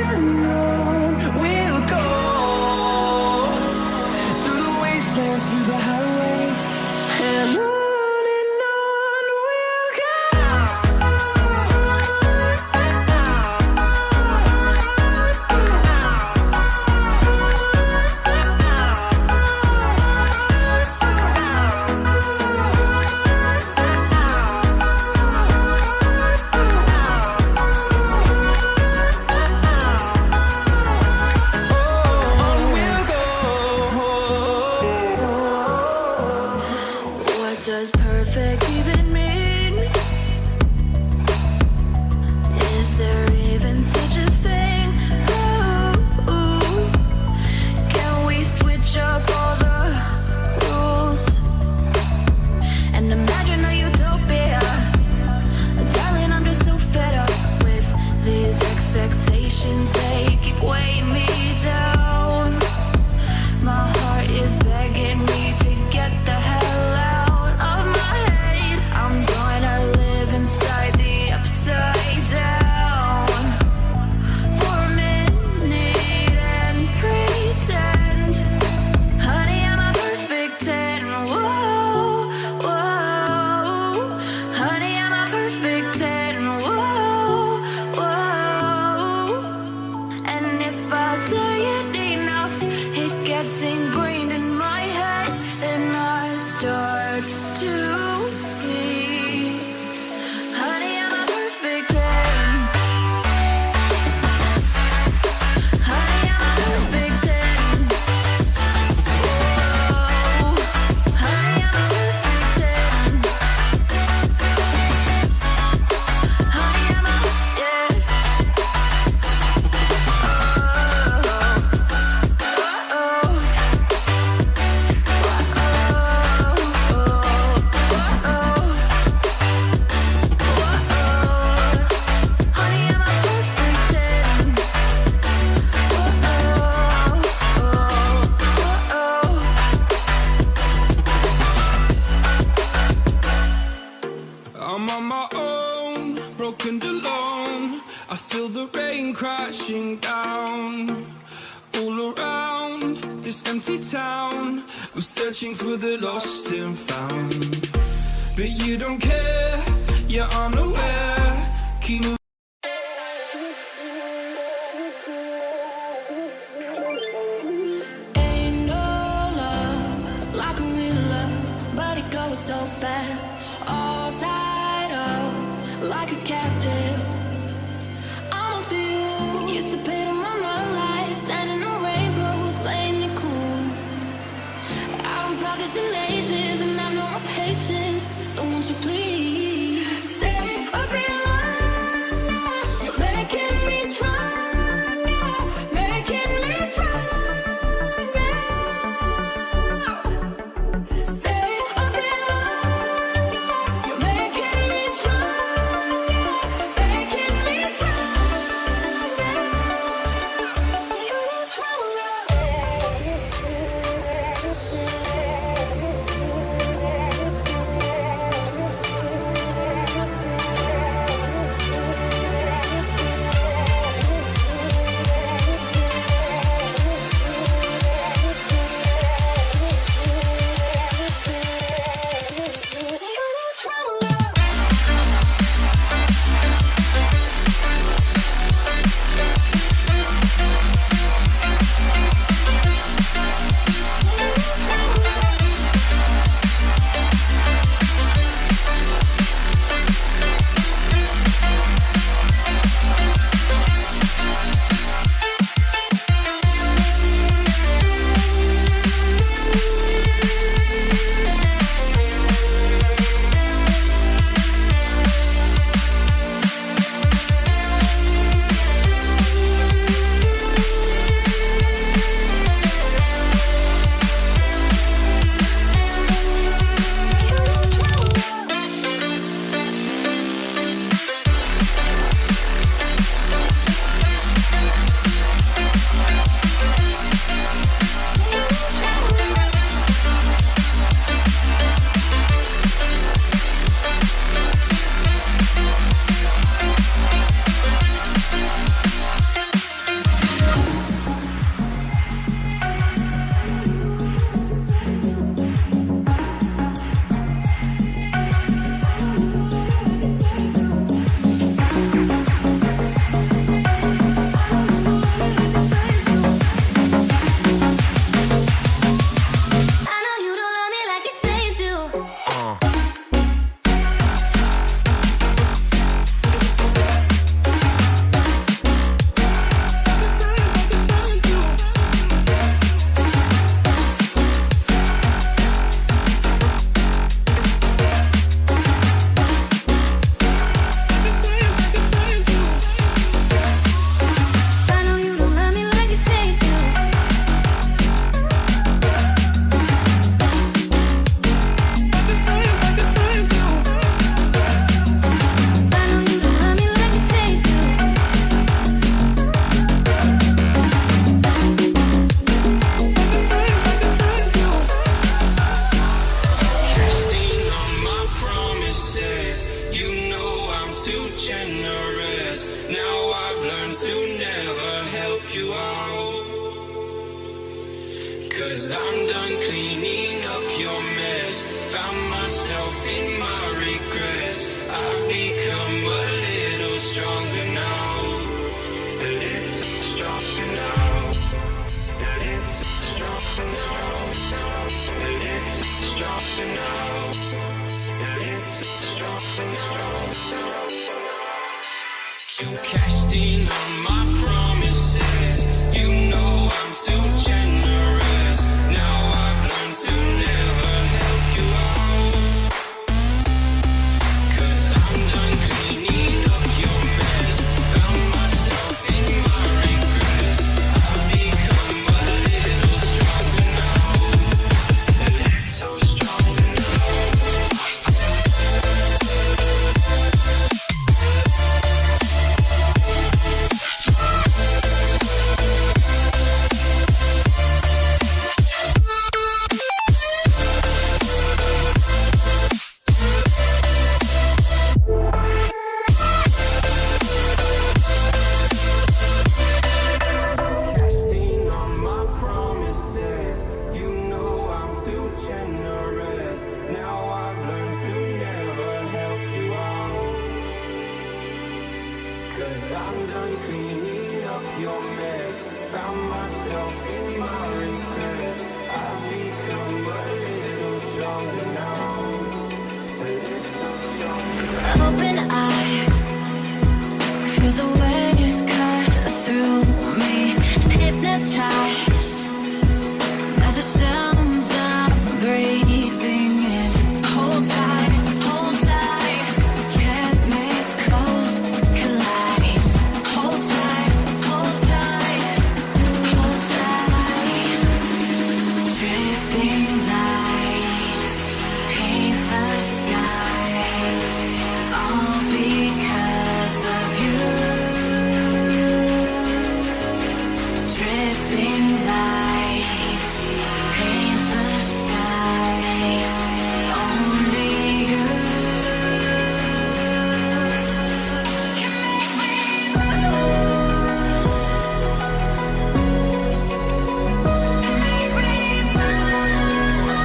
we'll go, through the wastelands, through the highways. And on we'll go. What does perfect even mean? Is there even such a thing? Ooh, can we switch up all the rules and imagine a utopia? Darling, I'm just so fed up with these expectations. They keep weighing me down. crashing down. All around this empty town, we're searching for the lost and found. But you don't care, you're unaware. Keep moving. Ain't no love like a real love, but it goes so fast. All tied up like a captive. I'm on to you. Used to pay to my mom life, standing on rainbows, playing it cool. I haven't felt this in ages, and I've no more patience. So won't you please stay a bit longer? You're making me stronger, making me stronger. Stay a bit longer. You're making me stronger, making me stronger. You need stronger. Cause I'm done cleaning up your mess. Found myself in my regrets. I've become a little stronger now. A little stronger now. A little stronger now. A little stronger now. A little stronger now. You cashed in on my promises. You know I'm too generous. Now I've learned to never help you out. Open eye, feel the waves cut through me. Hypnotized by the sounds I'm breathing in. Hold tight, chemicals collide. Hold tight, hold tight, hold tight. Dripping lights paint the skies, all because of you. Dripping lights paint the skies, only you can make me move. Can make me move.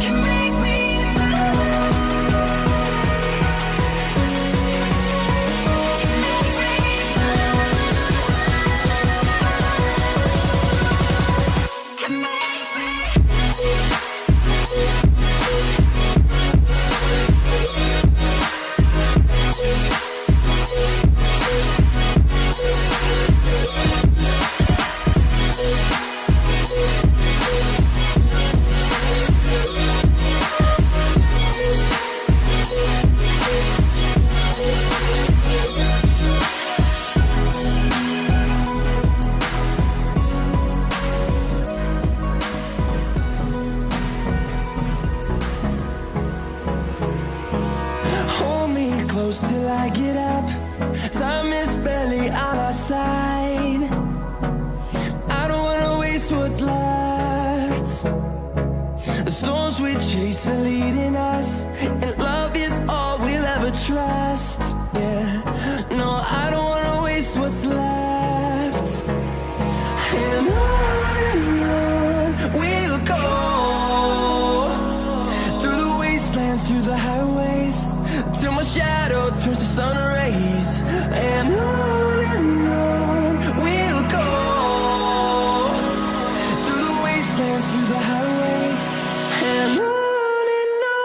Can make me Hold me close till I get up. Time is barely on our side. I don't wanna waste what's left. The storms we chase are leading us, and love is all we'll ever trust. Yeah, no, I don't wanna waste what's left. And on we'll go, through the wastelands, through the highways, till my shadow turns to sun rays. And on we'll go, through the wastelands, through the highways, and on we'll go.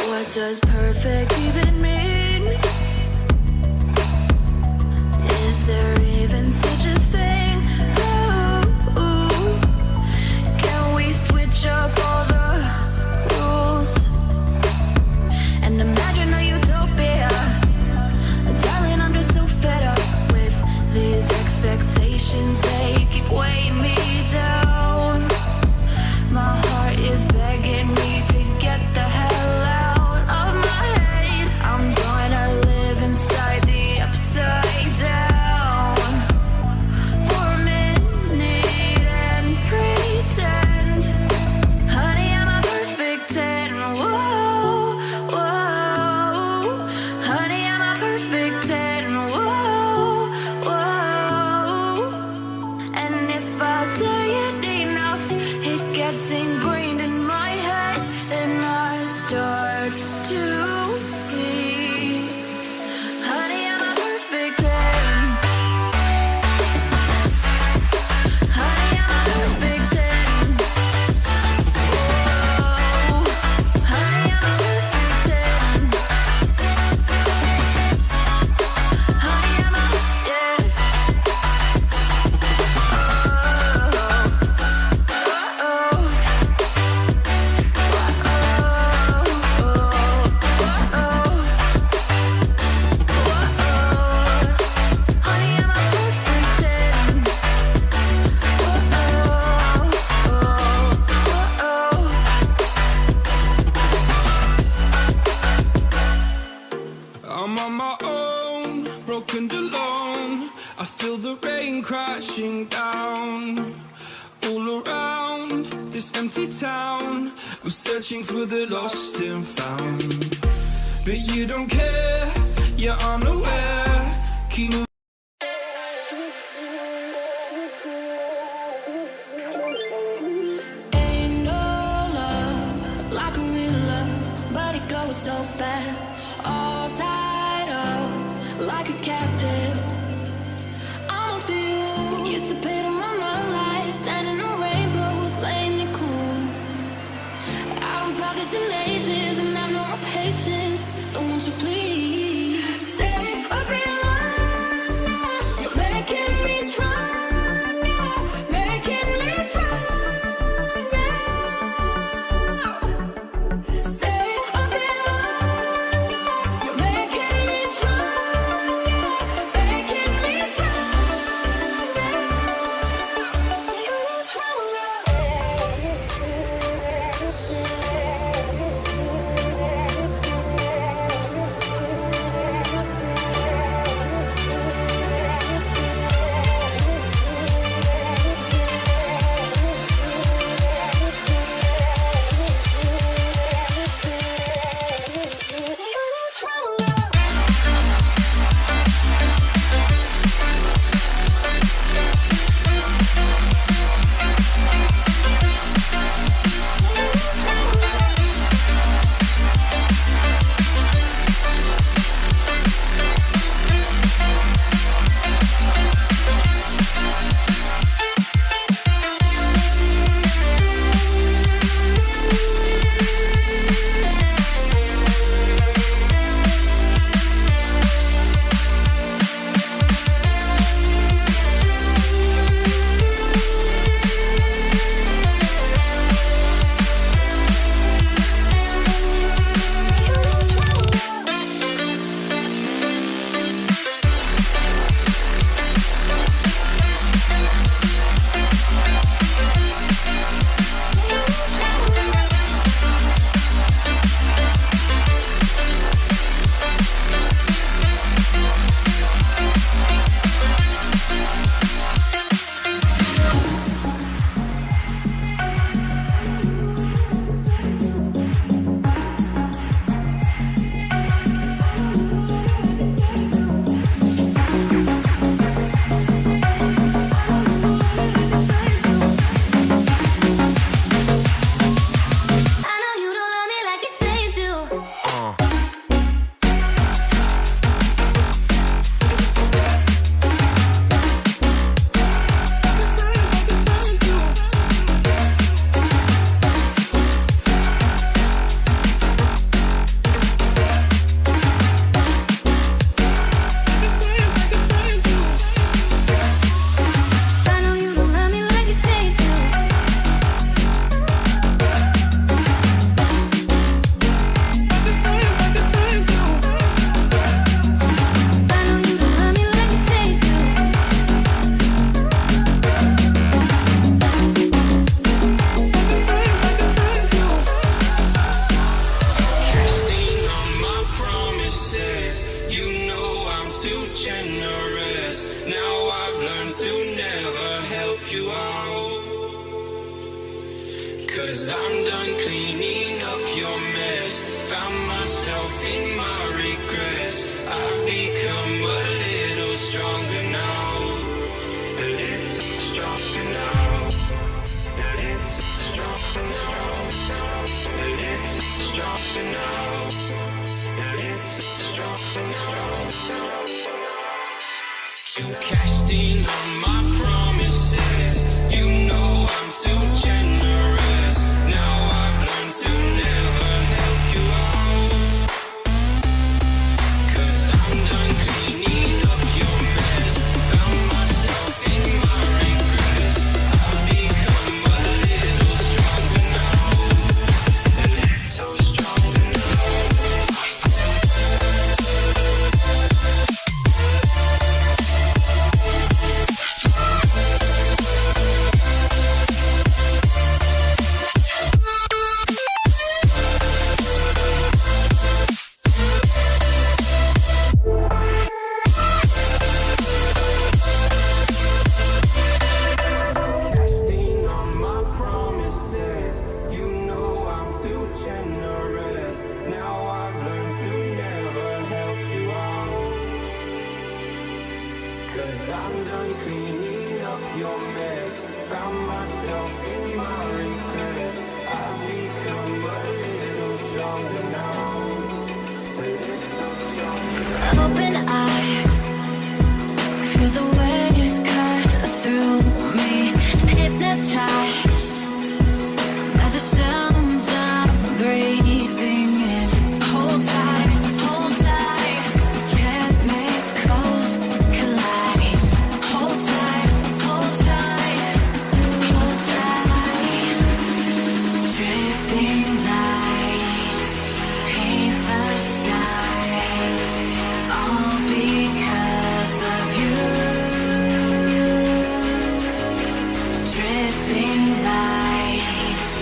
What does perfect even mean? Is there even such a thing? Ooh, can we switch up all the rules and imagine a utopia? Darling, I'm just so fed up with these expectations. They keep weighing me down. My heart is begging me to get the hell out of my head. I'm gonna live inside the upside down for a minute and pretend, honey, I'm a perfect 10. Whoa, whoa, honey, I'm a perfect 10. Whoa, whoa. the rain crashing down all around this empty town. I'm searching for the lost and found, but you don't care, you're unaware. Keep moving. Ain't no love like a real love, but it goes so fast. All tied up like a captive. I'm on to you. Used to pay to my mom life, sending no rainbows, playing it cool. I haven't felt this in ages, and I've no more patience. So won't you please stay a bit longer? You're making me stronger, making me stronger. Stay a bit longer. You're making me stronger, making me stronger. You're stronger. Cause I'm done cleaning up your mess. Found myself in my regrets. I've become a little stronger now. A little stronger now. A little stronger now. A little stronger now. A little stronger now. You cashed in on my promises. You know I'm too generous. Now I've learned to never help you out. Cause I'm done cleaning up your mess. Found myself in my regrets. I've become a little stronger now. A little stronger now. I'm done cleaning up your mess. Found myself in my regrets. I've become a little stronger now. A little stronger. Open eye, feel the waves cut through me. Hypnotized by the sounds I'm breathing in. Hold tight, chemicals collide. Hold tight, hold tight, hold tight. Dripping lights paint the skies, all because of you. Dripping lights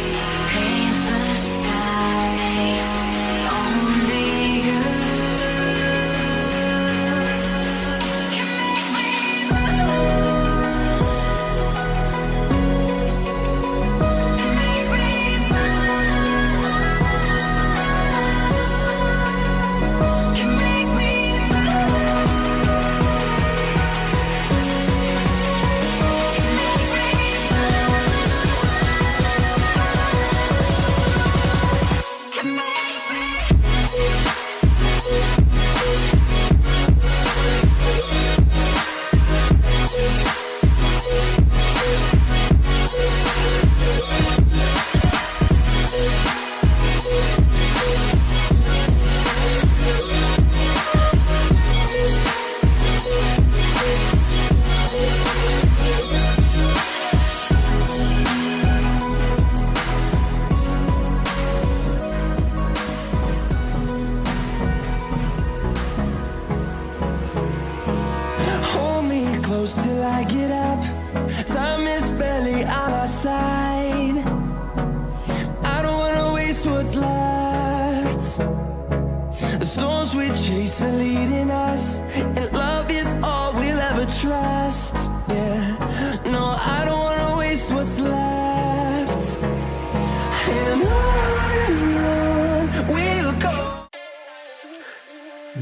paint the skies, only you can make me move. Can make me move. Can make me Hold me close till I get up. Time is barely on our side. I don't wanna waste what's left. The storms we chase are leading us, and love is all we'll ever trust. Yeah, no, I don't wanna waste what's left. And on we'll go.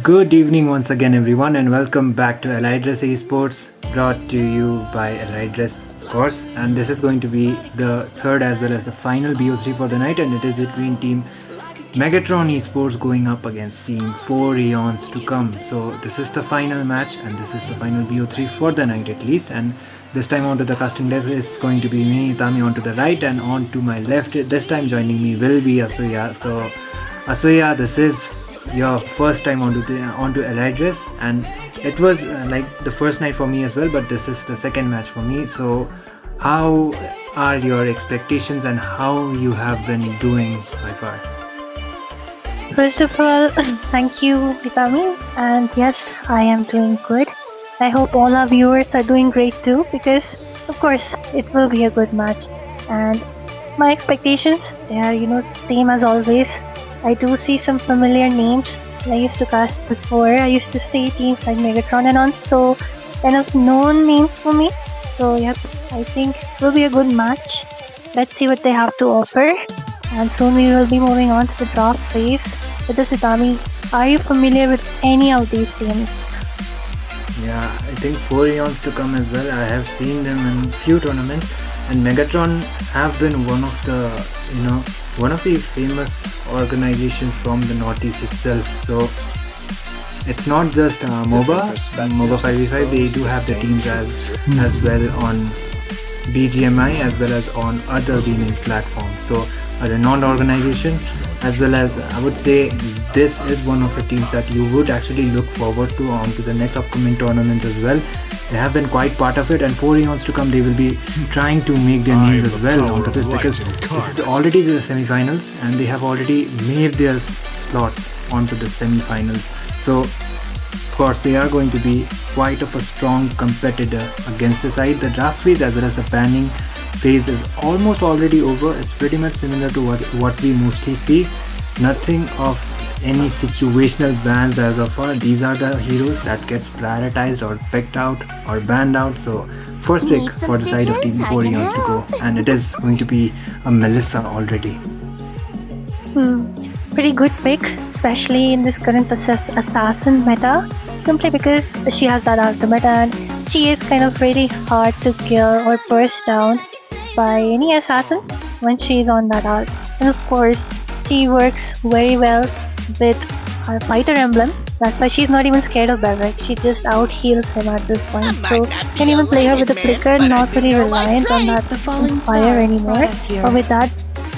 Good evening once again, everyone, and welcome back to Elydris Esports, brought to you by Elydris, of course. And this is going to be the third as well as the final BO3 for the night, and it is between team Megatron Esports going up against team 4 Eons to come. So this is the final match, and this is the final BO3 for the night at least. And this time onto the casting deck, it's going to be me, Tami, onto the right, and on to my left. This time joining me will be Asuya. So Asuya, this is your first time onto Elydris, and it was like the first night for me as well, but this is the second match for me. So how are your expectations and how you have been doing by far? First of all, thank you, Vitami, and yes, I am doing good. I hope all our viewers are doing great too, because of course it will be a good match. And my expectations, they are same as always. I do see some familiar names I used to cast before. I used to see teams like Megatron and on, so kind of known names for me. So yep, I think it will be a good match. Let's see what they have to offer. And soon we will be moving on to the draft phase. With this, Itami, are you familiar with any of these teams? Yeah, I think 4 Eons to come as well. I have seen them in few tournaments, and Megatron have been one of the famous organizations from the Northeast itself. So it's not just MOBA 5v5, they do have the teams as well on BGMI as well as on other gaming platforms. So a renowned organization, as well as I would say this is one of the teams that you would actually look forward to onto the next upcoming tournaments as well. They have been quite part of it, and 4 Eons to come, they will be trying to make their names as well onto this, because this is already the semi-finals and they have already made their slot onto the semi-finals. So of course they are going to be quite of a strong competitor against the side. The draft phase as well as the banning phase is almost already over. It's pretty much similar to what we mostly see. Nothing of any situational bans as of far. These are the heroes that gets prioritized or picked out or banned out. So first pick for the side of Team 4 Eons to go, and it is going to be a Melissa already. Pretty good pick, especially in this current assassin meta, simply because she has that ultimate and she is kind of really hard to kill or burst down by any assassin when she is on that ult. And of course, she works very well with her fighter emblem. That's why she's not even scared of Belric. She just out heals him at this point. So can even play her with the flicker, not really reliant on that inspire anymore. But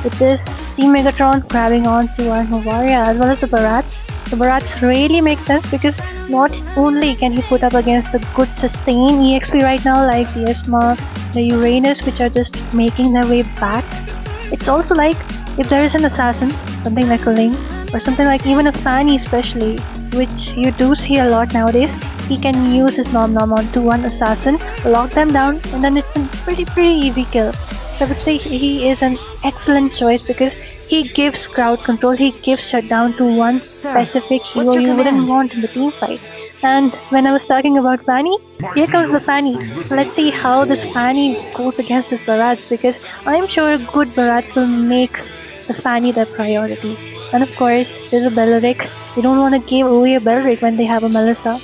with this Team Megatron grabbing onto our Novaria as well as the Barats. The Barats really make sense because not only can he put up against the good sustain EXP right now like the Esma, the Uranus, which are just making their way back. It's also like if there is an assassin, something like a Ling or something like even a Fanny especially, which you do see a lot nowadays, he can use his Nom Nom onto one assassin, lock them down, and then it's a pretty easy kill. So I would say he is an excellent choice because he gives crowd control, he gives shutdown to one specific hero you wouldn't want in the team fight. And when I was talking about Fanny, here comes the Fanny. So let's see how this Fanny goes against this Barats, because I'm sure good Barats will make the Fanny their priority. And of course, there's a Belric. They don't want to give away a Belric when they have a Melissa.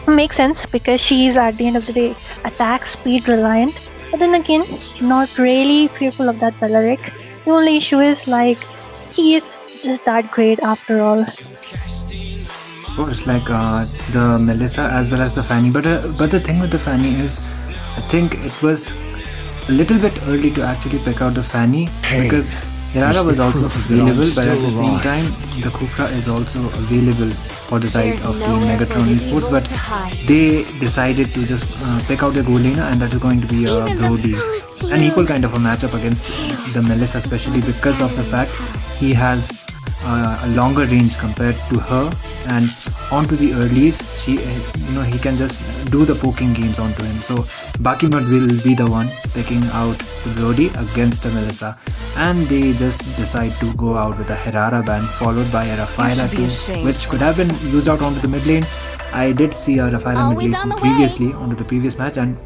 Makes sense because she is at the end of the day attack speed reliant. But then again, not really fearful of that Belric. The only issue is like he is just that great after all. Of course, like the Melissa as well as the Fanny. But the thing with the Fanny is, I think it was a little bit early to actually pick out the Fanny because Herara was also available, but at the same time, the Kufra is also available for the side of the Megatron Esports, but they decided to just pick out the goal laner, and that is going to be a Brody. An equal kind of a matchup against the Melissa, especially because of the fact he has a longer range compared to her, and onto the earlies, he can just do the poking games onto him. So Bakimud will be the one picking out the Brody against the Melissa, and they just decide to go out with a Herara ban followed by a Rafaela too, which could have been used out onto the mid lane. I did see a Rafaela mid lane previously onto the previous match, and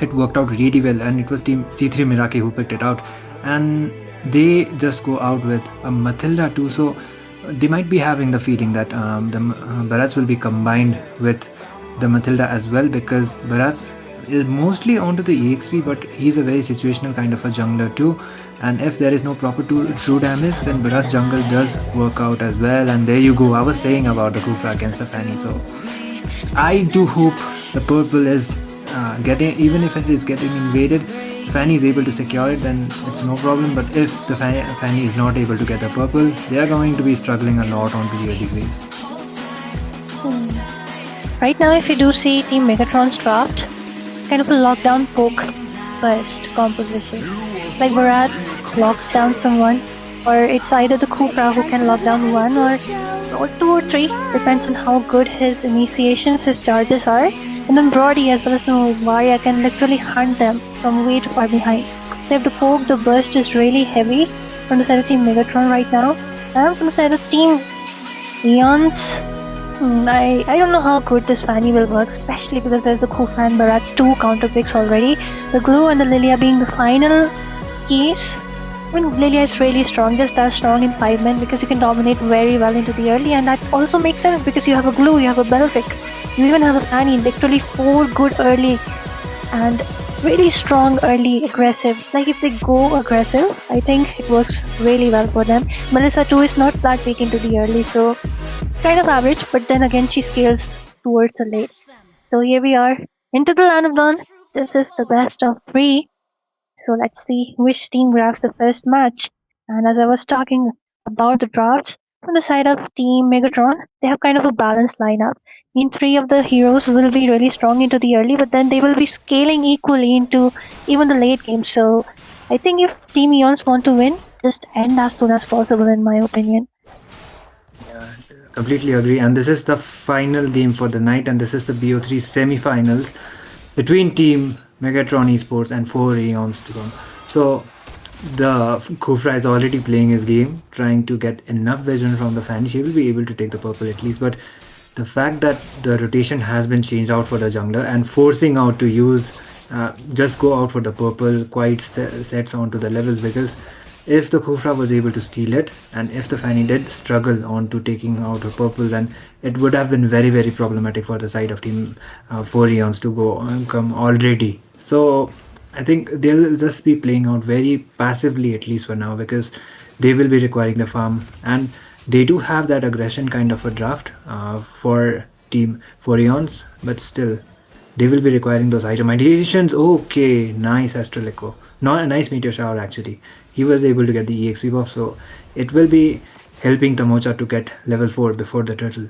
it worked out really well, and it was team C3 Meraki who picked it out, and they just go out with a Matilda too. So they might be having the feeling that the Barats will be combined with the Matilda as well, because Barats is mostly onto the EXP, but he's a very situational kind of a jungler too, and if there is no proper true damage, then Barats jungle does work out as well. And there you go, I was saying about the Kufra against the Fanny. So I do hope the purple is getting, even if it is getting invaded, Fanny is able to secure it, then it's no problem. But if the Fanny is not able to get the purple, they are going to be struggling a lot onto the early waves. Right now, if you do see Team Megatron's draft, kind of a lockdown poke first composition. Like Barat locks down someone, or it's either the Kufra who can lock down one or two or three, depends on how good his initiations, his charges are. And then Brody as well as Novaria can literally hunt them from way too far behind. So if the poke, the burst is really heavy from the side of Team Megatron right now. And from the side of Team Eons, I don't know how good this Fanny will work, especially because there's the Kufra and Barat's two counter picks already. The Glue and the Lilia being the final keys. I mean, Lilia is really strong, just as strong in 5 men because you can dominate very well into the early, and that also makes sense because you have a Glue, you have a Belfic, you even have a Fanny, literally 4 good early and really strong early aggressive. Like if they go aggressive, I think it works really well for them. Melissa too is not that weak into the early, so kind of average, but then again she scales towards the late. So here we are, into the Land of Dawn. This is the best of 3. So let's see which team grabs the first match. And as I was talking about the drafts, from the side of Team Megatron, they have kind of a balanced lineup. In 3 of the heroes will be really strong into the early, but then they will be scaling equally into even the late game. So I think if Team Eons want to win, just end as soon as possible in my opinion. Yeah, completely agree. And this is the final game for the night, and this is the BO3 semi-finals between Team Megatron Esports and 4 Aeons to come. So the Kufra is already playing his game, trying to get enough vision from the Fanny. She will be able to take the purple at least, but the fact that the rotation has been changed out for the jungler and forcing out to use just go out for the purple quite sets onto the levels, because if the Khufra was able to steal it, and if the Fanny did struggle on to taking out her purple, then it would have been very, very problematic for the side of team 4 Eons to go come already. So I think they'll just be playing out very passively, at least for now, because they will be requiring the farm, and they do have that aggression kind of a draft for team 4 Eons, but still they will be requiring those itemizations. Okay, nice Astral Echo. Not a nice meteor shower actually. He was able to get the EXP buff, so it will be helping Tamocha to get level 4 before the turtle.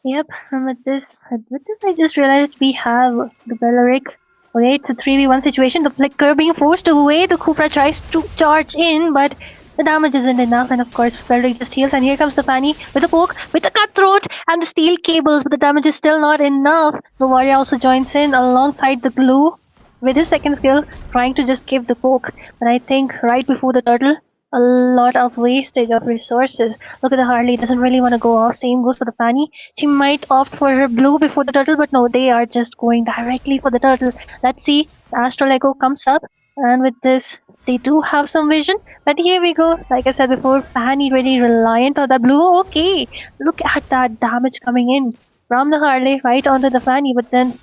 Yep, and with this, I just realized we have the Belleric. Okay, it's a 3v1 situation. The Flicker being forced away. The Kufra tries to charge in, but the damage isn't enough. And of course, Belleric just heals. And here comes the Fanny with a poke, with a cutthroat, and the steel cables. But the damage is still not enough. The Warrior also joins in alongside the Glue with his second skill, trying to just give the poke. But I think right before the turtle, a lot of wastage of resources. Look at the Harley, doesn't really want to go off. Same goes for the Fanny. She might opt for her blue before the turtle, but no, they are just going directly for the turtle. Let's see. The Astral Echo comes up, and with this, they do have some vision. But here we go. Like I said before, Fanny really reliant on the blue. Okay, look at that damage coming in from the Harley right onto the Fanny, but then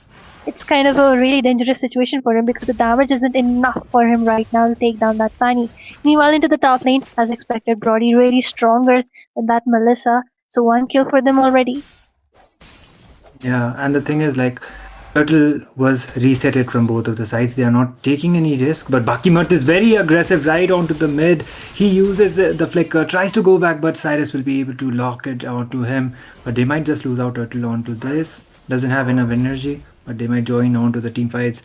it's kind of a really dangerous situation for him because the damage isn't enough for him right now to take down that Fanny. Meanwhile, into the top lane, as expected, Brody really stronger than that Melissa. So 1 kill for them already. Yeah, and the thing is, like, Turtle was resetted from both of the sides. They are not taking any risk, but Bakimart is very aggressive right onto the mid. He uses the flicker, tries to go back, but Cyrus will be able to lock it onto him. But they might just lose out Turtle onto this. Doesn't have enough energy, but they might join on to the team fights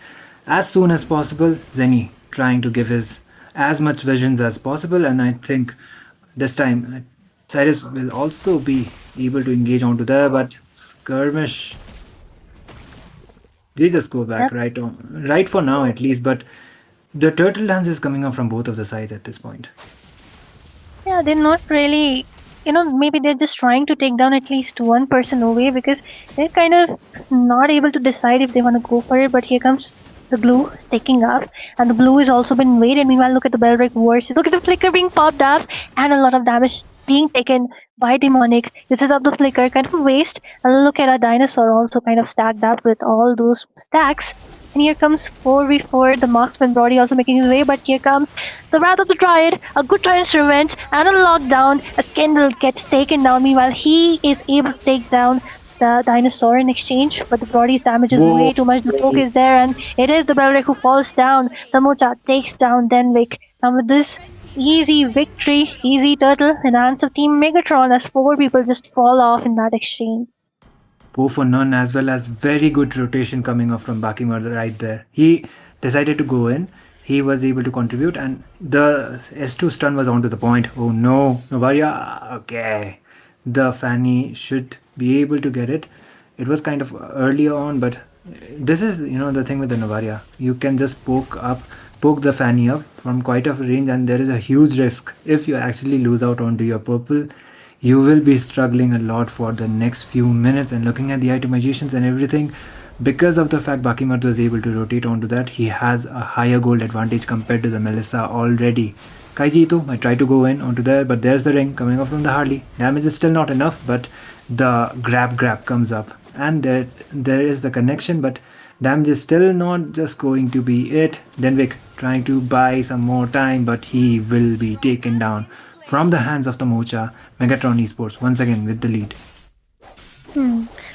as soon as possible. Zenny trying to give his as much visions as possible, and I think this time Cyrus will also be able to engage onto there, but Skirmish, they just go back right for now at least, but the turtle dance is coming up from both of the sides at this point. Yeah, they're not really, maybe they're just trying to take down at least one person away because they're kind of not able to decide if they want to go for it. But here comes the blue sticking up, and the blue has also been waited. Meanwhile, look at the Bellric Wars. Look at the flicker being popped up, and a lot of damage being taken by Demonic. Uses up the flicker, kind of a waste. And look at our dinosaur also kind of stacked up with all those stacks. And here comes 4v4, the marksman Brody also making his way, but here comes the Wrath of the Dryad, a good time's revenge, and a lockdown as Kendall gets taken down. Meanwhile, he is able to take down the dinosaur in exchange, but the Brody's damage is way too much. The poke is there, and it is the Belric who falls down. The Mocha takes down Denwick, and with this easy victory, easy turtle in the hands of Team Megatron as 4 people just fall off in that exchange. Poe for none, as well as very good rotation coming off from Bakimar right there. He decided to go in. He was able to contribute, and the S2 stun was onto the point. Oh no, Novaria. Okay, the Fanny should be able to get it. It was kind of earlier on, but this is the thing with the Novaria. You can just poke the Fanny up from quite a range, and there is a huge risk if you actually lose out onto your purple. You will be struggling a lot for the next few minutes. And looking at the itemizations and everything, because of the fact Bakimart was able to rotate onto that, he has a higher gold advantage compared to the Melissa already. Kaiji Ito might try to go in onto there, but there's the ring coming off from the Harley. Damage is still not enough, but the grab comes up, and there is the connection, but damage is still not just going to be it. Denwick trying to buy some more time, but he will be taken down from the hands of the Mocha. Megatron Esports once again with the lead.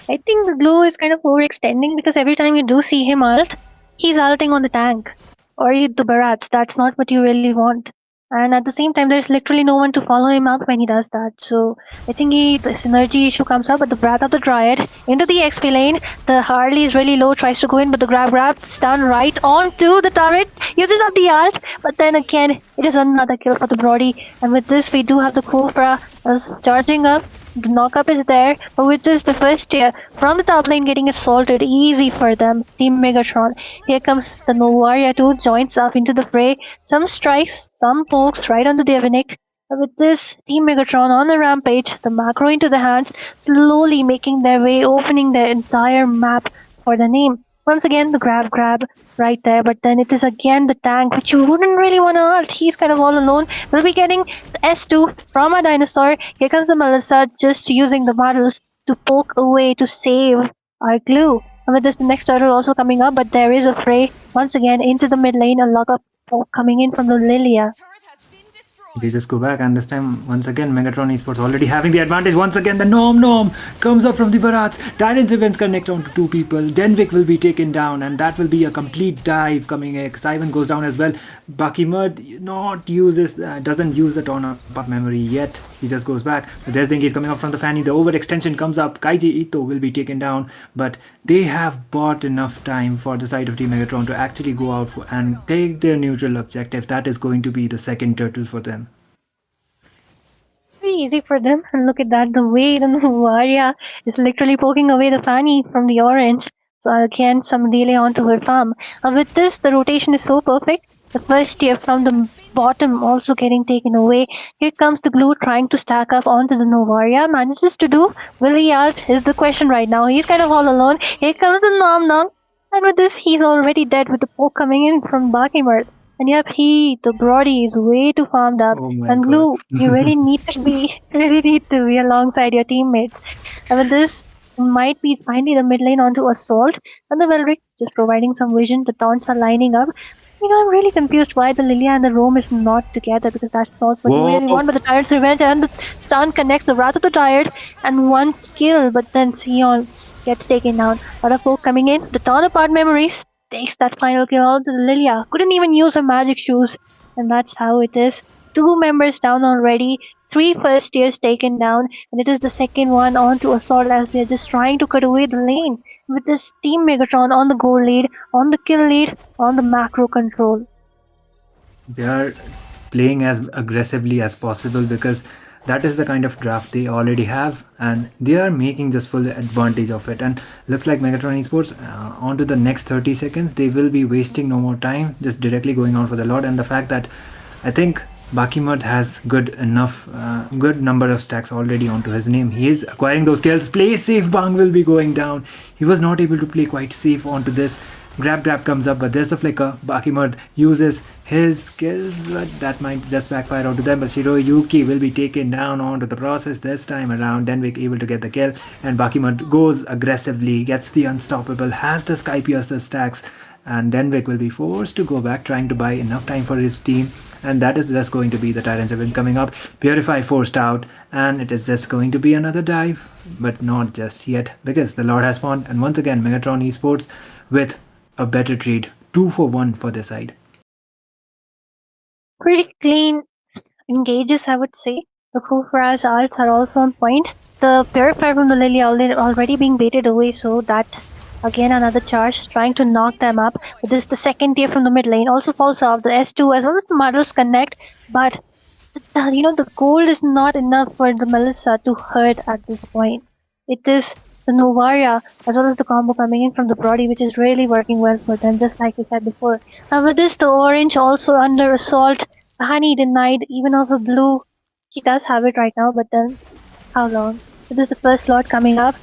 I think the glue is kind of overextending because every time you do see him ult, he's ulting on the tank or the barrats. That's not what you really want. And at the same time, there's literally no one to follow him up when he does that. So I think the synergy issue comes up, but the Wrath of the Dryad into the XP lane. The Harley is really low, tries to go in, but the grab stun right onto the turret. Uses up the ult, but then again, it is another kill for the Brody. And with this, we do have the Cobra as charging up. The knockup is there, but with this, the first tier from the top lane getting assaulted, easy for them. Team Megatron. Here comes the Novaria too, joins up into the fray. Some strikes, some pokes right onto Devonic. But with this, Team Megatron on the rampage, the macro into the hands, slowly making their way, opening their entire map for the name. Once again, the grab right there, but then it is again the tank, which you wouldn't really want to ult. He's kind of all alone. We'll be getting the S2 from our dinosaur. Here comes the Melissa, just using the models to poke away to save our glue. And with this, the next turtle also coming up, but there is a fray once again into the mid lane. A lot of poke coming in from the Lilia. They just go back, and this time, once again, Megatron Esports already having the advantage. Once again, the Nom comes up from the Barats. Titans events connect on to two people. Denvik will be taken down, and that will be a complete dive coming in. Sivan goes down as well. Bakimud doesn't use the torn up memory yet. He just goes back. The Desding is coming up from the Fanny. The overextension comes up. Kaiji Ito will be taken down, but they have bought enough time for the side of Team Megatron to actually go out and take their neutral objective. That is going to be the second turtle for them. Pretty easy for them, and look at that, the way the Varia is literally poking away the Fanny from the orange. So again, some delay onto her farm. With this, the rotation is so perfect. The first tier from the bottom also getting taken away. Here comes the glue trying to stack up onto the Novaria. Manages to do. Will he out is the question right now. He's kind of all alone. Here comes the Nom. And with this, he's already dead with the poke coming in from Bakimert. And yep, the Brody is way too farmed up. Oh my And God. Glue, you really need to be alongside your teammates. And with this, might be finally the mid lane onto Assault. And the Velric just providing some vision. The taunts are lining up. I'm really confused why the Lilia and the Rome is not together, because that's not what you really want. But the Tired's Revenge and the stun connects the Wrath of the Tired and one skill, but then Sion gets taken down. A lot of folk coming in. The torn apart memories takes that final kill out to the Lilia. Couldn't even use her magic shoes, and that's how it is. 2 members down already. 3 first tiers taken down, and it is the second one onto Assault as they're just trying to cut away the lane. With this Team Megatron on the goal lead, on the kill lead, on the macro control. They are playing as aggressively as possible because that is the kind of draft they already have, and they are making just full advantage of it. And looks like Megatron Esports on to the next 30 seconds, they will be wasting no more time, just directly going on for the Lord. And the fact that I think Bakimud has good number of stacks already onto his name. He is acquiring those kills. Play safe, Bang will be going down. He was not able to play quite safe onto this. Grab comes up, but there's the flicker. Bakimud uses his skills, but that might just backfire onto them. But Shiroyuki will be taken down onto the process this time around. Denvik able to get the kill, and Bakimud goes aggressively, gets the unstoppable, has the Sky Piercer stacks, and Denvik will be forced to go back, trying to buy enough time for his team. And that is just going to be the Tyrants event coming up. Purify forced out, and it is just going to be another dive, but not just yet, because the Lord has spawned. And once again, Megatron Esports with a better trade, 2 for 1 for their side. Pretty clean engages, I would say. The Kufra's arts are also on point. The Purify from the Lily already being baited away, so that again another charge trying to knock them up. But this the second tier from the mid lane also falls off. The S2 as well as the models connect, but the gold is not enough for the Melissa to hurt at this point. It is the Novaria as well as the combo coming in from the Brody, which is really working well for them, just like we said before. And with this, the orange also under assault. Honey denied even of the blue. She does have it right now, but then how long? This is the first lot coming up.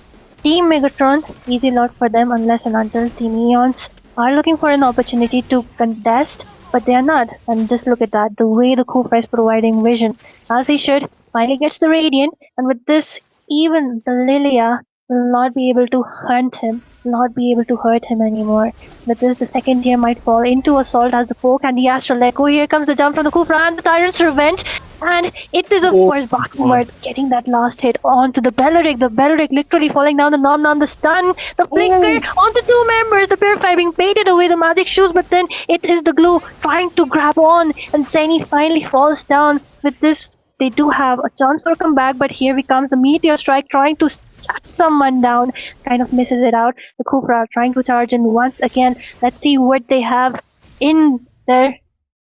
Team Megatron, easy lot for them unless and until Team Eons are looking for an opportunity to contest, but they are not. And just look at that, the way the Kufra is providing vision, as he should. Finally gets the Radiant, and with this, even the Lilia will not be able to hunt him, not be able to hurt him anymore. With this, the second tier might fall into Assault as the poke and the Astral Echo. Here comes the jump from the Kufra and the Tyrant's Revenge. And it is, of course, Bakimud getting that last hit onto the Belleric. The Belleric literally falling down, the Nom, the stun, the flicker onto 2 members. The Purify being baited away, the magic shoes, but then it is the glue trying to grab on. And Zeni finally falls down. With this, they do have a chance for a comeback, but here comes the Meteor Strike trying to shut someone down. Kind of misses it out. The Kufra trying to charge in once again. Let's see what they have in their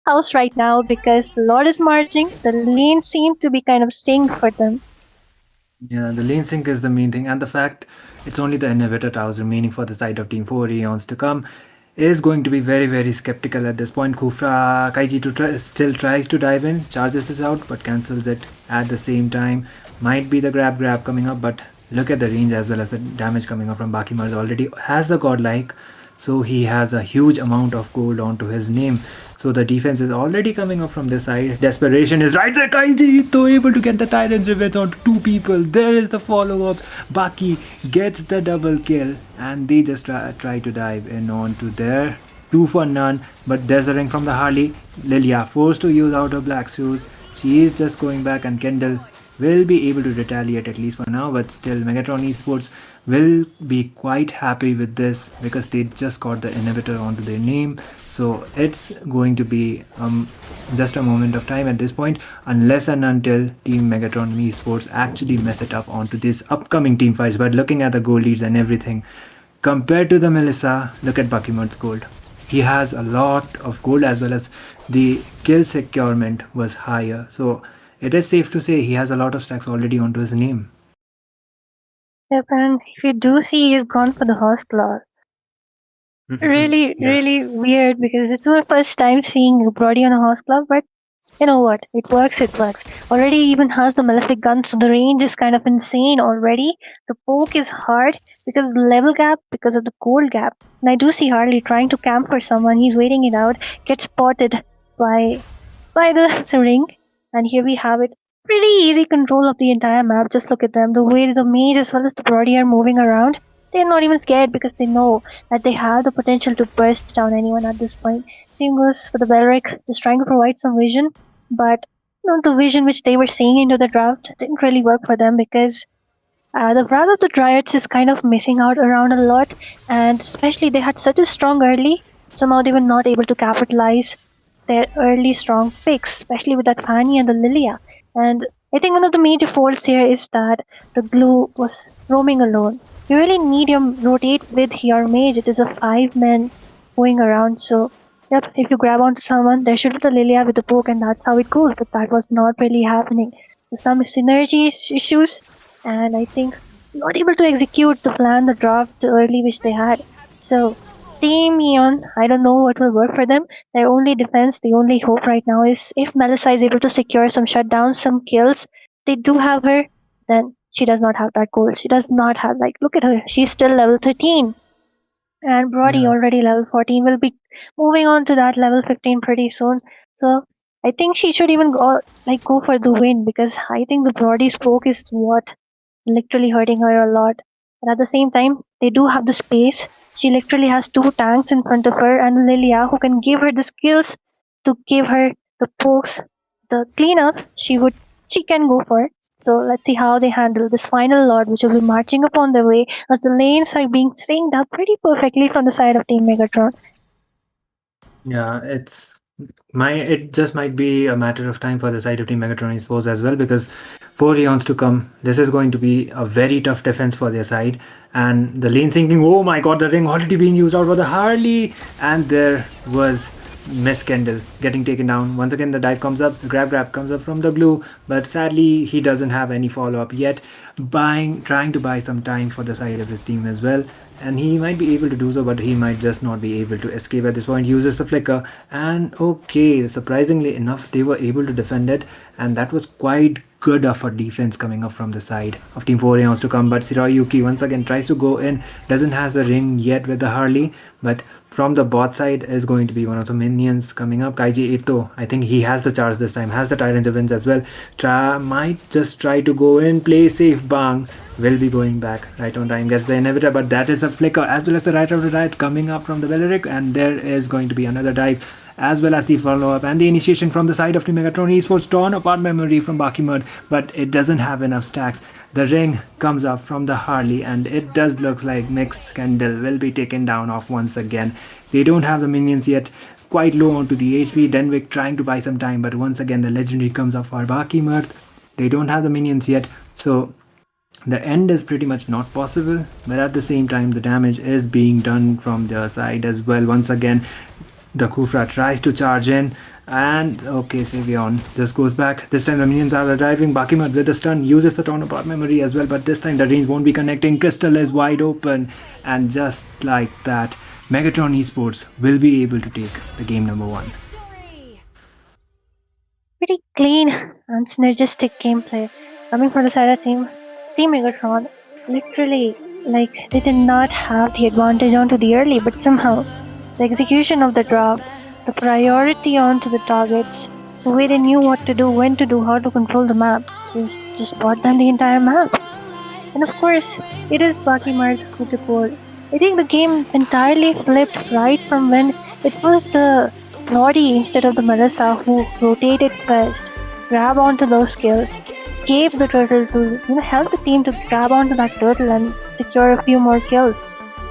house right now, because the Lord is marching. The lane seemed to be kind of synced for them. Yeah, the lane sync is the main thing, and the fact it's only the inhibitor towers remaining for the side of Team 4 Eons to come is going to be very, very skeptical at this point. Kufra Kaiji still tries to dive in, charges this out, but cancels it at the same time. Might be the grab coming up, but look at the range as well as the damage coming up from Bakimud. Already has the godlike, so he has a huge amount of gold onto his name. So the defense is already coming up from this side. Desperation is right there. Kaiji though able to get the Tyrant's Revenge onto two people. There is the follow-up. Baki gets the double kill, and they just try to dive in onto there. 2 for none, but there's a ring from the Harley. Lilia forced to use out her black shoes. She is just going back, and Kendall will be able to retaliate at least for now, but still Megatron Esports will be quite happy with this because they just got the inhibitor onto their name. So it's going to be just a moment of time at this point, unless and until Team Megatron Esports actually mess it up onto this upcoming team fights. But looking at the goal leads and everything, compared to the Melissa, look at Bakimut's gold. He has a lot of gold, as well as the kill securement was higher. So it is safe to say he has a lot of stacks already onto his name. Yep, and if you do see, he's gone for the horse claw. Really, Yeah. really weird because it's my first time seeing a Brody on a horse club, but you know what? It works, it works. Already even has the malefic gun, so the range is kind of insane already. The poke is hard because of the level gap, because of the gold gap. And I do see Harley trying to camp for someone. He's waiting it out, gets spotted by the ring, and here we have it. Pretty easy control of the entire map. Just look at them. The way the mage as well as the Brody are moving around. They're not even scared because they know that they have the potential to burst down anyone at this point. Same goes for the Belric, just trying to provide some vision, but the vision which they were seeing into the draft didn't really work for them because the Wrath of the Dryads is kind of missing out around a lot, and especially they had such a strong early, somehow they were not able to capitalize their early strong picks, especially with that Fanny and the Lilia. And I think one of the major faults here is that the glue was roaming alone. You really need him rotate with your mage. It is a 5-man going around, so yep, if you grab onto someone, there should be the Lilia with the poke, and that's how it goes, but that was not really happening. So some synergy issues, and I think not able to execute the plan, the draft early which they had. So Team Eon, I don't know what will work for them. Their only defense, the only hope right now is if Melissa is able to secure some shutdowns, some kills, they do have her, then she does not have that gold. She does not have, like, look at her, she's still level 13. And Brody Yeah. already level 14 will be moving on to that level 15 pretty soon. So I think she should even go for the win because I think the Brody spoke is what literally hurting her a lot. But at the same time, they do have the space. She literally has 2 tanks in front of her and Lilia who can give her the skills to give her the pokes, the cleanup she can go for. So let's see how they handle this final lord, which will be marching upon their way as the lanes are being synced up pretty perfectly from the side of Team Megatron. Yeah, it just might be a matter of time for the side of Team Megatron Esports as well, because 4 Eons to come. This is going to be a very tough defense for their side. And the lane sinking, oh my god, the ring already being used out for the Harley. And there was Miss Kendall getting taken down. Once again, the dive comes up, the grab comes up from the glue, but sadly, he doesn't have any follow-up yet. Trying to buy some time for the side of his team as well. And he might be able to do so, but he might just not be able to escape at this point. Uses the flicker, and okay, surprisingly enough, they were able to defend it, and that was quite good of a defense coming up from the side of Team 4 Eons to come. But Shiroyuki once again tries to go in, doesn't has the ring yet with the Harley, but from the bot side is going to be one of the minions coming up. Kaiji Ito, I think he has the charge this time, has the Tyrant's Revenge as well. Might just try to go in, play safe. Bang will be going back right on time, gets the inhibitor, but that is a flicker as well as the right of the right coming up from the Beleric, and there is going to be another dive as well as the follow-up and the initiation from the side of Team Megatron Esports. Torn apart memory from Bakimud, but it doesn't have enough stacks. The ring comes up from the Harley, and it does look like Mix Kendall will be taken down off once again. They don't have the minions yet, quite low onto the HP. Denwick trying to buy some time, but once again the legendary comes up for Bakimud. They don't have the minions yet, so the end is pretty much not possible, but at the same time the damage is being done from their side as well. Once again the Kufra tries to charge in, and okay, Savion just goes back. This time the minions are arriving. Bakimud with the stun uses the torn apart memory as well, but this time the range won't be connecting. Crystal is wide open, and just like that, Megatron Esports will be able to take the game number 1. Pretty clean and synergistic gameplay coming from the side of Team Megatron. Literally like they did not have the advantage onto the early, but somehow the execution of the draft, the priority onto the targets, the way they knew what to do, when to do, how to control the map, just bought them the entire map. And of course, it is Baki Mard's who took over. I think the game entirely flipped right from when it was the Lottie instead of the Melissa who rotated first, grab onto those kills, gave the turtle to help the team to grab onto that turtle and secure a few more kills.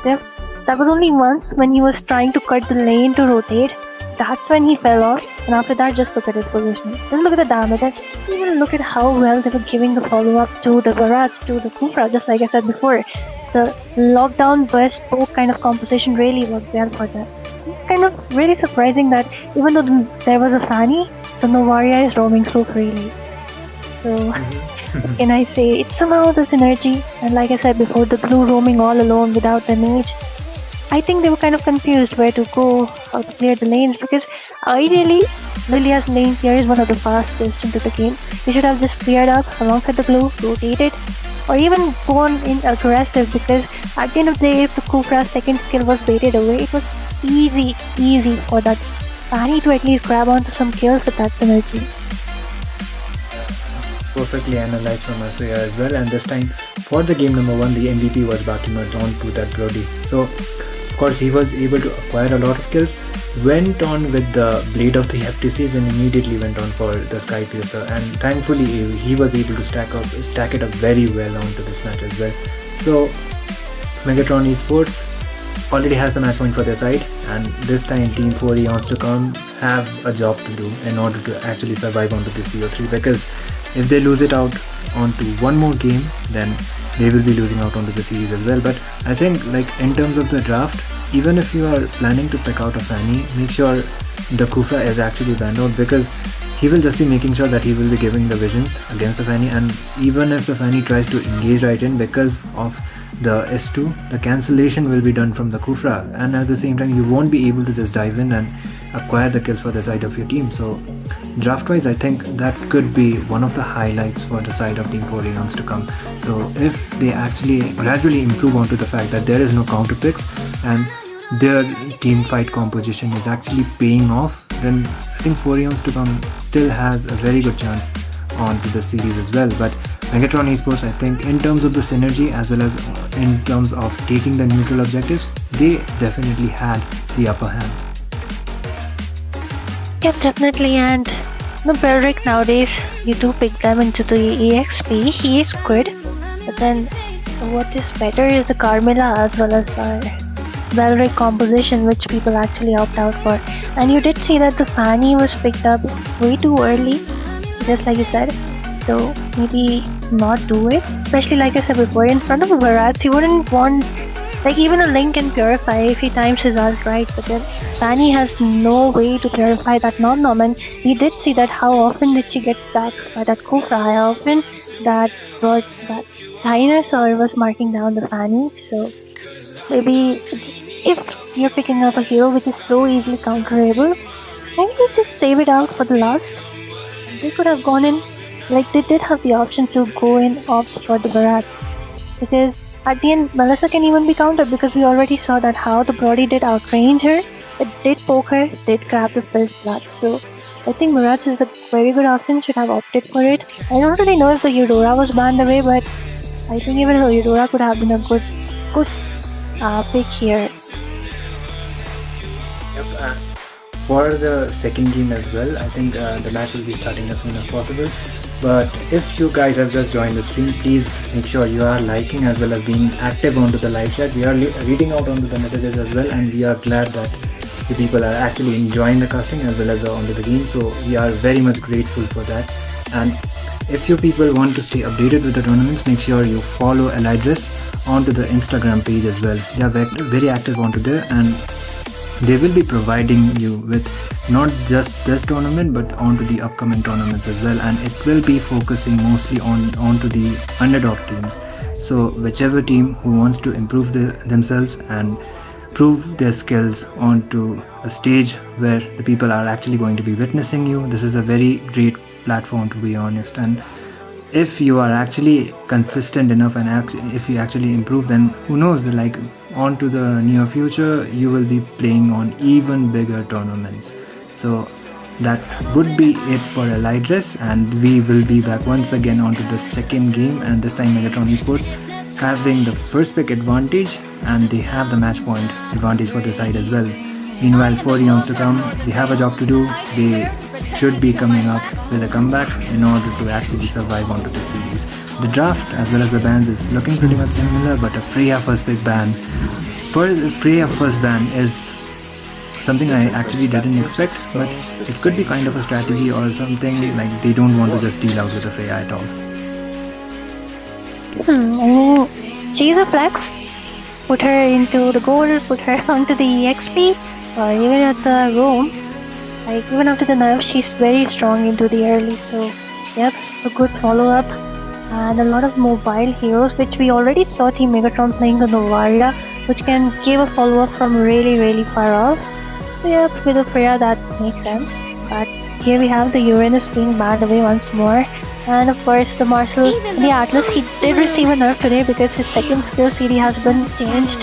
That was only once when he was trying to cut the lane to rotate. That's when he fell off, and after that, just look at his positioning. Just look at the damage, and even look at how well they were giving the follow-up to the Barats, to the Kufra, just like I said before. The lockdown burst poke kind of composition really worked well for them. It's kind of really surprising that even though there was a Fanny, the Novaria is roaming so freely. So, what can I say? It's somehow the synergy, and like I said before, the blue roaming all alone without the mage. I think they were kind of confused where to go, how to clear the lanes, because ideally, Lilia's lane clear is one of the fastest into the game. They should have just cleared up alongside the blue, rotated, or even gone in aggressive, because at the end of the day, if the Kufra's second skill was baited away, it was easy for that Fanny to at least grab onto some kills with that synergy. Perfectly analyzed from Asuya as well, and this time for the game number 1 the MVP was Bakimar Dawn to that Brody. So of course he was able to acquire a lot of kills, went on with the Blade of the Heptices and immediately went on for the Sky Piercer, and thankfully he was able to stack it up very well onto this match as well. So Megatron Esports already has the match point for their side, and this time Team 4 Eons to come have a job to do in order to actually survive onto this BO3, because if they lose it out onto one more game, then they will be losing out onto the series as well. But I think, like, in terms of the draft, even if you are planning to pick out a Fanny, make sure the Kufra is actually banned out, because he will just be making sure that he will be giving the visions against the Fanny, and even if the Fanny tries to engage right in because of the S2, the cancellation will be done from the Kufra, and at the same time you won't be able to just dive in and acquire the kills for the side of your team. So draft wise, I think that could be one of the highlights for the side of Team 4 Eons to come. So if they actually gradually improve onto the fact that there is no counter picks and their team fight composition is actually paying off, then I think 4 Eons to come still has a very good chance onto the series as well. But Megatron Esports, I think, in terms of the synergy as well as in terms of taking the neutral objectives, they definitely had the upper hand. Yep, definitely. And Belric nowadays, you do pick them into the EXP. He is good, but then what is better is the Carmilla as well as the Belric composition, which people actually opt out for. And you did see that the Fanny was picked up way too early, just like you said. So maybe not do it, especially like I said before, in front of a Barats, you wouldn't want, like, even a Link can purify if he times his ult right, but then Fanny has no way to purify that nom-nom, and we did see that how often did she get stuck by that Kufra, how often that dinosaur was marking down the Fanny. So maybe if you're picking up a hero which is so easily counterable, maybe just save it out for the last. They could have gone in, like they did have the option to go in opt for the Barats, because at the end Melissa can even be countered, because we already saw that how the Brody did outrange her, it did poke her, did grab the first blood. So I think Barats is a very good option, should have opted for it. I don't really know if the Eudora was banned away, but I think even the Eudora could have been a good pick here. Yep, for the second game as well, I think the match will be starting as soon as possible. But if you guys have just joined the stream, please make sure you are liking as well as being active onto the live chat. We are reading out onto the messages as well, and we are glad that the people are actually enjoying the casting as well as onto the game. So we are very much grateful for that. And if you people want to stay updated with the tournaments, make sure you follow Elydris onto the Instagram page as well. They are very active onto there, and they will be providing you with not just this tournament but onto the upcoming tournaments as well, and it will be focusing mostly onto the underdog teams. So whichever team who wants to improve themselves and prove their skills onto a stage where the people are actually going to be witnessing you, this is a very great platform, to be honest. And if you are actually consistent enough and if you actually improve, then who knows, like on to the near future you will be playing on even bigger tournaments. So that would be it for Elydris, and we will be back once again onto the second game, and this time Megatron Esports having the first pick advantage, and they have the match point advantage for the side as well. Meanwhile, 4 rounds to come, they have a job to do. They should be coming up with a comeback in order to actually survive onto the series. The draft as well as the bans is looking pretty much similar, but a Freya first pick ban. For Freya first ban is something I actually didn't expect, but it could be kind of a strategy or something, like they don't want to just deal out with the Freya at all. I mean, she's a flex. Put her into the gold, put her onto the EXP, or even at the roam. Like, even after the nerf, she's very strong into the early. So, yep, a good follow-up. And a lot of mobile heroes, which we already saw Team Megatron playing the Novaria, which can give a follow-up from really far off. So, yep, with the Freya, that makes sense. But here we have the Uranus being banned away once more. And of course the Marcel, the Atlas, he did receive a nerf today because his second skill CD has been changed,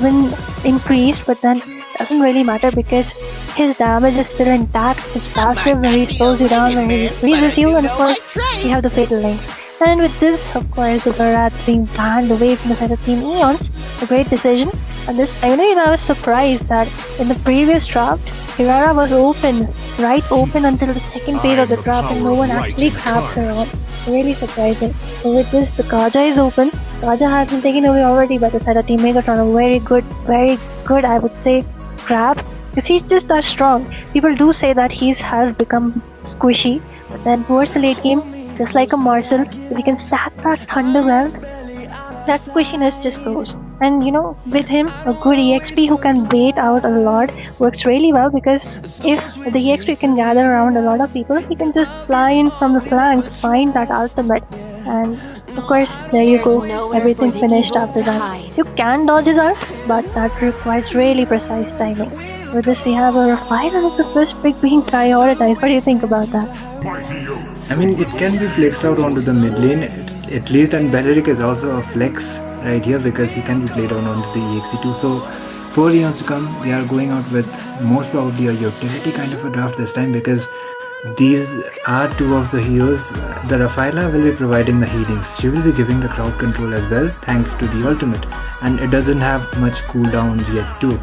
been increased, but then doesn't really matter because his damage is still intact. His passive, where he slows you down, where he freezes you, and of course you have the Fatal Links. And with this, of course, the Barats being banned away from the side of Team Eons, a great decision. And this, I was surprised that in the previous draft, Hirara was open, right open until the second phase of the draft, and no one actually grabbed her on. Really surprising. So with this, the Kaja is open. Kaja has been taken away already by the side of Team Megatron. A very good, I would say, grab, because he's just that strong. People do say that he has become squishy, but then towards the late game, just like a Marcel, if he can stack that Thunderwhelm, that squishiness just goes. And with him, a good EXP who can bait out a lot works really well, because if the EXP can gather around a lot of people, he can just fly in from the flanks, find that ultimate, and of course, there you go, everything finished after that. You can dodge his ult, but that requires really precise timing. With this, we have a Raphael as the first pick being prioritized. What do you think about that? I mean, it can be flexed out onto the mid lane at least, and Beleric is also a flex right here because he can be played on onto the EXP2. So 4 rounds to come, they are going out with most probably a utility kind of a draft this time, because these are 2 of the heroes. The Raphaela will be providing the healings. She will be giving the crowd control as well, thanks to the ultimate, and it doesn't have much cooldowns yet too.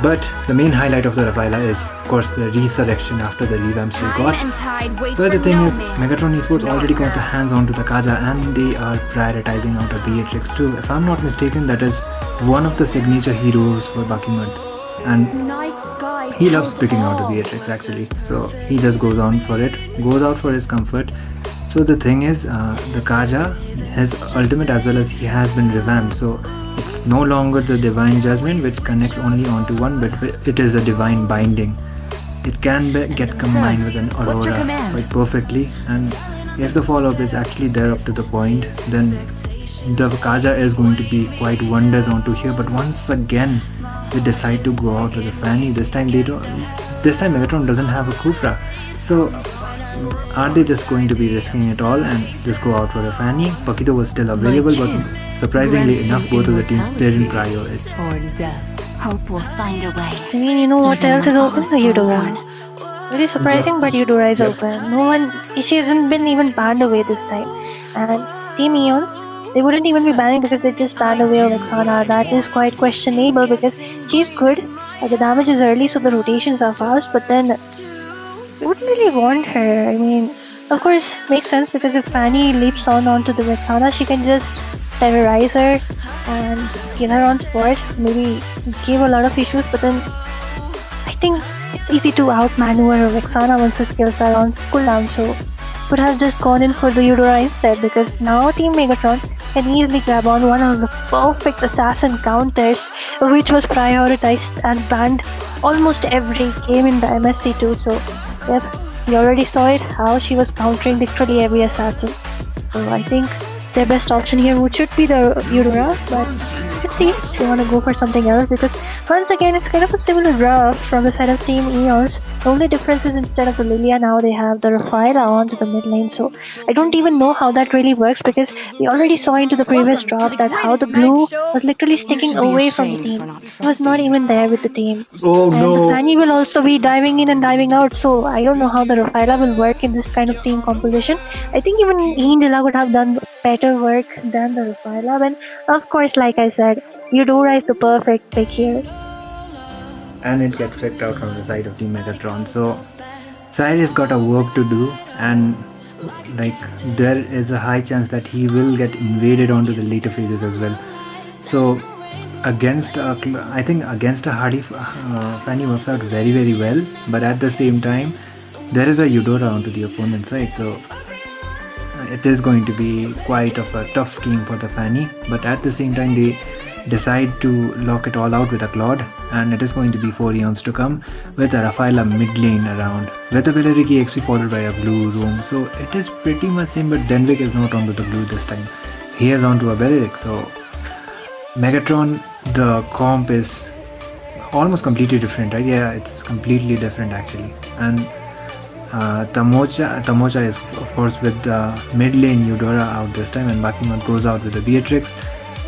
But the main highlight of the Raphaela is, of course, the resurrection after the revamp she got. But the thing is, Megatron Esports already got the hands onto the Kaja, and they are prioritizing out a Beatrix too. If I'm not mistaken, that is one of the signature heroes for Bakimut, and he loves picking out the Beatrix actually. So he just goes out for his comfort. So the thing is, the Kaja, his ultimate as well as he has been revamped. So it's no longer the Divine Judgment, which connects only onto one, but it is a Divine Binding. It can get combined with an Aurora quite perfectly, and if the follow-up is actually there up to the point, then the Kaja is going to be quite wonders onto here. But once again, they decide to go out with a Fanny. This time Megatron doesn't have a Kufra. So are they just going to be risking it all and just go out for a Fanny? Pakito was still available, but surprisingly enough, both of the teams didn't prior it. Hope will find a way. I mean, you know what else is open? The Eudora. Really surprising, but Eudora is open. She hasn't been even banned away this time. And Team Eons, they wouldn't even be banning because they just banned away Alexana. That is quite questionable because she's good. The damage is early, so the rotations are fast, but then you wouldn't really want her. I mean, of course, makes sense because if Fanny leaps onto the Vexana, she can just terrorize her and kill her on spot. Maybe give a lot of issues, but then I think it's easy to outmaneuver Vexana once her skills are on cooldown. So would have just gone in for the Eudora instead, because now Team Megatron can easily grab on one of the perfect assassin counters, which was prioritized and banned almost every game in the MSC2. So yep, we already saw it, how she was countering literally every assassin. So I think their best option here should be the Eudora, but let's see if they want to go for something else, because once again it's kind of a similar draft from the side of Team Eons. The only difference is instead of the Lilia now they have the Rafaela onto the mid lane, so I don't even know how that really works, because we already saw into the previous draft that how the blue was literally sticking away from the team. It was not even there with the team. Oh And no! Fanny will also be diving in and diving out, so I don't know how the Rafaela will work in this kind of team composition. I think even Angela would have done better work than the Rafaela. And of course, like I said, Eudora is the perfect pick here. And it gets flicked out from the side of Team Megatron. So Cyrus got a work to do, and like there is a high chance that he will get invaded onto the later phases as well. So against I think against a hardy Fanny works out very well, but at the same time there is a Eudora onto the opponent's side, so it is going to be quite of a tough game for the Fanny. But at the same time they decide to lock it all out with a Claude, and it is going to be 4 eons to come with a Rafaela mid lane around with a Beleric XP followed by a blue roam. So it is pretty much same, but Denwick is not onto the blue this time. He is onto a Beleric. So Megatron, the comp is almost completely different, right? Yeah, it's completely different actually. And Tamocha is of course with the mid lane Eudora out this time, and Bakimot goes out with the Beatrix.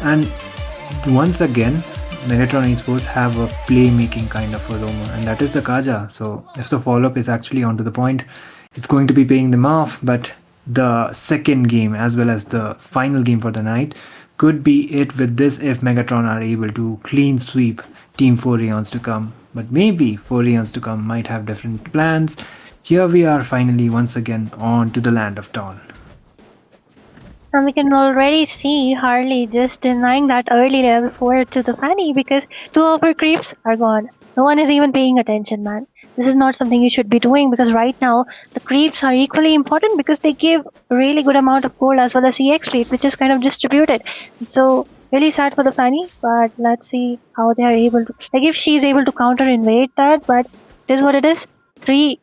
And once again Megatron Esports have a playmaking kind of a roamer, and that is the Kaja. So if the follow-up is actually onto the point, it's going to be paying them off. But the second game as well as the final game for the night could be it with this if Megatron are able to clean sweep Team 4 Eons to come. But maybe 4 Eons to come might have different plans. Here we are finally once again on to the land of Dawn. And we can already see Harley just denying that early level 4 to the Fanny, because 2 of her creeps are gone. No one is even paying attention, man. This is not something you should be doing, because right now the creeps are equally important because they give a really good amount of gold as well as EXP, which is kind of distributed. So really sad for the Fanny, but let's see how they are able to, like if she's able to counter invade that, but it is what it is. 3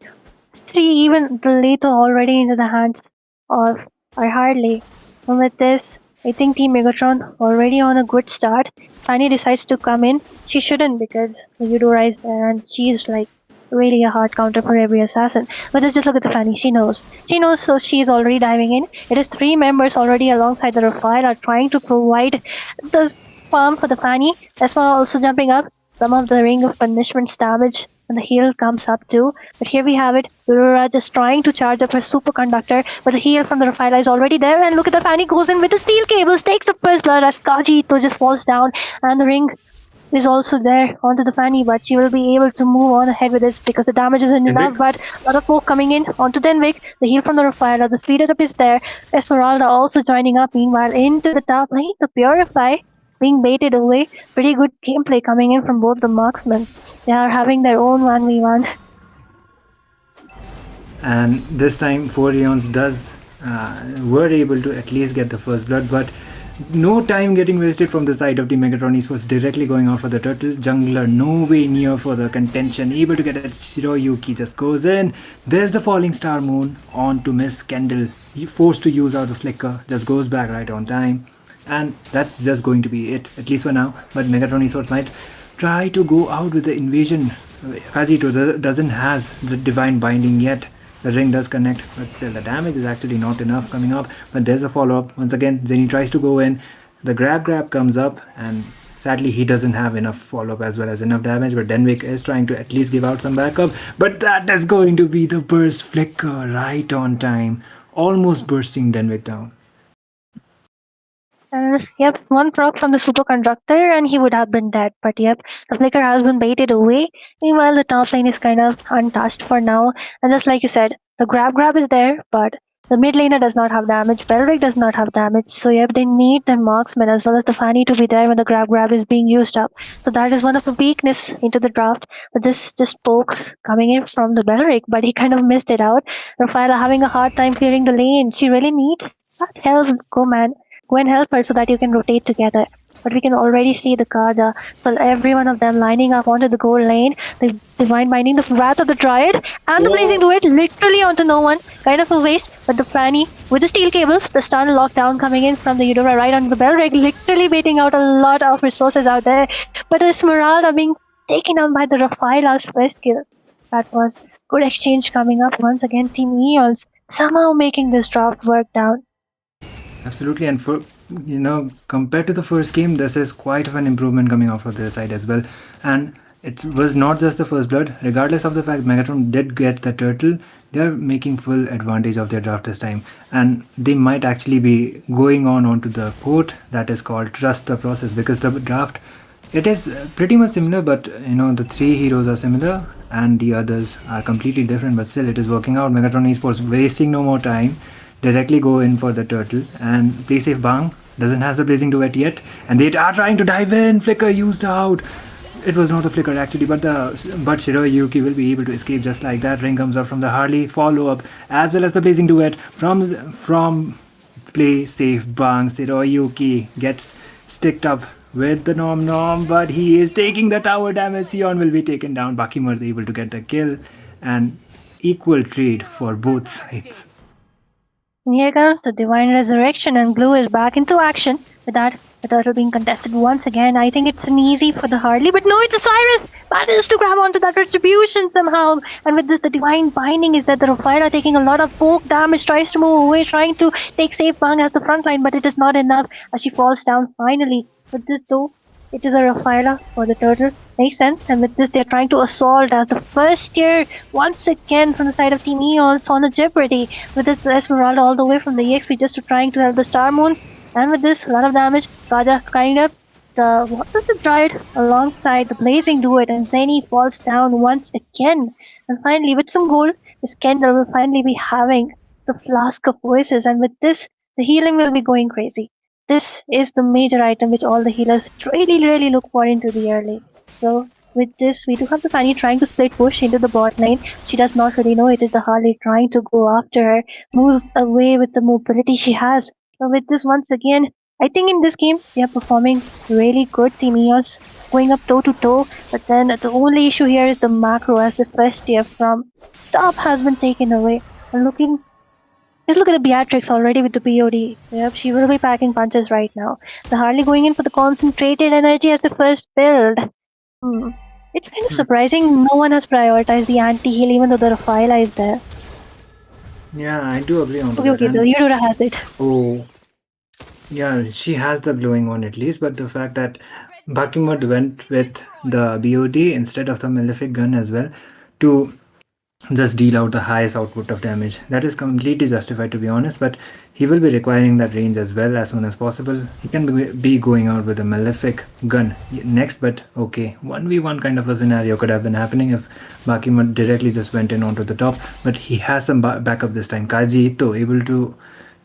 even the Leto already into the hands of our Harley. And with this, I think Team Megatron already on a good start. Fanny decides to come in. She shouldn't, because Eudora is there and she's like really a hard counter for every assassin. But let's just look at the Fanny. She knows, so she's already diving in. It is 3 members already alongside the Rafael are trying to provide the farm for the Fanny. Esma also jumping up. Some of the Ring of Punishment's damage and the heal comes up too. But here we have it. Aurora just trying to charge up her superconductor, but the heal from the Rafaela is already there. And look at the Fanny goes in with the steel cables, takes the first blood as Kajito just falls down, and the ring is also there onto the Fanny, but she will be able to move on ahead with this because the damage isn't enough. But a lot of folk coming in onto Denwick. The heal from the Rafaela, the speed up is there. Esmeralda also joining up. Meanwhile, into the top lane, the Purify being baited away. Pretty good gameplay coming in from both the marksmen. They are having their own 1v1. And this time 4 Eons were able to at least get the first blood, but no time getting wasted from the side of the Megatron Esports, directly going out for the turtle. Jungler no way near for the contention, able to get it. Shiroyuki just goes in. There's the falling star moon on to Miss Kendall. He forced to use out the flicker, just goes back right on time. And that's just going to be it, at least for now. But Megatron Esports might try to go out with the invasion. Kajito doesn't has the divine binding yet. The ring does connect, but still the damage is actually not enough coming up. But there's a follow-up. Once again, Zenny tries to go in. The grab comes up, and sadly he doesn't have enough follow-up as well as enough damage. But Denwick is trying to at least give out some backup. But that is going to be the burst flicker right on time. Almost bursting Denwick down. Yep, one proc from the superconductor and he would have been dead. But yep, the flicker has been baited away. Meanwhile, the top lane is kind of untouched for now. And just like you said, the grab is there, but the mid laner does not have damage. Belric does not have damage. So yep, they need the marksman as well as the Fanny to be there when the grab is being used up. So that is one of the weakness into the draft. But this just pokes coming in from the Belric, but he kind of missed it out. Rafaela having a hard time clearing the lane. She really needs that help. Go man. Go and help her so that you can rotate together. but we can already see the Kaja. So every one of them lining up onto the goal lane. The Divine Binding, the Wrath of the Dryad, and the Blazing Duet literally onto no one. Kind of a waste, but the Fanny with the steel cables, the stun lockdown coming in from the Eudora right onto the bell rig, literally baiting out a lot of resources out there. But the Esmeralda being taken down by the Rafaela's first kill. That was good exchange coming up once again. Team Eons somehow making this draft work down. Absolutely, and for compared to the first game, this is quite of an improvement coming out for their side as well. And it was not just the first blood. Regardless of the fact Megatron did get the turtle, they are making full advantage of their draft this time, and they might actually be going onto the quote that is called "trust the process," because the draft, it is pretty much similar, but the three heroes are similar and the others are completely different, but still it is working out. Megatron Esports wasting no more time, directly go in for the turtle and play safe. Bang doesn't have the blazing duet yet, and they are trying to dive in. Flicker used out. It was not a flicker actually, but Shiroyuki will be able to escape just like that. Ring comes up from the Harley, follow up as well as the blazing duet from play safe. Bang, Shiroyuki gets sticked up with the nom, but he is taking the tower damage. Sion will be taken down. Bakimur able to get the kill, and equal trade for both sides. Here comes the Divine Resurrection, and Glue is back into action. With that, the turtle being contested once again. I think it's an easy for the Harley, but no, it's a Cyrus! Manages to grab onto that retribution somehow. And with this, the Divine Binding is that the Rafaela taking a lot of poke damage, tries to move away, trying to take safe Bang as the front line, but it is not enough as she falls down finally. With this though, it is a Rafaela for the turtle. Makes sense. And with this, they're trying to assault as the first tier once again from the side of Team Eons on a jeopardy. With this, the Esmeralda all the way from the EXP just trying to help the Star Moon. And with this, a lot of damage. Kaja kind of the Dryad alongside the Blazing Duet, and Zeni falls down once again. And finally, with some gold, this Kendall will finally be having the Flask of Voices. And with this, the healing will be going crazy. This is the major item which all the healers really look for into the early. So with this, we do have the Fanny trying to split push into the bot lane. She does not really know it is the Harley trying to go after her. Moves away with the mobility she has. So with this, once again, I think in this game, they are performing really good. Team Eos going up toe to toe. But then the only issue here is the macro, as the first tier from top has been taken away. And just look at the Beatrix already with the BOD. Yep, she will be packing punches right now. The Harley going in for the concentrated energy as the first build. It's kind of surprising no one has prioritized the anti-heal even though the Rafaela is there. Yeah, I do agree on that. Okay, the Eudora has it. Oh, yeah, she has the glowing one at least, but the fact that Bakimut went with the BOD instead of the Malefic gun as well to just deal out the highest output of damage, that is completely justified, to be honest, but he will be requiring that range as well as soon as possible. He can be going out with a Malefic gun next, but okay, 1v1 kind of a scenario could have been happening if Bakimut directly just went in onto the top, but he has some backup this time. Kaji Ito able to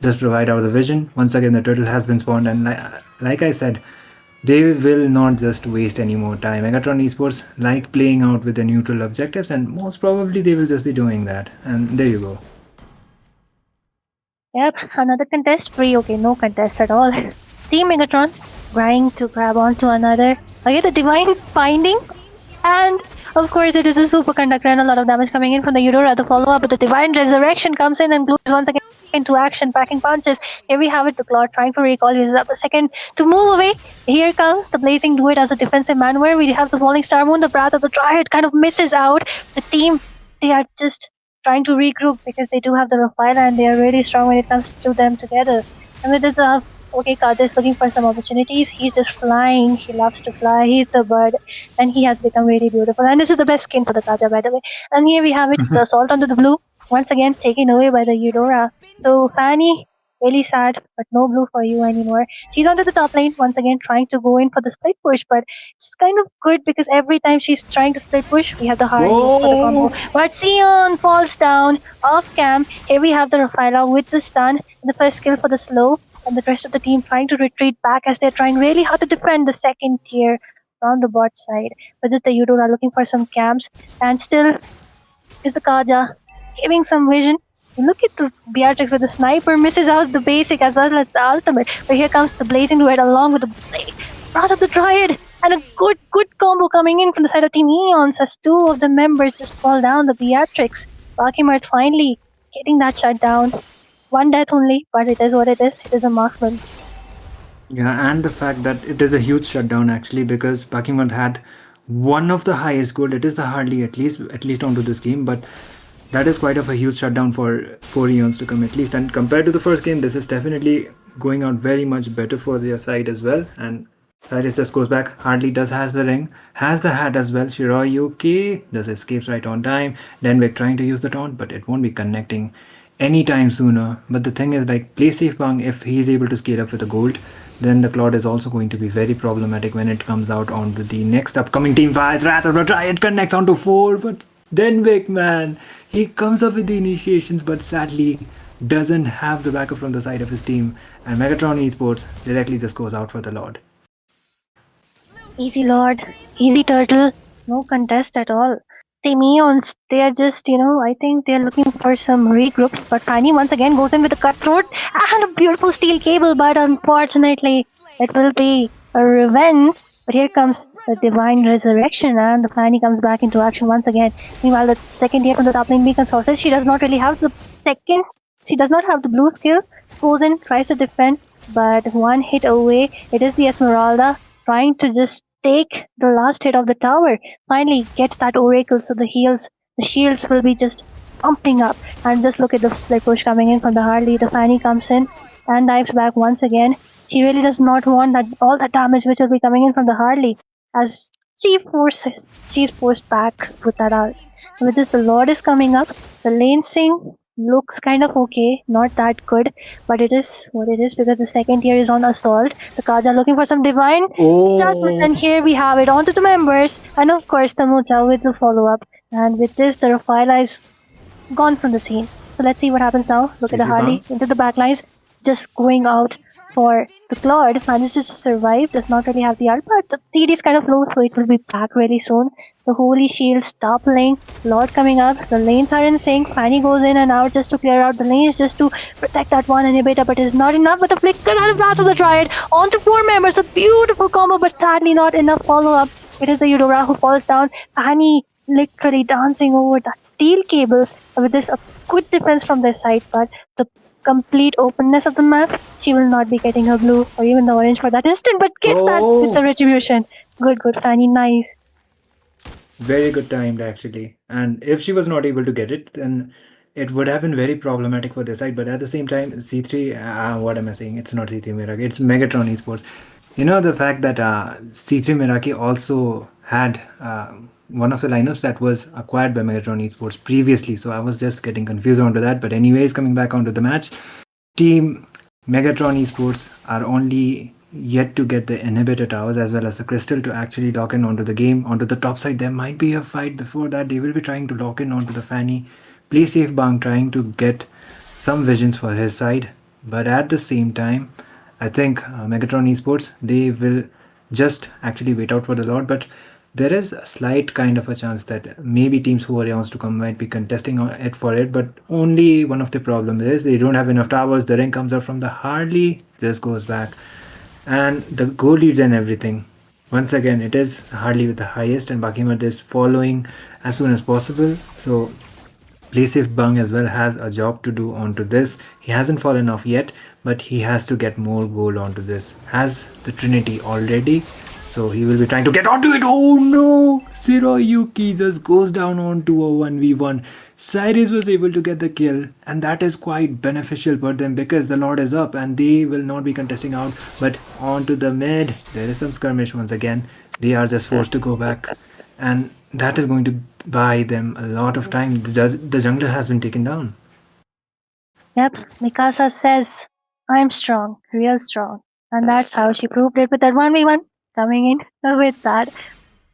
just provide out the vision. Once again, the turtle has been spawned, and like I said, they will not just waste any more time. Megatron Esports like playing out with the neutral objectives, and most probably they will just be doing that. And there you go. Yep, another contest free. Okay, no contest at all. Team Megatron trying to grab onto another. Okay, the Divine Binding. And of course, it is a superconductor and a lot of damage coming in from the Eudora. The follow-up, but the Divine Resurrection comes in and glues once again into action, packing punches. Here we have it, the Claw trying to recall, uses up a second to move away. Here comes the Blazing Duet as a defensive man, where we have the Falling Star Moon, the Wrath of the Dryad kind of misses out. The team, they are just trying to regroup because they do have the Rafaela and they are really strong when it comes to them together. And with this, okay, Kaja is looking for some opportunities. He's just flying. He loves to fly. He's the bird, and he has become really beautiful. And this is the best skin for the Kaja, by the way. And here we have it, the Assault onto the Blue, once again taken away by the Eudora. So Fanny, really sad, but no blue for you anymore. She's onto the top lane, once again trying to go in for the split push, but it's kind of good because every time she's trying to split push, we have the Harley for the combo. But Sion falls down off cam. Here we have the Rafaela with the stun, and the first kill for the slow. And the rest of the team trying to retreat back as they're trying really hard to defend the second tier on the bot side. But this the Eudora looking for some camps, and still is the Kaja giving some vision. Look at the Beatrix with the sniper, misses out the basic as well as the ultimate. But here comes the Blazing Duet along with the blade Wrath of the Dryad, and a good combo coming in from the side of Team Eons as two of the members just fall down. The Beatrix, Bakimart finally getting that shut down. One death only, but it is what it is. It is a marksman. Yeah, and the fact that it is a huge shutdown actually, because Pakimad had one of the highest goal. It is the hardly at least onto this game, but that is quite of a huge shutdown for Eons to come at least. And compared to the first game, this is definitely going out very much better for their side as well. And Cyrus just goes back. Hardly does has the ring, has the hat as well. Shiroyuki does escapes right on time. Denwick trying to use the taunt, but it won't be connecting anytime sooner. But the thing is, like, play safe Bang. If he's able to scale up with a gold, then the Claude is also going to be very problematic when it comes out onto the next upcoming team fights. Wrath of the Dryad connects onto 4, but Denwick, man, he comes up with the initiations, but sadly doesn't have the backup from the side of his team, and Megatron Esports directly just goes out for the Lord. Easy Lord, easy Turtle, no contest at all. Team Eons, they are just, I think they're looking for some regroups, but Fanny once again goes in with a cutthroat and a beautiful steel cable, but unfortunately, it will be a revenge. But here comes the Divine Resurrection, and the Fanny comes back into action once again. Meanwhile, the second here from the top lane being consulted, she does not really have the blue skill, goes in, tries to defend, but one hit away. It is the Esmeralda trying to just take the last hit of the tower. Finally gets that oracle, so the shields will be just pumping up. And just look at the split push coming in from the Harley. The Fanny comes in and dives back once again. She really does not want all that damage which will be coming in from the Harley, as she's forced back with that ult. With this, the Lord is coming up. The lane sync looks kind of okay, not that good, but it is what it is because the second tier is on assault. The cards are looking for some divine judgment, and here we have it onto the members, and of course the Moja with the follow-up. And with this, the Raphaela is gone from the scene. So let's see what happens now. Look at the Harley into the backlines, just going out for the Claude. Manages to survive, does not really have the ult, but the CD is kind of low, so it will be back really soon. The Holy Shield top lane, Lord coming up, the lanes are in sync. Fanny goes in and out just to clear out the lanes, just to protect that one inhibitor, but it is not enough. But the flicker and the Wrath of the Dryad onto 4 members, a beautiful combo, but sadly not enough follow-up. It is the Eudora who falls down. Fanny literally dancing over the steel cables. With this, a good defense from their side, but the complete openness of the map, she will not be getting her blue or even the orange for that instant, but gets that with the retribution. Good, Fanny, nice. Very good timed actually. And if she was not able to get it, then it would have been very problematic for their side. But at the same time, C3, what am I saying? It's not C3 Meraki, it's Megatron Esports. You know, the fact that C3 Meraki also had one of the lineups that was acquired by Megatron Esports previously. So I was just getting confused onto that. But anyways, coming back onto the match, Team Megatron Esports are only yet to get the inhibitor towers as well as the crystal to actually lock in onto the game. Onto the top side, there might be a fight before that. They will be trying to lock in onto the Fanny. Play safe Bang trying to get some visions for his side. But at the same time, I think Megatron Esports, they will just actually wait out for the Lord. But there is a slight kind of a chance that maybe teams who are rounds to come might be contesting it for it, but only one of the problems is they don't have enough towers. The ring comes out from the Harley, just goes back, and the goal leads and everything. Once again, it is Harley with the highest, and Bakimat is following as soon as possible. So Play safe Bang as well has a job to do onto this. He hasn't fallen off yet, but he has to get more gold onto this. Has the Trinity already, so he will be trying to get onto it. Oh no! Shiroyuki just goes down onto a 1v1. Cyrus was able to get the kill, and that is quite beneficial for them because the Lord is up and they will not be contesting out. But onto the mid, there is some skirmish once again. They are just forced to go back, and that is going to buy them a lot of time. The jungler has been taken down. Yep, Mikasa says, I'm strong, real strong. And that's how she proved it with that 1v1 coming in with that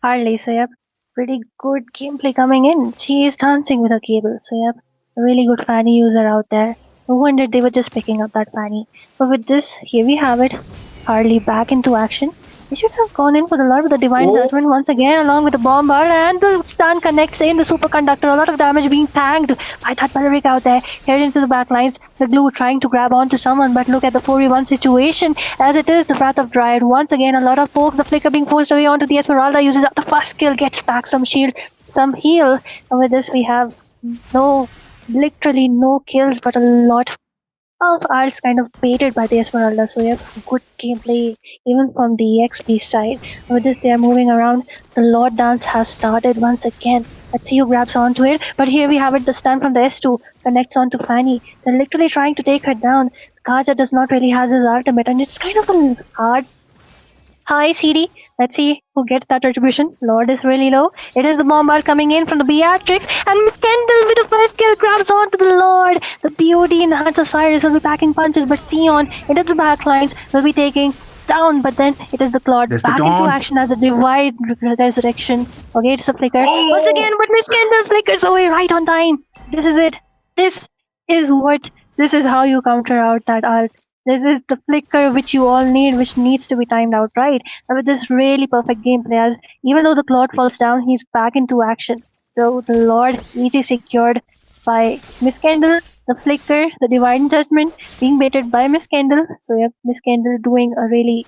Harley. So yep, pretty good gameplay coming in. She is dancing with her cable. So yep, a really good Fanny user out there. No wonder they were just picking up that Fanny. But with this, here we have it. Harley back into action. They should have gone in for the Lord with the Divine Judgment once again, along with the Bombard, and the stun connects in the Superconductor. A lot of damage being tanked by that Belleric out there. Here into the backlines, the Glue trying to grab onto someone, but look at the 4v1 situation as it is the Wrath of Dryad. Once again, a lot of folks, the Flicker being forced away onto the Esmeralda, uses up the first kill, gets back some shield, some heal. And with this, we have literally no kills, but a lot of ours kind of baited by the Esmeralda, so we have good gameplay even from the EXP side. With this, they are moving around. The Lord Dance has started once again. Let's see who grabs onto it. But here we have it, the stun from the S2 connects onto Fanny. They're literally trying to take her down. Kaja does not really has his ultimate, and it's kind of a hard. Hi, CD. Let's see who gets that retribution. Lord is really low. It is the Bombard coming in from the Beatrix, and Kendall with the first kill grabs onto the Lord. The BOD in the hands of Cyrus will be packing punches, but Sion into the backlines will be taking down, but then it is the Claude back into action as a divide resurrection. Okay, it's a flicker. Once again, but Miss Kendall flickers away right on time. This is it. This is how you counter out that ult. This is the flicker which you all need, which needs to be timed out right. And with this really perfect gameplay, as even though the Claude falls down, he's back into action. So the Lord easy secured by Miss Kendall, the flicker, the Divine Judgment being baited by Miss Kendall. So yeah, Miss Kendall doing a really,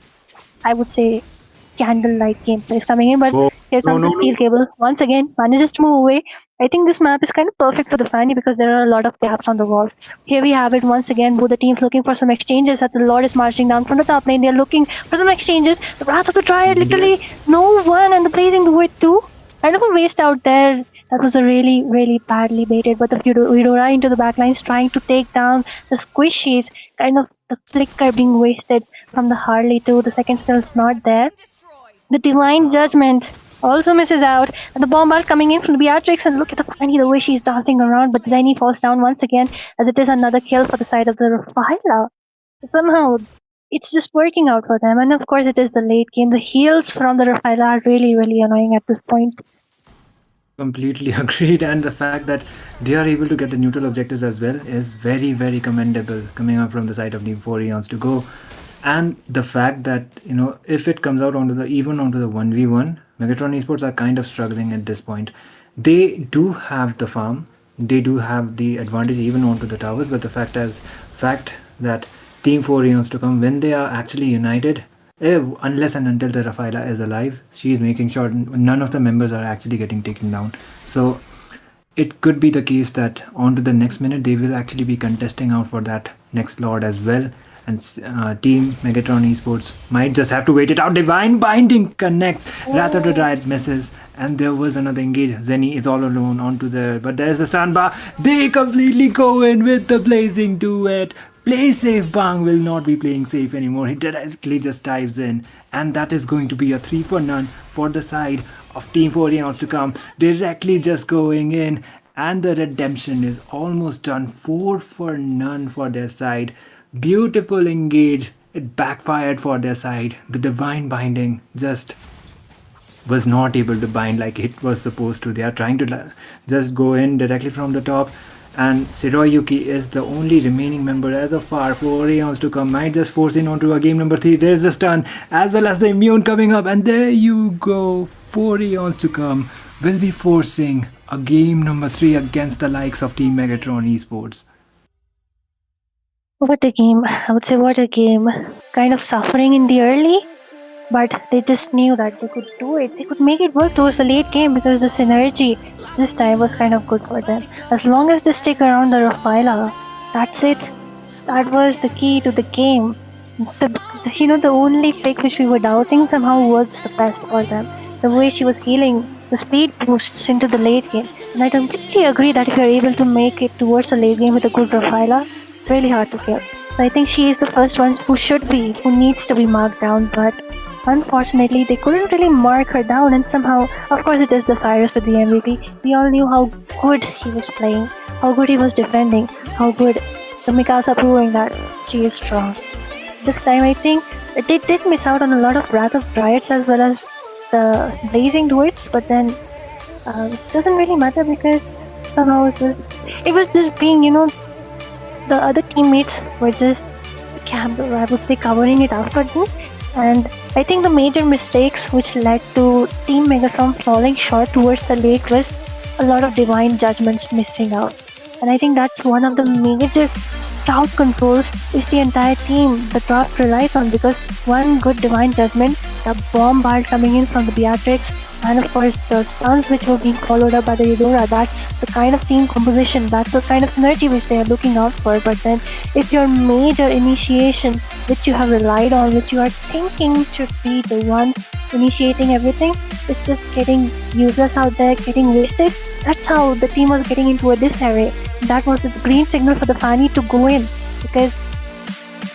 I would say, candle-like gameplay is coming in, but here comes the steel cable. Once again, manages to move away. I think this map is kind of perfect for the Fanny because there are a lot of gaps on the walls. Here we have it once again, both the teams looking for some exchanges as the Lord is marching down from the top lane. They're looking for some exchanges. The Wrath of the Dryad, literally no one, and the Blazing do it too. Kind of a waste out there. That was a really, really badly baited, but the Eudora into the backlines trying to take down the squishies. Kind of the flicker being wasted from the Harley too. The second skill is not there. The Divine Judgment also misses out, and the Bombard coming in from the Beatrix, and look at the Fanny, the way she's dancing around, but Zenny falls down once again as it is another kill for the side of the Rafaela. Somehow, it's just working out for them, and of course it is the late game. The heals from the Rafaela are really, really annoying at this point. Completely agreed, and the fact that they are able to get the neutral objectives as well is very, very commendable coming up from the side of Team 4 Eons to go. And the fact that, if it comes out onto the 1v1, Megatron Esports are kind of struggling at this point. They do have the farm, they do have the advantage even onto the towers, but the fact that Team 4 Eons to come, when they are actually united, unless and until the Rafaela is alive, she is making sure none of the members are actually getting taken down. So it could be the case that onto the next minute they will actually be contesting out for that next Lord as well. And Team Megatron Esports might just have to wait it out. Divine Binding connects. Wrath of the Dryad misses. And there was another engage. Zenny is all alone onto there. But there's a sandbar. They completely go in with the Blazing Duet. Play safe. Bang will not be playing safe anymore. He directly just dives in. And that is going to be a 3 for none for the side of Team 4 Eons to come. Directly just going in. And the redemption is almost done. 4 for none for their side. Beautiful engage. It backfired for their side. The Divine Binding just was not able to bind like it was supposed to. They are trying to just go in directly from the top, and Shiroyuki is the only remaining member as of far. 4 Eons to come might just force in onto a game number 3. There's a stun as well as the immune coming up, and there you go. 4 Eons to come will be forcing a game number 3 against the likes of Team Megatron Esports. What a game. I would say what a game. Kind of suffering in the early, but they just knew that they could do it. They could make it work towards the late game because the synergy this time was kind of good for them. As long as they stick around the Rafaela, that's it. That was the key to the game. The only pick which we were doubting somehow was the best for them. The way she was healing, the speed boosts into the late game. And I completely agree that if you're able to make it towards the late game with a good Rafaela, really hard to kill. So I think she is the first one who needs to be marked down, but unfortunately they couldn't really mark her down, and somehow, of course it is the Cyrus with the MVP. We all knew how good he was playing, how good he was defending, how good the Mikasa proving that she is strong. This time I think they did miss out on a lot of Wrath of Dryads as well as the Blazing Duets, but then it doesn't really matter because somehow it was just being, the other teammates were just, I would say, covering it up for them. And I think the major mistakes which led to Team Megatron falling short towards the late was a lot of divine judgments missing out. And I think that's one of the major crowd controls is the entire team the draft relies on, because one good divine judgment, the bombard coming in from the Beatrix, and of course the stuns which were being followed up by the Eudora, that's the kind of team composition, that's the kind of synergy which they are looking out for. But then if your major initiation which you have relied on, which you are thinking should be the one initiating everything, is just getting useless out there, getting wasted, that's how the team was getting into a disarray. That was the green signal for the Fanny to go in, because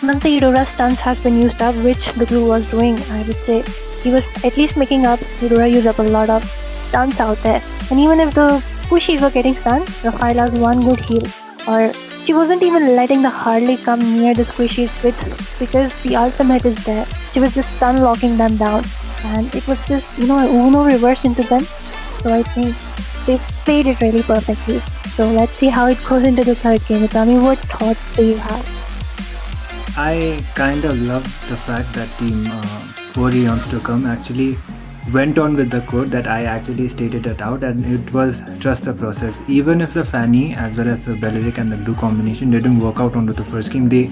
once the Eudora stuns has been used up, which the Blue was doing, I would say he was at least making up, Eudora used up a lot of stuns out there. And even if the pushies were getting stunned, Rafaela's one good heal, or she wasn't even letting the Harley come near the squishies with, because the ultimate is there. She was just stun locking them down, and it was just, a Uno reverse into them. So I think they played it really perfectly. So let's see how it goes into the third game. Tell me, what thoughts do you have? I kind of love the fact that Team 4 Eons to come actually went on with the code that I actually stated it out, and it was trust the process. Even if the Fanny as well as the Belleric and the Blue combination didn't work out onto the first game, they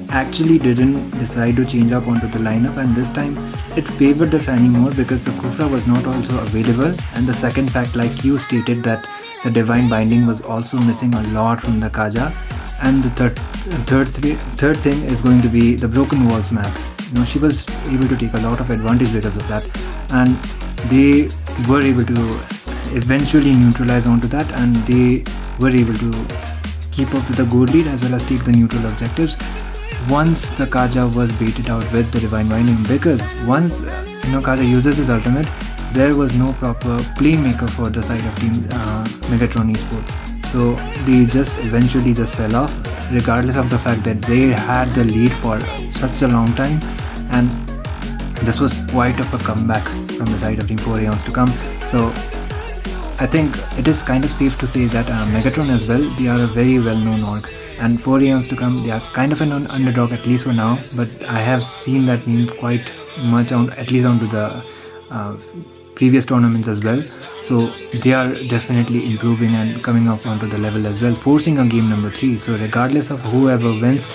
actually didn't decide to change up onto the lineup, and this time it favored the Fanny more because the Kufra was not also available. And the second fact, like you stated, that the Divine Binding was also missing a lot from the Kaja. And the third thing is going to be the Broken Walls map. She was able to take a lot of advantage because of that, and they were able to eventually neutralize onto that, and they were able to keep up with the gold lead as well as take the neutral objectives once the Kaja was baited out with the Divine Binding. Because once Kaja uses his ultimate, there was no proper playmaker for the side of Team Megatron Esports. So they just eventually just fell off, regardless of the fact that they had the lead for such a long time, and this was quite of a comeback from the side of Team 4 Eons to come. So I think it is kind of safe to say that Megatron as well, they are a very well-known org, and 4 Eons to come, they are kind of an underdog, at least for now, but I have seen that meme quite much on, at least onto the previous tournaments as well. So they are definitely improving and coming up onto the level as well, forcing a game number 3. So regardless of whoever wins,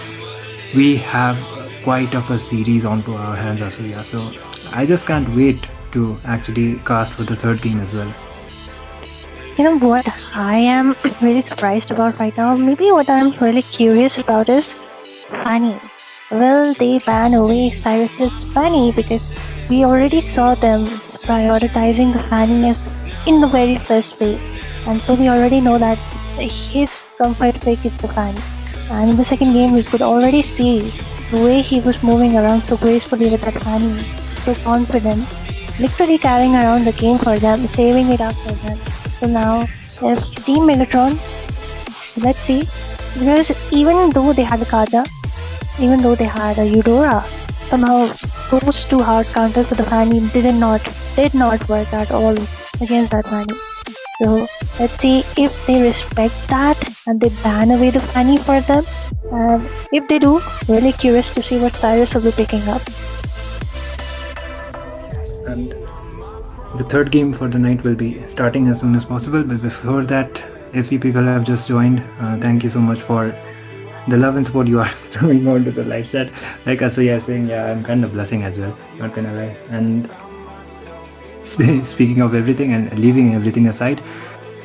we have quite of a series onto our hands, Asuya. So I just can't wait to actually cast for the third game as well. You know what I am really surprised about right now? Maybe what I'm really curious about is Fanny. Will they ban away Cyrus's Fanny? Because we already saw them just prioritizing the Fanny as in the very first phase. And so we already know that his comfort pick is the Fanny. And in the second game, we could already see the way he was moving around so gracefully with that Fanny, so confident, literally carrying around the game for them, saving it up for them. So now, if Team Megatron, let's see, because even though they had a Kaja, even though they had a Eudora, somehow those two hard counters for the Fanny did not work at all against that Fanny. So let's see if they respect that and they ban away the Fanny for them. And if they do, really curious to see what Cyrus will be picking up. And the third game for the night will be starting as soon as possible. But before that, if you people have just joined, thank you so much for the love and support you are throwing onto the live chat. Like Asuya is saying, yeah, I'm kind of blushing as well, not gonna lie. And speaking of everything and leaving everything aside,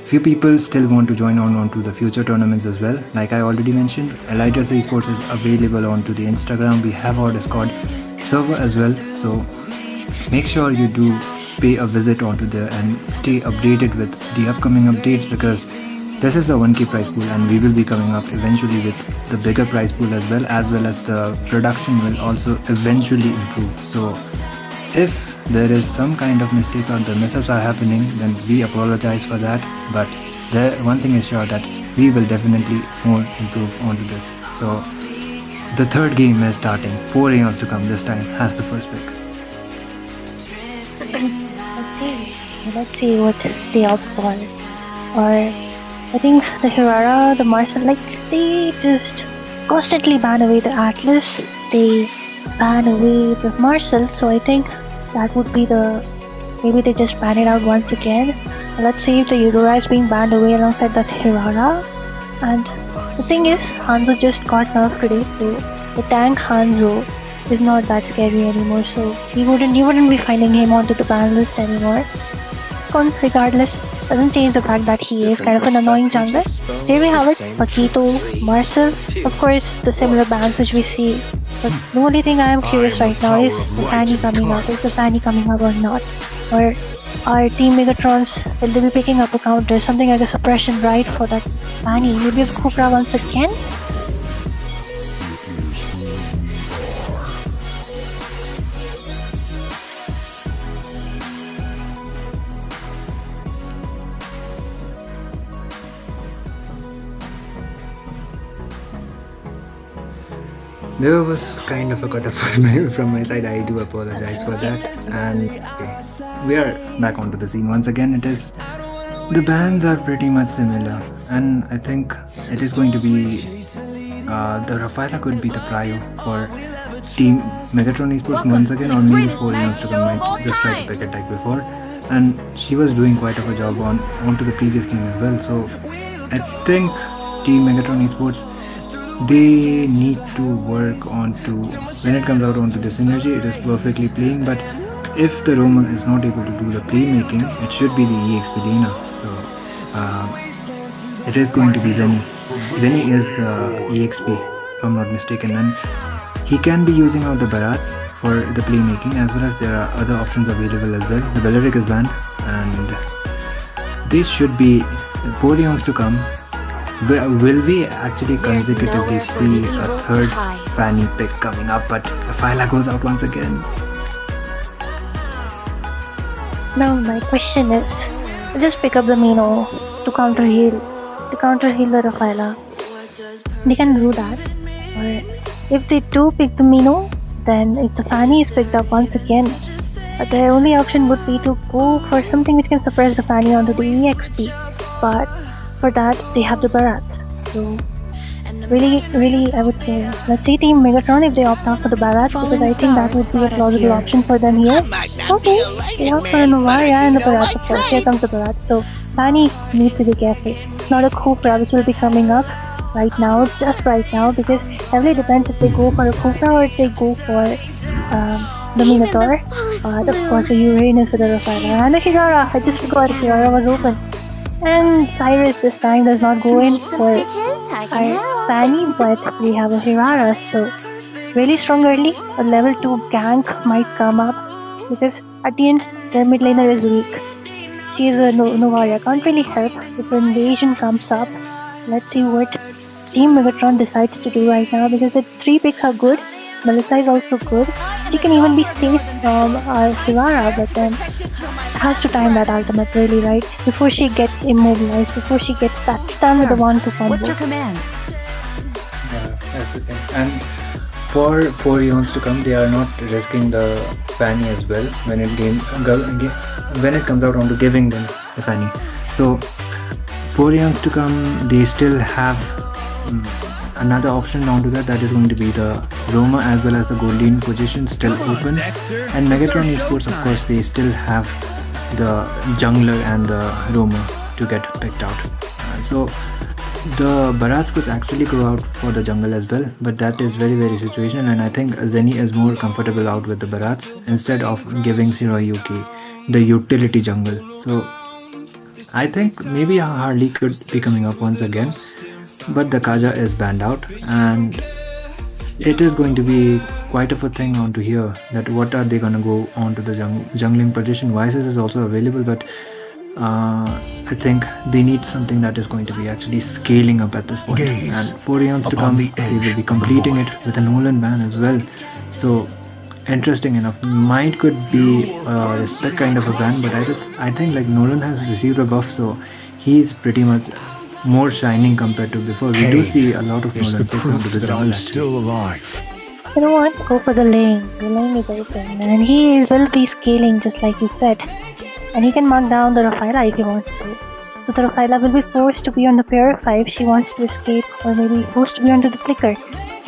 few people still want to join onto the future tournaments as well. Like I already mentioned, Elydris Esports is available onto the Instagram. We have our Discord server as well. So make sure you do pay a visit onto there and stay updated with the upcoming updates, because this is the 1k prize pool and we will be coming up eventually with the bigger prize pool as well as the production will also eventually improve. So if there is some kind of mistakes or the mishaps are happening, then we apologize for that, but one thing is sure, that we will definitely more improve onto this. So the third game is starting. 4 Eons to come this time has the first pick. Let's see what they opt for. Or I think the Hirara, the Marcel, like they just constantly ban away the Atlas. They ban away the Marcel, so I think that would be maybe they just ban it out once again. Let's see if the Eudora is being banned away alongside that Hirara. And the thing is, Hanzo just got nerfed today, so the tank Hanzo is not that scary anymore, so you wouldn't be finding him onto the ban list anymore. Regardless, doesn't change the fact that he is kind of an annoying jungler. There we have it, Paquito, Marcel, of course the similar bans which we see. But the only thing I am curious right now is the Fanny coming up. Is the Fanny coming up or not? Or are Team Megatrons, will they be picking up a counter, something like a suppression right for that Fanny? Maybe with Cobra once again? There was kind of a cut off from my side. I do apologize for that. And okay, we are back onto the scene once again. The bans are pretty much similar, and I think it is going to be the Rafaela could be the prio for Team Megatron Esports once again, or maybe 4 years to come. Might just try to pick it like before, and she was doing quite of a job onto the previous game as well. So I think Team Megatron Esports, they need to work when it comes out onto the synergy, it is perfectly playing, but if the Roma is not able to do the playmaking, it should be the EXP Lena. So it is going to be Zenny. Zenny is the EXP, if I'm not mistaken, and he can be using out the Barats for the playmaking, as well as there are other options available as well. The Belleric is banned, and this should be 4 rounds to come. Will we actually consecutively see a third Fanny pick coming up, but Rafaela goes out once again? Now my question is, just pick up the Mino to counter heal the Rafaela. They can do that. Or if they do pick the Mino, then if the Fanny is picked up once again, their only option would be to go for something which can suppress the Fanny onto the EXP. But for that, they have the Barats. So really, I would say, let's see Team Megatron if they opt out for the Barats, because I think that would be a plausible option for them here. Okay, they opt for a Novaria and the Barats, of course. Here comes the Barats. So Fanny needs to be careful. Not a Kufra which will be coming up just right now, because heavily depends if they go for a Kufra or if they go for the Minotaur. Of course, the Uranus with the Rafaela. And the Hirara, I just forgot Hirara was open. And Cyrus this time does not go in for our Fanny, but we have a Hirara, so really strong early. A level 2 gank might come up, because at the end, their mid laner is weak. She is a Novaria, can't really help if the invasion comes up. Let's see what Team Megatron decides to do right now, because the 3 picks are good. Melissa is also good. She can even be safe from Hirara, but then has to time that ultimate really right before she gets immobilized, before she gets that stun with the 1-2 combo. What's your command? Yeah, that's the thing. And for 4 rounds to come, they are not risking the Fanny as well when it comes out onto giving them the Fanny. So 4 rounds to come, they still have another option down to that is going to be the Roma as well as the Golden position still open, and Megatron Esports, of course, they still have the jungler and the Roma to get picked out. So the Barats could actually go out for the jungle as well, but that is very situational, and I think Zenny is more comfortable out with the Barats instead of giving Shiroyuki the utility jungle. So I think maybe a Harley could be coming up once again, but the Kaja is banned out, and it is going to be quite of a thing onto here, that what are they going to go on to the jungling position. Vices is also available, but I think they need something that is going to be actually scaling up at this point. And 4 rounds to come, they will be completing it with a Nolan ban as well. So interesting enough, might could be a respect kind of a ban, but I think like Nolan has received a buff, so he's pretty much more shining compared to before. We do see a lot of Nolan picks onto the jungle actually. You know what? Go for the lane. The lane is open, and he will be scaling just like you said. And he can mark down the Rafaela if he wants to. So the Rafaela will be forced to be on the Purify if she wants to escape, or maybe forced to be onto the Flicker.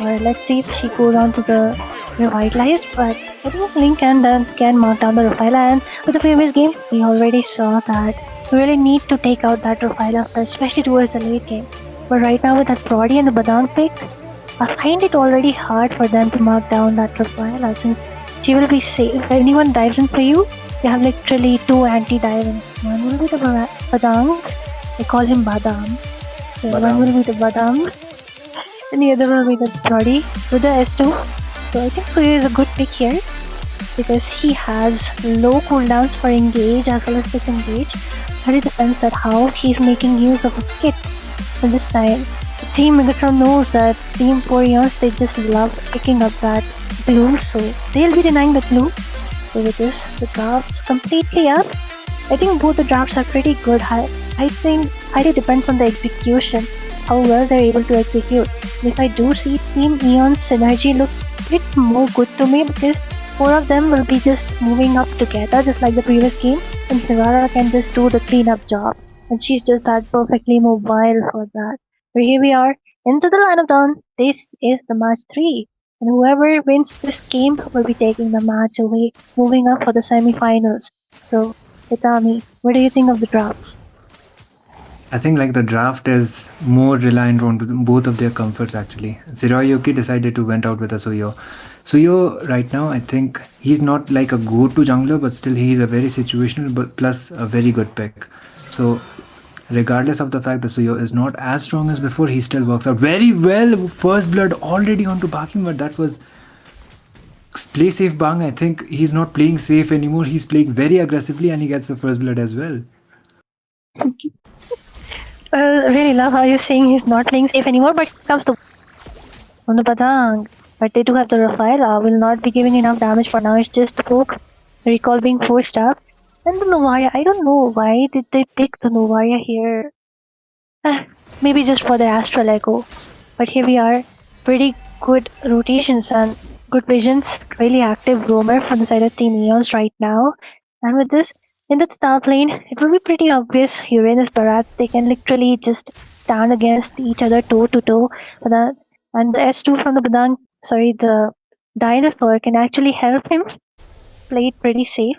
Or let's see if she goes on to the revitalized, but I think Link can mark down the Rafaela. And with the previous game, we already saw that we really need to take out that Rafaela first, especially towards the late game. But right now with that Brody and the Badang pick, I find it already hard for them to mark down that Rafaela since she will be safe. If anyone dives in for you, you have literally two anti-diving. One will be the Badang, they call him Badam. So one will be the Badam, and the other will be the Brody with the S2. So I think Suyo is a good pick here because he has low cooldowns for engage as well as disengage. But it depends on how he's making use of a skit. And this time, Team Megatron knows that Team 4 Eons, they just love picking up that blue, so they'll be denying the blue. So with this, the drafts completely up. I think both the drafts are pretty good. I think highly depends on the execution, how well they're able to execute. And if I do see Team Eon's synergy looks a bit more good to me because four of them will be just moving up together just like the previous game, and Hivara can just do the cleanup job. And she's just that perfectly mobile for that. But here we are, into the lineup down. This is the match 3. And whoever wins this game will be taking the match away, moving up for the semi-finals. So, Itami, what do you think of the drafts? I think like the draft is more reliant on both of their comforts actually. Shiroyuki decided to went out with a Suyo. Suyo right now, I think he's not like a go-to jungler, but still he is a very situational but plus a very good pick. So regardless of the fact that Suyo is not as strong as before, he still works out very well. First blood already onto Baki, but that was play safe Bang. I think he's not playing safe anymore. He's playing very aggressively and he gets the first blood as well. Well, really love how you're saying he's not playing safe anymore, but it comes to on the Badang. But they do have the Rafaela, will not be giving enough damage for now. It's just the poke, recall being forced up. And the Novaria, I don't know why did they pick the Novaria here. Maybe just for the Astral Echo. But here we are, pretty good rotations and good visions. Really active roamer from the side of Team Eons right now. And with this, in the top lane, it will be pretty obvious Uranus Barats, they can literally just stand against each other toe to toe. And the S2 from the the Dinosaur can actually help him play it pretty safe.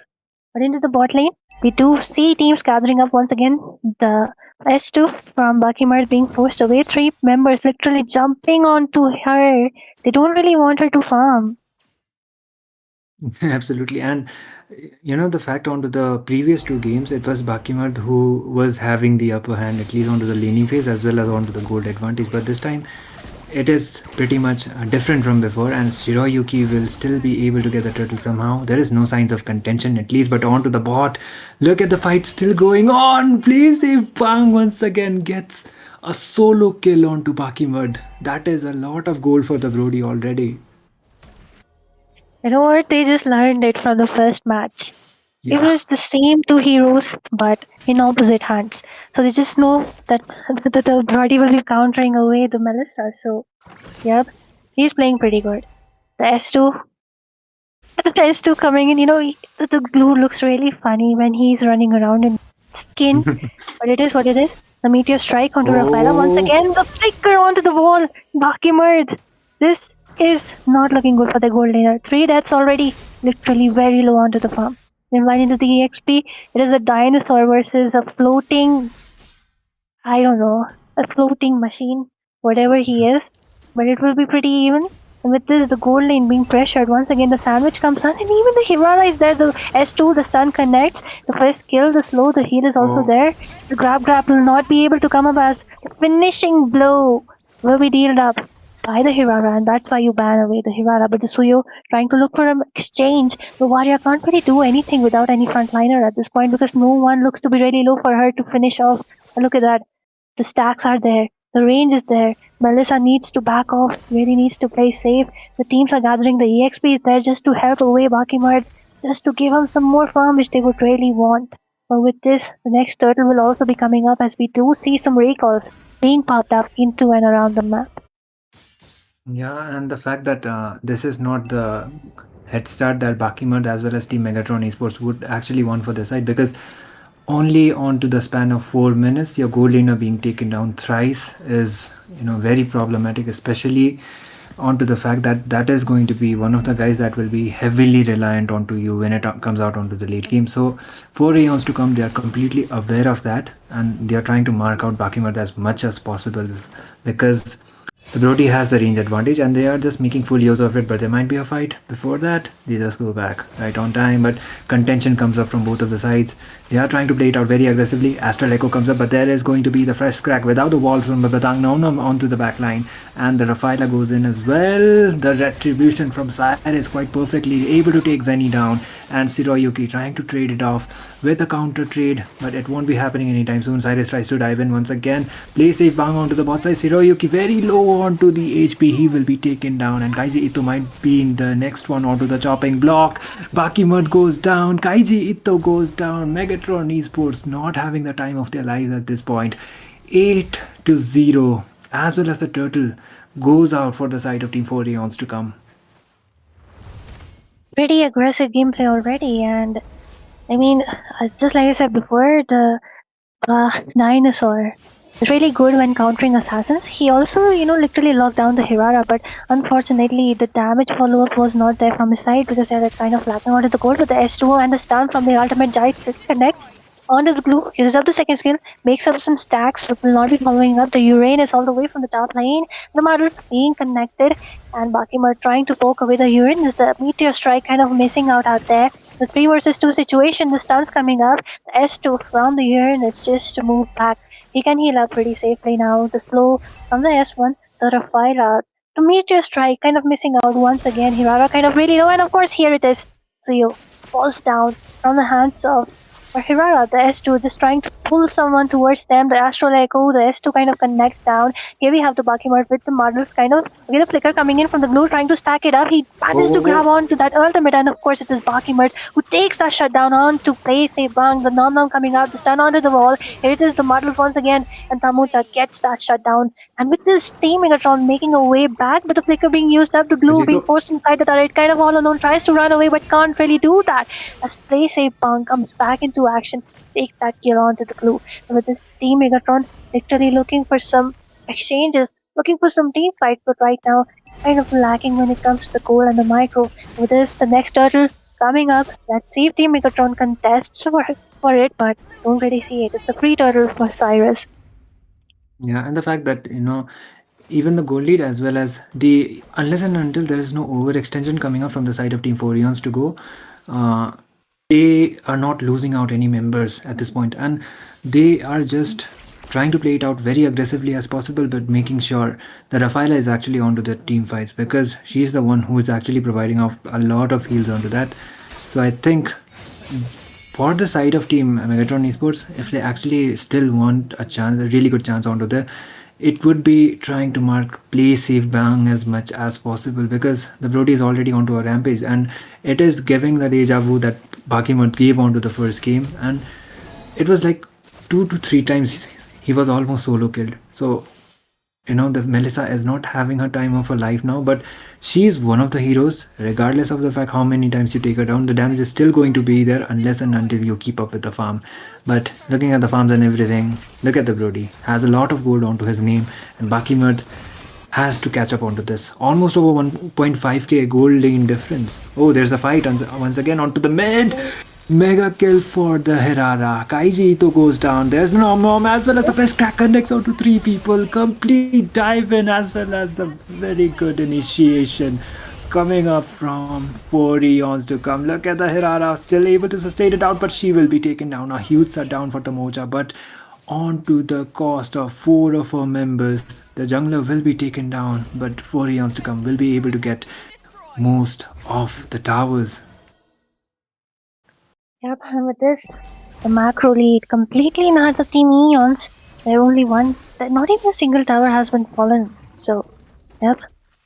But into the bot lane, we do see teams gathering up once again. The S2 from Bakimard being forced away. 3 members literally jumping onto her. They don't really want her to farm. Absolutely. And you know, the fact onto the previous 2 games, it was Bakimard who was having the upper hand, at least onto the laning phase as well as onto the gold advantage. But this time, it is pretty much different from before, and Shiroyuki will still be able to get the turtle somehow. There is no signs of contention at least, but onto the bot. Look at the fight still going on. Please save Bang once again gets a solo kill onto Bakimard. That is a lot of gold for the Brody already. You know what? They just learned it from the first match. Yeah. It was the same 2 heroes, but in opposite hands. So they just know that the Brody will be countering away the Melissa. So, yep, he's playing pretty good. The S2 coming in, you know, the glue looks really funny when he's running around in skin. But it is what it is. The meteor strike onto Rafaela once again. The flicker onto the wall. Bakimard. This is not looking good for the gold laner. 3 deaths already, literally very low onto the farm. Then right into the EXP, it is a dinosaur versus a floating, I don't know, a floating machine, whatever he is. But it will be pretty even. And with this, the gold lane being pressured, once again the sandwich comes on, and even the Hivara is there, the S2, the stun connects, the first kill, the slow, the heal is also there. The grab will not be able to come up as the finishing blow will be dealt up by the Hivara, and that's why you ban away the Hivara. But the Suyo trying to look for an exchange. The warrior can't really do anything without any frontliner at this point because no one looks to be really low for her to finish off. And look at that. The stacks are there. The range is there. Melissa needs to back off, really needs to play safe. The teams are gathering the EXP there just to help away Bakimard, just to give him some more farm which they would really want. But with this, the next turtle will also be coming up as we do see some recalls being popped up into and around the map. Yeah, and the fact that this is not the head start that Bakimard as well as Team Megatron Esports would actually want for this side, because only onto the span of 4 minutes your gold laner being taken down thrice is, you know, very problematic, especially onto the fact that that is going to be one of the guys that will be heavily reliant onto you when it comes out onto the late game. So for Aeons to come, they are completely aware of that, and they are trying to mark out Bakimat as much as possible, because the Brody has the range advantage and they are just making full use of it. But there might be a fight before that. They just go back right on time, but contention comes up from both of the sides. They are trying to play it out very aggressively. Astral Echo comes up, but there is going to be the fresh crack without the wall from Batang now onto the back line, and the Rafaela goes in as well. The retribution from Cyrus quite perfectly able to take Zenny down, and Shiroyuki trying to trade it off with a counter trade, but it won't be happening anytime soon. Cyrus tries to dive in once again, play safe bang onto the bot side. Shiroyuki very low onto the HP, he will be taken down, and Kaiji Ito might be in the next one onto the chopping block. Bakimud goes down, Kaiji Ito goes down. Megatron Esports not having the time of their lives at this point. 8-0, as well as the turtle goes out for the side of Team 4 Aeons to come. Pretty aggressive gameplay already, and I mean, just like I said before, the dinosaur is really good when countering assassins. He also, literally locked down the Hirara, but unfortunately the damage follow-up was not there from his side because they were kind of lacking onto the goal. But the S2 and the stun from the ultimate giant connect onto the glue, uses up the second skill, makes up some stacks, but will not be following up. The Uranus all the way from the top lane, the models being connected, and Bakimur trying to poke away the Uranus. The Meteor Strike kind of missing out there. The 3 versus 2 situation, the stuns coming up, the S2 from the Uranus just to move back. He can heal up pretty safely now. The slow from the S1, the Rafaela, the Meteor Strike kind of missing out once again. Hirara kind of really low, and of course here it is. Suyo falls down from the hands of Hirara, the S2 just trying to pull someone towards them. The Astral Echo, the S2 kind of connects down. Here we have the Bakimart with the models kind of with a flicker coming in from the blue, trying to stack it up. He manages to grab on to that ultimate, and of course it is Bakimart who takes that shutdown on to play safe bang. The Nom coming out, the stun onto the wall. Here it is the models once again, and Tamucha gets that shutdown. And with this Team Megatron making a way back, but the flicker being used up, the glue being forced inside the turret, kind of all alone, tries to run away but can't really do that. As play safe bang comes back into action, take that kill onto the glue. And with this Team Megatron literally looking for some exchanges, looking for some team fight, but right now kind of lacking when it comes to the goal and the micro. With this, the next turtle coming up. Let's see if Team Megatron contests for it, but don't really see it. It's a free turtle for Cyrus. Yeah, and the fact that, even the goal lead as well as the, unless and until there is no overextension coming up from the side of Team 4 Eons to go, they are not losing out any members at this point, and they are just trying to play it out very aggressively as possible, but making sure that Rafaela is actually onto the team fights, because she's the one who is actually providing off a lot of heals onto that. So I think for the side of Team Megatron Esports, if they actually still want a chance, a really good chance onto there, it would be trying to mark play safe bang as much as possible, because the Brody is already onto a rampage, and it is giving the deja vu that Bakimut gave onto the first game, and it was like 2 to 3 times he was almost solo killed. So the Melissa is not having her time of her life now, but she is one of the heroes. Regardless of the fact how many times you take her down, the damage is still going to be there unless and until you keep up with the farm. But looking at the farms and everything, look at the Brody. Has a lot of gold onto his name, and Bakimud has to catch up onto this. Almost over 1.5k gold lane difference. Oh, there's a fight once again onto the mid. Mega kill for the Hirara. Kaiji Ito goes down. There's Nom as well as the first crack connects out to 3 people. Complete dive in as well as the very good initiation coming up from 4 Eons to come. Look at the Hirara still able to sustain it out, but she will be taken down. A huge shutdown for Tamocha, but onto the cost of 4 of her members. The jungler will be taken down, but 4 Eons to come will be able to get most of the towers. Yep, and with this, the macro lead completely in hands of Team Eons. There only one, not even a single tower has been fallen. So, yep,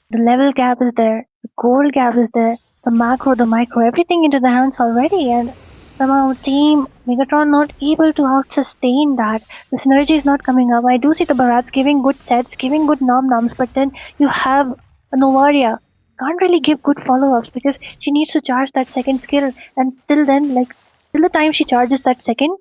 the level gap is there, the gold gap is there, the macro, the micro, everything into the hands already, and somehow Team Megatron not able to out-sustain that. The synergy is not coming up. I do see the Barats giving good sets, giving good nom-noms, but then you have a Novaria. Can't really give good follow-ups because she needs to charge that second skill, and till then, till the time she charges that second,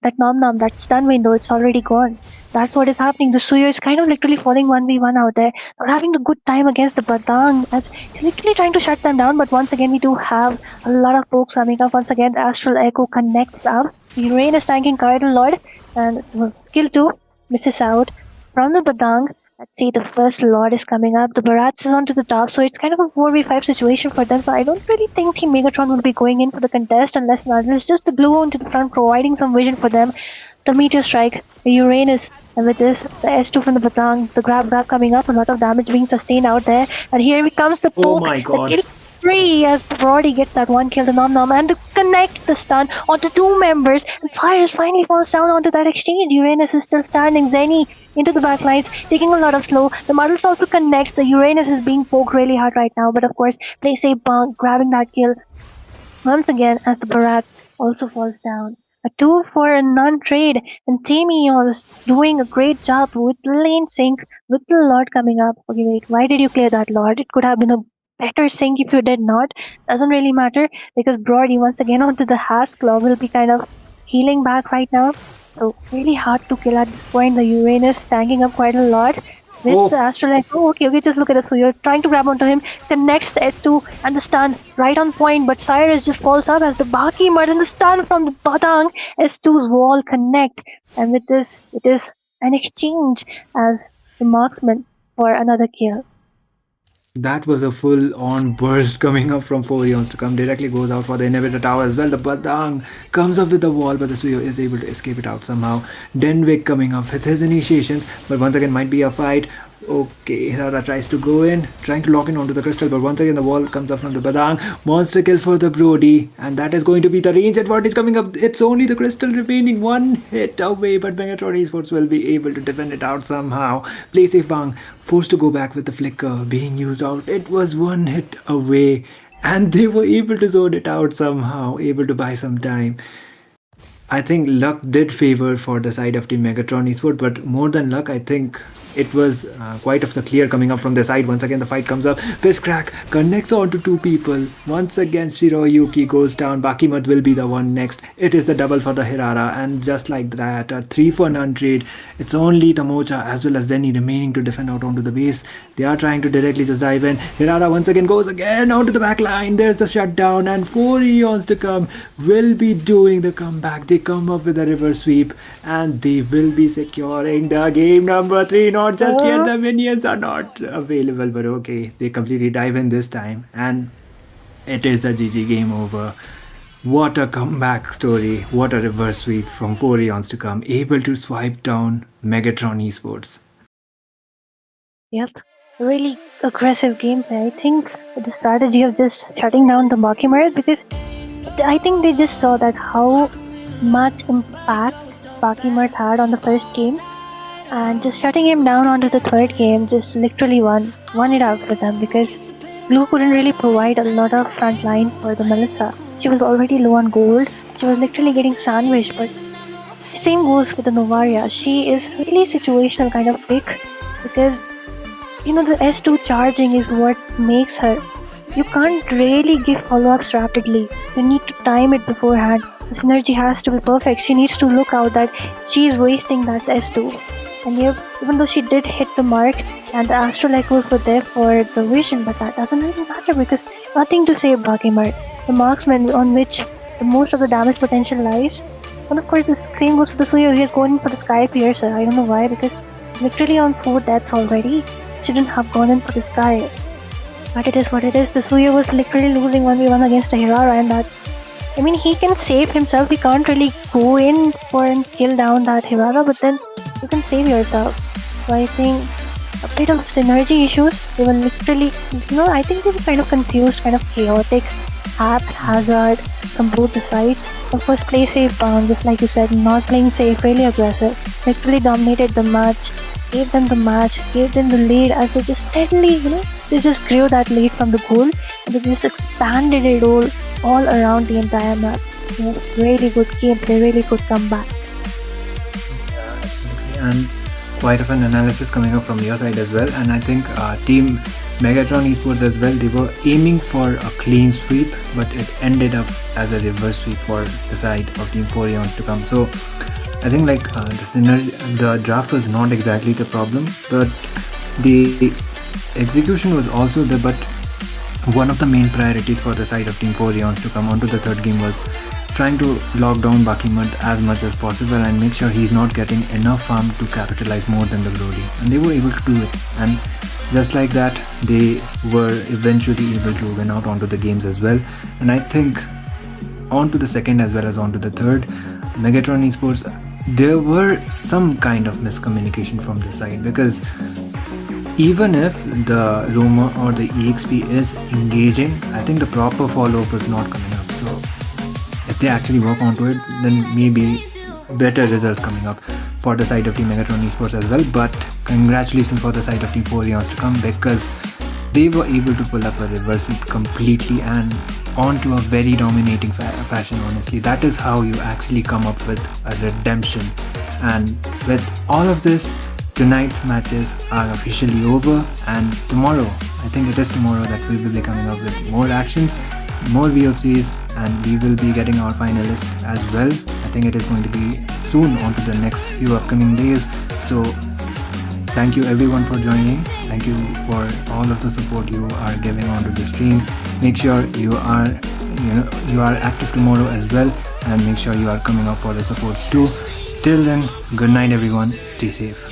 that nom nom, that stun window, it's already gone. That's what is happening. The Suyo is kind of literally falling 1v1 out there, not having a good time against the Badang, as he's literally trying to shut them down. But once again, we do have a lot of pokes coming up. Once again, the Astral Echo connects up. Uranus tanking Cardinal Lord, and skill 2 misses out from the Badang. Let's see, the first Lord is coming up. The Barats is onto the top, so it's kind of a 4v5 situation for them. So I don't really think Team Megatron will be going in for the contest unless it's just the glue into the front, providing some vision for them. The Meteor Strike, the Uranus, and with this, the S2 from the Batang, the grab coming up, a lot of damage being sustained out there. And here comes the poke. Oh my god. The kill 3 as Brody gets that one kill, the Nom Nom, and to connect the stun onto 2 members. And Cyrus finally falls down onto that exchange. Uranus is still standing. Zenny into the backlines, taking a lot of slow. The Muddles also connects. The Uranus is being poked really hard right now, but of course, play safe Bunk grabbing that kill once again as the Barat also falls down. A 2 for a non-trade, and Team Eon is doing a great job with the lane sync, with the Lord coming up. Okay, wait, why did you clear that Lord? It could have been a better sync if you did not. Doesn't really matter, because Brody once again onto the Hask Claw will be kind of healing back right now. So really hard to kill at this point. The Uranus tanking up quite a lot. With the Astral Echo, okay, just look at this. So you're trying to grab onto him, connects the S2 and the stun right on point, but Cyrus just falls up as the Baki Mud and the stun from the Batang. S2's wall connect, and with this, it is an exchange as the marksman for another kill. That was a full-on burst coming up from 4 Eons to come. Directly goes out for the inhibitor tower as well. The Badang comes up with the wall, but the Suyo is able to escape it out somehow. Denwick coming up with his initiations, but once again might be a fight. Okay, Hirara tries to go in, trying to lock in onto the crystal, but once again the wall comes up from the Badang. Monster kill for the Brody, and that is going to be the range advantage coming up. It's only the crystal remaining, 1 hit away, but Megatron Esports will be able to defend it out somehow. Play safe Bang, forced to go back with the flicker being used out. It was 1 hit away, and they were able to zone it out somehow, able to buy some time. I think luck did favor for the side of Team Megatron Esport, but more than luck, I think it was quite of the clear coming up from their side. Once again, the fight comes up. Fist crack connects on to 2 people. Once again, Shiroyuki goes down. Bakimat will be the one next. It is the double for the Hirara, and just like that, a 3 for none trade. It's only the Mocha as well as Zenny remaining to defend out onto the base. They are trying to directly just dive in. Hirara once again goes again onto the back line. There's the shutdown, and 4 Eons to come will be doing the comeback. They come up with a reverse sweep, and they will be securing the game number 3. Not just yet, the minions are not available, but okay, they completely dive in this time, and it is the GG game over. What a comeback story, what a reverse sweep from 4 Eons to come, able to swipe down Megatron Esports. Yep, really aggressive gameplay. I think the strategy of just shutting down the Bakimura, because I think they just saw that how much impact Bakimura had on the first game, and just shutting him down onto the third game just literally won it out for them, because Blue couldn't really provide a lot of front line for the Melissa. She was already low on gold, she was literally getting sandwiched, but the same goes for the Novaria. She is really situational kind of pick, because the S2 charging is what makes her. You can't really give follow-ups rapidly. You need to time it beforehand. The synergy has to be perfect. She needs to look out that she is wasting that S2. And even though she did hit the mark and the Astral Echoes were there for the vision, but that doesn't really matter, because nothing to save Bakimar, the marksman on which the most of the damage potential lies. And of course the same goes for the Suyo. He is going for the Sky Piercer. I don't know why, because literally on 4 deaths already. Shouldn't have gone in for the Sky. But it is what it is. The Suyo was literally losing 1v1 against a Hirara, and that, I mean, he can save himself. He can't really go in for and kill down that Hirara, but then you can save yourself. So I think a bit of synergy issues. They were literally, I think they were kind of confused, kind of chaotic, haphazard from both the sides. Of course, play safe Bang, just like you said, not playing safe, really aggressive. Literally dominated the match, gave them the match, gave them the lead as they just steadily, they just grew that lead from the goal, and they just expanded it all around the entire map. Really good gameplay, really good comeback. And quite of an analysis coming up from your side as well, and I think Team Megatron Esports as well, they were aiming for a clean sweep, but it ended up as a reverse sweep for the side of Team 4 Eons to come. So I think like the draft was not exactly the problem, but the execution was also there. But one of the main priorities for the side of Team 4 Eons to come onto the third game was trying to lock down Bakimant as much as possible and make sure he's not getting enough farm to capitalize more than the Brody. And they were able to do it. And just like that, they were eventually able to win out onto the games as well. And I think onto the second as well as onto the third, Megatron Esports, there were some kind of miscommunication from the side, because even if the Roma or the EXP is engaging, I think the proper follow-up is not coming up. So if they actually work onto it, then maybe better results coming up for the side of Team Megatron Esports as well. But congratulations for the side of Team 4 Eons to come, because they were able to pull up a reverse sweep completely and onto a very dominating fashion. Honestly, that is how you actually come up with a redemption. And with all of this, tonight's matches are officially over, and tomorrow, I think it is tomorrow, that we will be coming up with more actions, more BO3s, and we will be getting our finalists as well. I think it is going to be soon onto the next few upcoming days. So thank you everyone for joining. Thank you for all of the support you are giving onto the stream. Make sure you are active tomorrow as well, and make sure you are coming up for the supports too. Till then, good night everyone. Stay safe.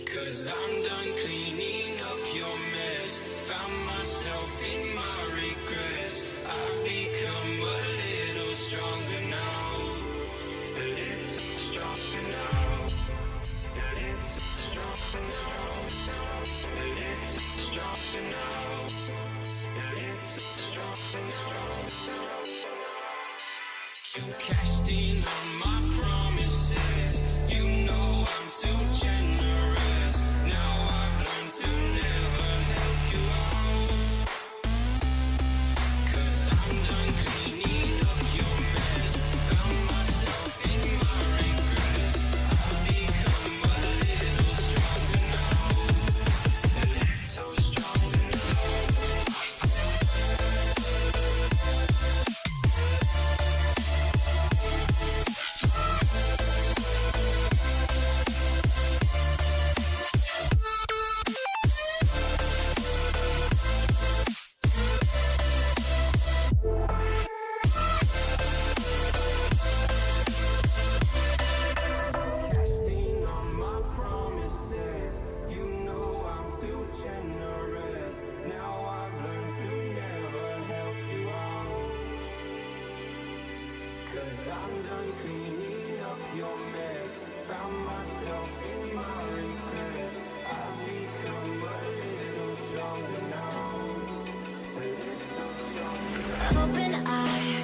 Cause I'm done cleaning up your mess. Found myself in my regrets. I've become a little stronger now. A little stronger now. A little stronger now. A little stronger now. A little stronger now. You cashed in on my promises. You know I'm too generous. Now I've learned to never help you out. Cause I'm done cleaning up your mess. Found myself in my regrets. I've become a little stronger now. A little stronger now. Casting on my promises. You know I'm too generous. Now I've learned to never help you out. Cause I'm done cleaning up your mess. Found myself in my regrets. I've become a little stronger now. A little stronger now. Open eye,